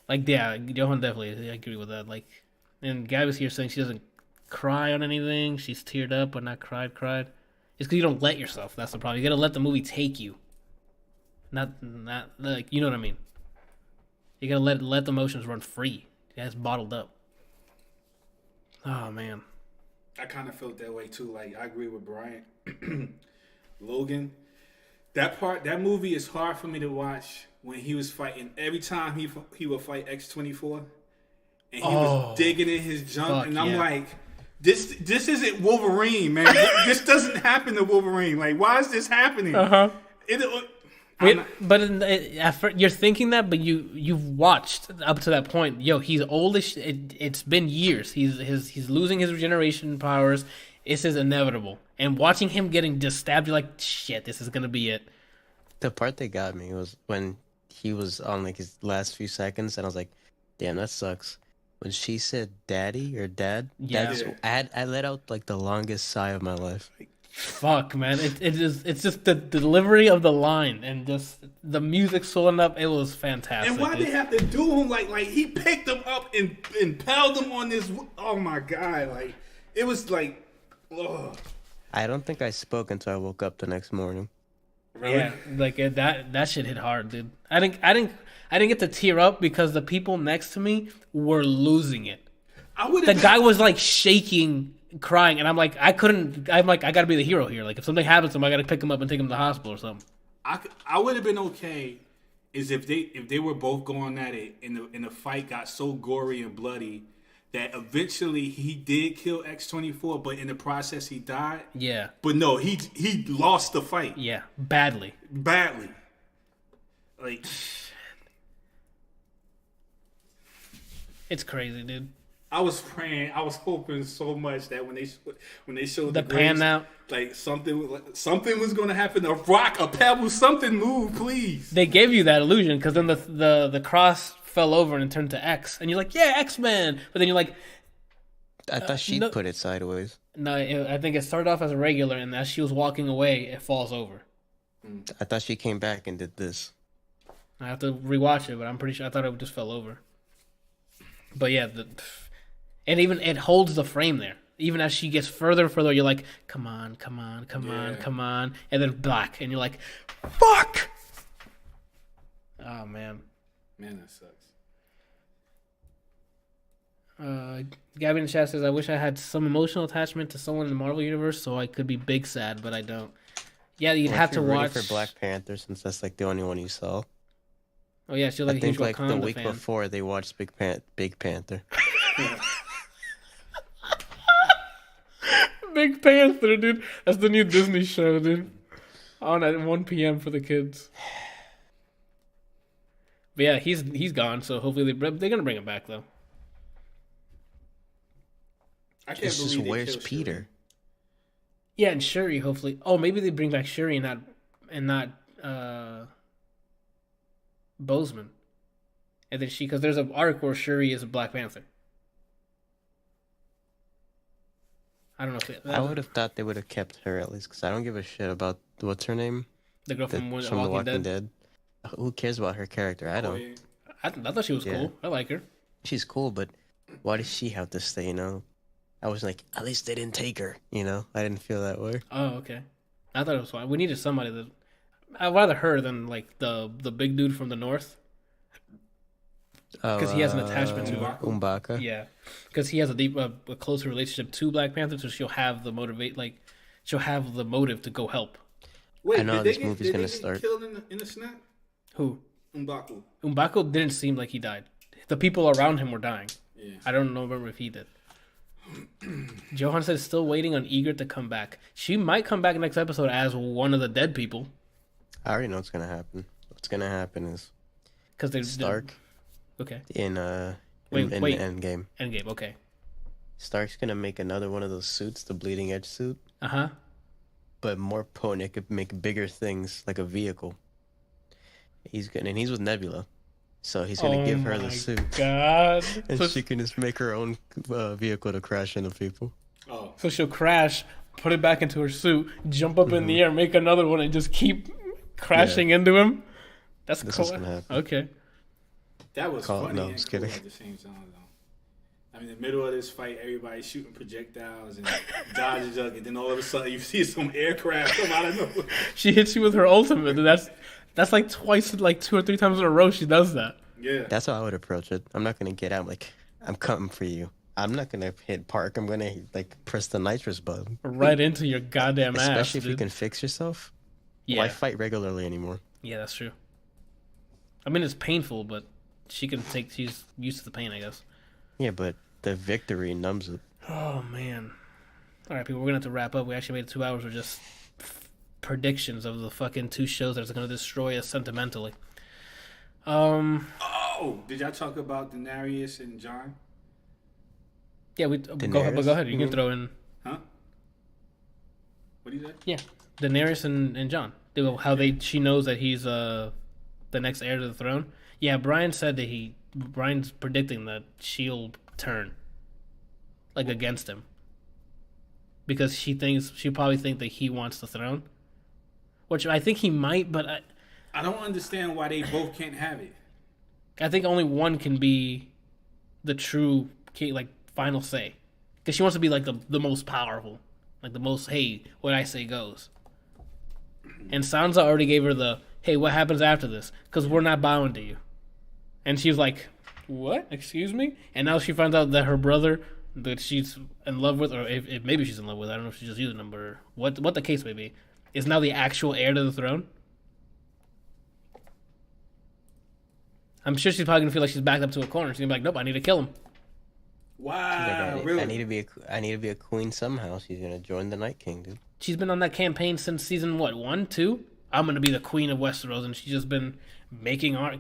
A: Like Johan definitely I agree with that. Like, and Gab was here saying she doesn't cry on anything. She's teared up but not cried. It's because you don't let yourself. That's the problem. You gotta let the movie take you. Not like you know what I mean. You gotta let the emotions run free. It's bottled up. Oh man,
C: I kind of felt that way too. Like I agree with Brian. Logan, that movie is hard for me to watch when he was fighting. Every time he would fight X-24, and he was digging in his junk, and I'm like, this isn't Wolverine, man. This doesn't happen to Wolverine. Like, why is this happening?
A: You're thinking that, but you've watched up to that point. Yo, he's old as it's been years. He's losing his regeneration powers. This is inevitable. And watching him getting just stabbed, you're like, shit, this is gonna be it.
B: The part that got me was when he was on like his last few seconds, and I was like, damn, that sucks. When she said daddy or dad, I let out like the longest sigh of my life.
A: Fuck, man. It's just the delivery of the line and just the music swelling up. It was fantastic.
C: And why they have to do him like he picked him up and impaled him on this? Oh my god! Like it was like, ugh.
B: I don't think I spoke until I woke up the next morning.
C: Really?
A: Yeah, like that shit hit hard, dude. I didn't get to tear up because the people next to me were losing it. The guy was like shaking, crying, and I'm like, I gotta be the hero here. Like if something happens to him, I gotta pick him up and take him to the hospital or something.
C: I would have been okay is if they were both going at it and the fight got so gory and bloody that eventually he did kill X-24, but in the process he died.
A: Yeah.
C: But no, he lost the fight.
A: Yeah, badly.
C: Like
A: it's crazy, dude.
C: I was praying, I was hoping so much that when they showed
A: the pan out,
C: like something was going to happen. A rock, a pebble, something moved, please.
A: They gave you that illusion because then the cross fell over and it turned to X, and you're like, yeah, X-Men. But then you're like,
B: I thought she put it sideways.
A: No, I think it started off as a regular, and as she was walking away, it falls over.
B: I thought she came back and did this.
A: I have to rewatch it, but I'm pretty sure I thought it just fell over. But yeah, and even it holds the frame there. Even as she gets further and further, you're like, come on, and then black, and you're like, fuck. Oh man,
C: that sucks.
A: Gabby in the chat says, I wish I had some emotional attachment to someone in the Marvel Universe so I could be big sad, but I don't. Yeah, you'd have to watch
B: for Black Panther since that's like the only one you saw.
A: Oh yeah, she's like
B: I think like the week
A: fan.
B: before they watched Big Panther.
A: Big Panther, dude. That's the new Disney show, dude. On at 1 p.m. for the kids. But yeah, he's gone, so hopefully they're gonna bring him back though.
C: I can't believe they
B: where's
C: killed
B: Peter?
C: Shuri.
A: Yeah, and Shuri, hopefully. Oh, maybe they bring back Shuri and not Bozeman. And then because there's an arc where Shuri is a Black Panther. I don't know if
B: I would have thought they would have kept her at least because I don't give a shit about what's her name.
A: The girl from
B: The Walking Dead. Who cares about her character? I don't.
A: I thought she was cool. I like her.
B: She's cool, but why does she have to stay? You know, I was like, at least they didn't take her. You know, I didn't feel that way.
A: Oh, okay. I thought it was fine. We needed somebody that. I'd rather her than like the big dude from the north. Because he has an attachment to
B: M'Baka.
A: Yeah, because he has a closer relationship to Black Panther, so she'll have the motive to go help.
C: Wait,
B: I know this movie's gonna start.
C: Killed in the snap?
A: Who?
C: M'Baku
A: Didn't seem like he died. The people around him were dying.
C: Yeah.
A: I don't remember if he did. Johan said still waiting on Ygritte to come back. She might come back next episode as one of the dead people.
B: I already know what's gonna happen. What's gonna happen is
A: because they're
B: Stark.
A: Okay.
B: In the Endgame.
A: Endgame. Okay.
B: Stark's gonna make another one of those suits, the bleeding edge suit.
A: Uh-huh.
B: But more potent. It could make bigger things like a vehicle. He's with Nebula, so he's gonna give her the suit.
A: God.
B: And she can just make her own vehicle to crash into people.
C: Oh.
A: So she'll crash, put it back into her suit, jump up in the air, make another one, and just keep crashing into him. That's cool.
B: Is gonna happen.
A: Okay.
C: That was funny.
B: No, I'm
C: and
B: just
C: cool
B: kidding.
C: at the same time, though. I mean, in the middle of this fight, everybody's shooting projectiles and dodges up, and then all of a sudden you see some aircraft come out of nowhere.
A: She hits you with her ultimate, and that's like twice, like 2 or 3 times in a row she does that.
C: Yeah.
B: That's how I would approach it. I'm not gonna get out like I'm coming for you. I'm not gonna hit park. I'm gonna like press the nitrous button
A: right into your goddamn ass.
B: Especially if
A: dude.
B: you can fix yourself.
A: Yeah.
B: Why fight regularly anymore?
A: Yeah, that's true. I mean, it's painful, but she's used to the pain, I guess.
B: Yeah, but the victory numbs it.
A: Oh, man. All right, people, we're going to have to wrap up. We actually made 2 hours with just predictions of the fucking 2 shows that's going to destroy us sentimentally.
C: Oh, did y'all talk about Daenerys and Jon?
A: Yeah, go ahead. You can throw in...
C: Huh? What do you say?
A: Yeah, Daenerys and Jon. How she knows that he's the next heir to the throne. Yeah, Brian said that Brian's predicting that she'll turn, like, against him, because she probably think that he wants the throne, which I think he might, but
C: I don't understand why they both can't have it.
A: I think only one can be the true like final say, because she wants to be like the most powerful, like the most. Hey, what I say goes. And Sansa already gave her the, hey, what happens after this? Because we're not bowing to you. And she's like, what? Excuse me? And now she finds out that her brother that she's in love with, or if maybe she's in love with, I don't know if she's just using him, or what the case may be, is now the actual heir to the throne. I'm sure she's probably going to feel like she's backed up to a corner. She's going to be like, nope, I need to kill him.
C: Wow, really?
B: I need to be a queen somehow. She's going to join the Night King, dude.
A: She's been on that campaign since season, 1, 2? I'm going to be the queen of Westeros, and she's just been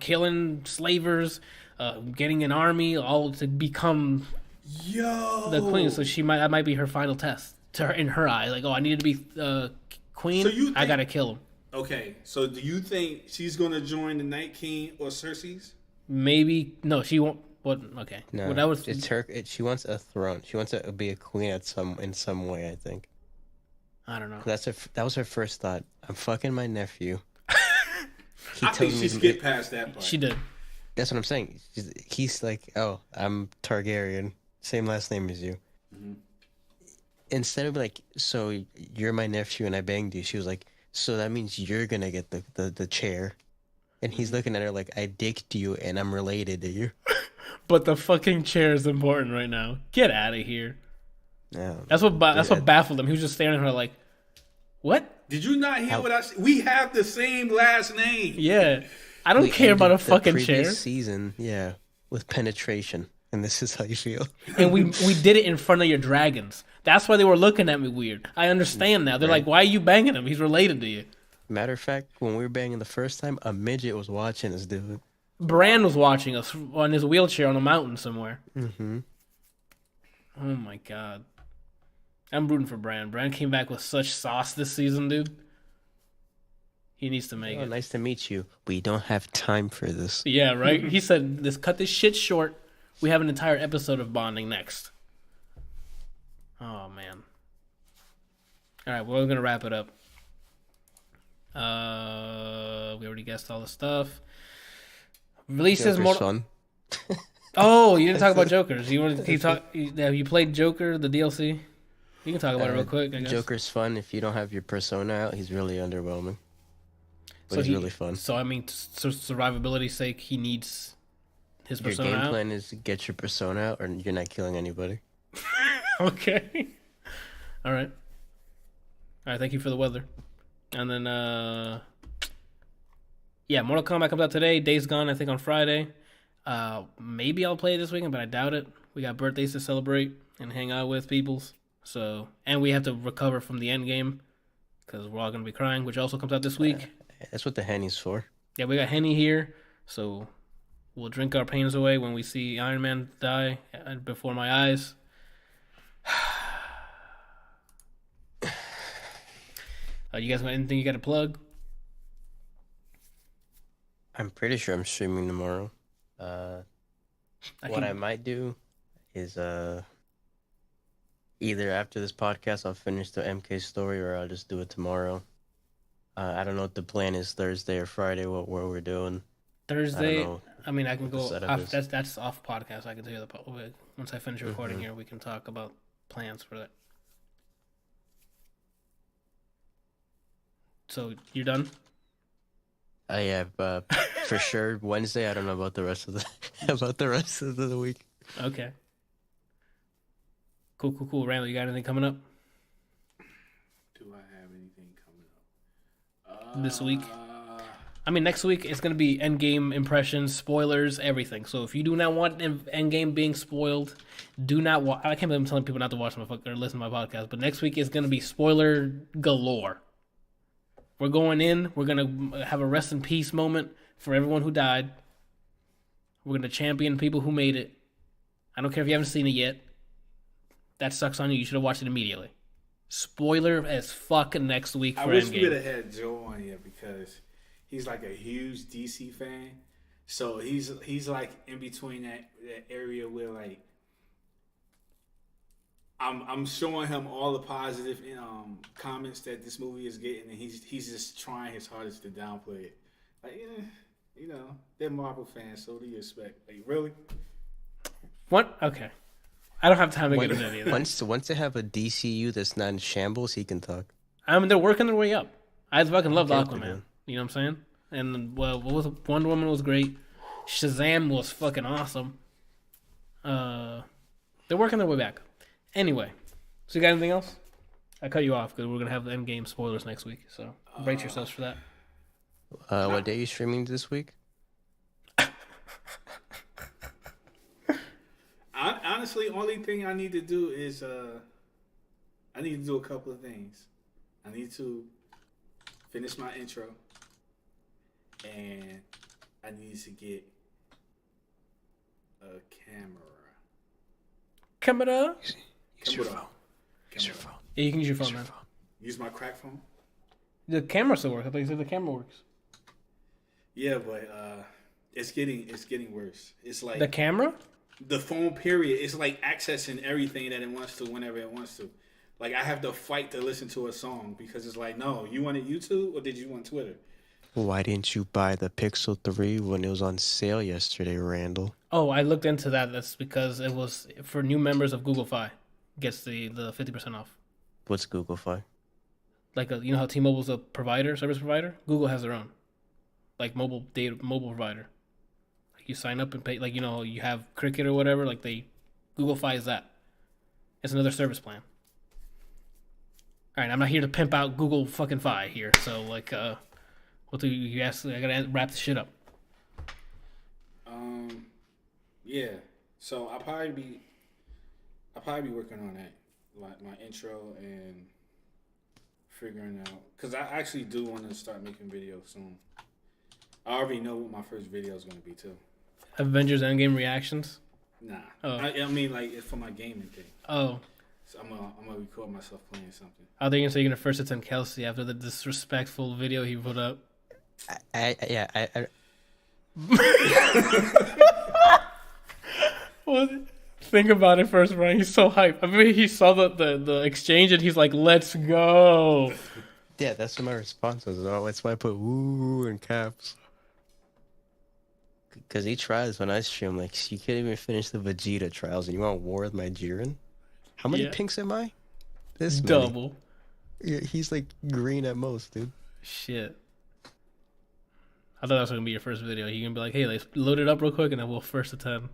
A: killing slavers, getting an army, all to become the queen. So that might be her final test to her, in her eye. Like, oh, I needed to be queen, so I got to kill him.
C: Okay, so do you think she's going to join the Night King or Cersei's?
A: Maybe. No, she won't. What? Okay.
B: No, it's her. She wants a throne. She wants to be a queen in some way, I think.
A: I don't know.
B: That was her first thought. I'm fucking my nephew.
C: I think she skipped past that part.
A: She did.
B: That's what I'm saying. He's like, oh, I'm Targaryen, same last name as you. Mm-hmm. Instead of like, so you're my nephew and I banged you, she was like, so that means you're gonna get the chair. And he's looking at her like, I dicked you and I'm related to you.
A: But the fucking chair is important right now. Get out of here.
B: No,
A: that's what baffled him. He was just staring at her like, what?
C: Did you not hear what I said? We have the same last name.
A: Yeah. I don't care about a fucking chair.
B: Season, yeah, with penetration. And this is how you feel.
A: And we did it in front of your dragons. That's why they were looking at me weird. I understand now. They're like, why are you banging him? He's related to you.
B: Matter of fact, when we were banging the first time, a midget was watching us do it.
A: Bran was watching us on his wheelchair on a mountain somewhere.
B: Mm-hmm.
A: Oh my god. I'm rooting for Bran. Bran came back with such sauce this season, dude. He needs to make it.
B: Nice to meet you. We don't have time for this.
A: Yeah, right? He said, let's cut this shit short. We have an entire episode of bonding next. Oh, man. All right, well, we're going to wrap it up. We already guessed all the stuff. Releases more.
B: Fun.
A: Oh, you didn't talk about Jokers. You want to keep you played Joker, the DLC? You can talk about it real quick, I guess.
B: Joker's fun. If you don't have your persona out, he's really underwhelming. But he's really fun.
A: So, I mean, for survivability's sake, he needs his persona out?
B: Your game plan is to get your persona out, or you're not killing anybody.
A: Okay. All right. Thank you for the weather. And then, Mortal Kombat comes out today. Days Gone, I think, on Friday. Maybe I'll play it this weekend, but I doubt it. We got birthdays to celebrate. and hang out with peoples. So, and we have to recover from the Endgame because we're all gonna be crying, which also comes out this week.
B: That's what the Henny's for.
A: Yeah, we got Henny here, so we'll drink our pains away when we see Iron Man die before my eyes. You guys got anything you got to plug?
B: I'm pretty sure I'm streaming tomorrow. What I might do is either after this podcast I'll finish the MK story or I'll just do it tomorrow. I don't know what the plan is Thursday or Friday. What we're doing
A: Thursday. I mean, I can go.
B: Off,
A: that's off podcast. I can tell you once I finish recording here, we can talk about plans for that. So you're done?
B: I have for sure Wednesday. I don't know about the rest of the week.
A: Okay. Cool. Randall, you got anything coming up?
C: Do I have anything coming up
A: this week? I mean, next week it's gonna be Endgame impressions, spoilers, everything. So if you do not want Endgame being spoiled, do not watch. I can't believe I'm telling people not to watch or listen to my podcast. But next week is gonna be spoiler galore. We're going in. We're going to have a rest in peace moment for everyone who died. We're going to champion people who made it. I don't care if you haven't seen it yet. That sucks on you. You should have watched it immediately. Spoiler as fuck next week for Endgame.
C: I wish we would have had Joe on here because he's like a huge DC fan. So he's like in between that area where like I'm showing him all the positive comments that this movie is getting, and he's just trying his hardest to downplay it. Like, yeah, you know, they're Marvel fans, so what do you expect? Like, really?
A: What? Okay. I don't have time to get into any of that.
B: Once they have a DCU that's not in shambles, he can talk.
A: I mean, they're working their way up. I fucking love Aquaman. You know what I'm saying? And, well, Wonder Woman was great. Shazam was fucking awesome. They're working their way back. Anyway, so you got anything else? I cut you off because we're going to have the Endgame spoilers next week, so brace yourselves for that.
B: What day are you streaming this week?
C: Honestly, only thing I need to do is I need to do a couple of things. I need to finish my intro, and I need to get a camera.
B: Use your phone.
A: Yeah, you can use your phone, man.
C: Use my crack phone?
A: The camera still works. I thought you said the camera works.
C: Yeah, but it's getting worse. It's like
A: the camera?
C: The phone period is like accessing everything that it wants to whenever it wants to. Like I have to fight to listen to a song because it's like, no, you wanted YouTube or did you want Twitter?
B: Why didn't you buy the Pixel 3 when it was on sale yesterday, Randall?
A: Oh, I looked into that. That's because it was for new members of Google Fi. Gets the 50% off.
B: What's Google Fi?
A: Like you know how T-Mobile's a service provider? Google has their own, like mobile provider. Like you sign up and pay, like you know you have Cricket or whatever. Like Google Fi is that. It's another service plan. All right, I'm not here to pimp out Google fucking Fi here. So like, what do you ask? I gotta wrap this shit up.
C: Yeah. So I'll probably be working on that, like my intro and figuring out, because I actually do want to start making videos soon. I already know what my first video is going to be too.
A: Avengers Endgame reactions?
C: Nah.
A: Oh.
C: I mean, like it's for my gaming thing.
A: Oh.
C: So I'm gonna record myself playing something.
A: I think you're gonna first attend Kelsey after the disrespectful video he put up. Well, think about it first, Brian. He's so hyped. I mean, he saw the exchange and he's like, "Let's go."
B: Yeah, that's what my response was. Oh, that's why I put "woo" in caps. Because he tries when I stream, like, you can't even finish the Vegeta trials, and you want war with my Jiren? How many pinks am I? This
A: double.
B: Yeah, he's like green at most, dude.
A: Shit. I thought that was gonna be your first video. You're gonna be like, "Hey, let's load it up real quick, and then we'll first attend."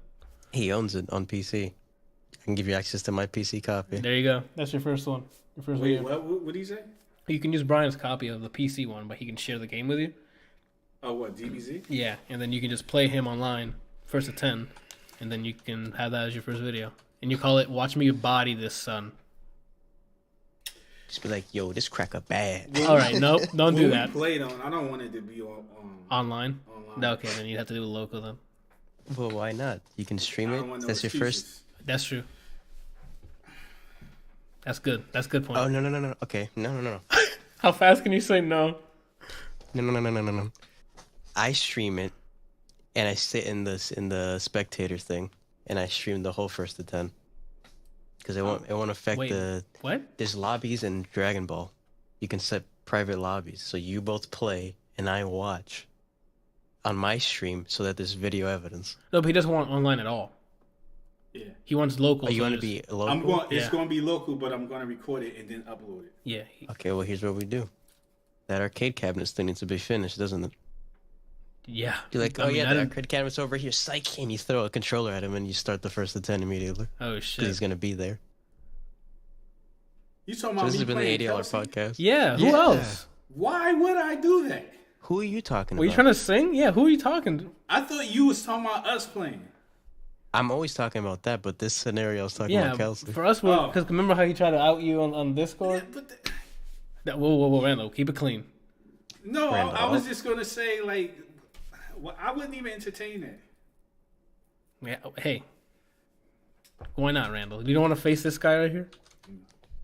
B: He owns it on PC. I can give you access to my PC copy.
A: There you go. That's your first one. Your first video.
C: What did he say?
A: You can use Brian's copy of the PC one, but he can share the game with you.
C: Oh, what, DBZ?
A: Yeah, and then you can just play him online, first to 10, and then you can have that as your first video. and you call it "Watch Me Body This Son."
B: Just be like, yo, this cracker bad.
A: All right, nope, don't do that.
C: Played on. I don't want it to be
A: Online. No, okay, then you'd have to do it local then.
B: Well, why not? You can stream it. That's your first.
A: That's true. That's good. That's a good point.
B: Oh no. Okay, no.
A: How fast can you say no?
B: No. I stream it, and I sit in the spectator thing, and I stream the whole first to 10. Because it won't affect the...
A: What?
B: There's lobbies in Dragon Ball. You can set private lobbies. So you both play, and I watch on my stream so that there's video evidence.
A: No, but he doesn't want online at all. Yeah. He wants local.
B: Oh, you want to be local?
C: It's going to be local, but I'm going to record it and then upload it.
A: Yeah.
B: Okay, well, here's what we do. That arcade cabinet thing needs to be finished, doesn't it?
A: Yeah.
B: You're like, the arcade cabinet's over here, psych, and you throw a controller at him and you start the first of 10 immediately.
A: Oh, shit.
B: Because he's going to be there.
C: You talking about
B: this has been the ADLR
C: Kelsey?
B: Podcast.
A: Yeah, who else?
C: Why would I do that?
B: Who are you talking
A: Were
B: about?
A: you trying to sing? Yeah, who are you talking to?
C: I thought you was talking about us playing.
B: I'm always talking about that, but this scenario I was talking about Kelsey.
A: For us, because remember how he tried to out you on Discord?
C: Yeah, but
A: whoa, Randall, keep it clean.
C: No, I was just going to say, like, I wouldn't even entertain that.
A: Yeah, hey. Why not, Randall? You don't want to face this guy right here?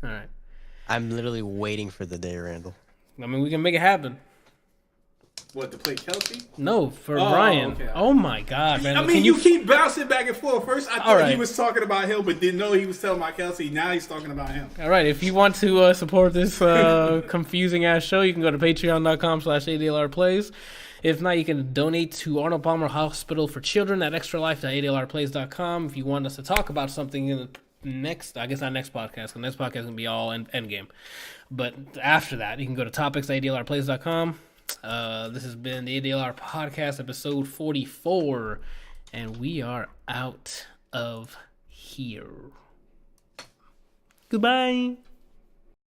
A: All right.
B: I'm literally waiting for the day, Randall.
A: I mean, we can make it happen.
C: What, to play Kelsey?
A: No, for Ryan.
C: Okay.
A: Oh, my God, Randall.
C: I mean, you keep bouncing back and forth. First, I thought he was talking about him, but didn't know he was talking about Kelsey. Now he's talking about him.
A: All right, if you want to support this confusing-ass show, you can go to patreon.com/ADLRplays. If not, you can donate to Arnold Palmer Hospital for Children at extralife.adlrplays.com. If you want us to talk about something in the next, I guess not next podcast, the next podcast is going to be all Endgame. But after that, you can go to topics.adlrplays.com. This has been the ADLR Podcast, episode 44, and we are out of here. Goodbye.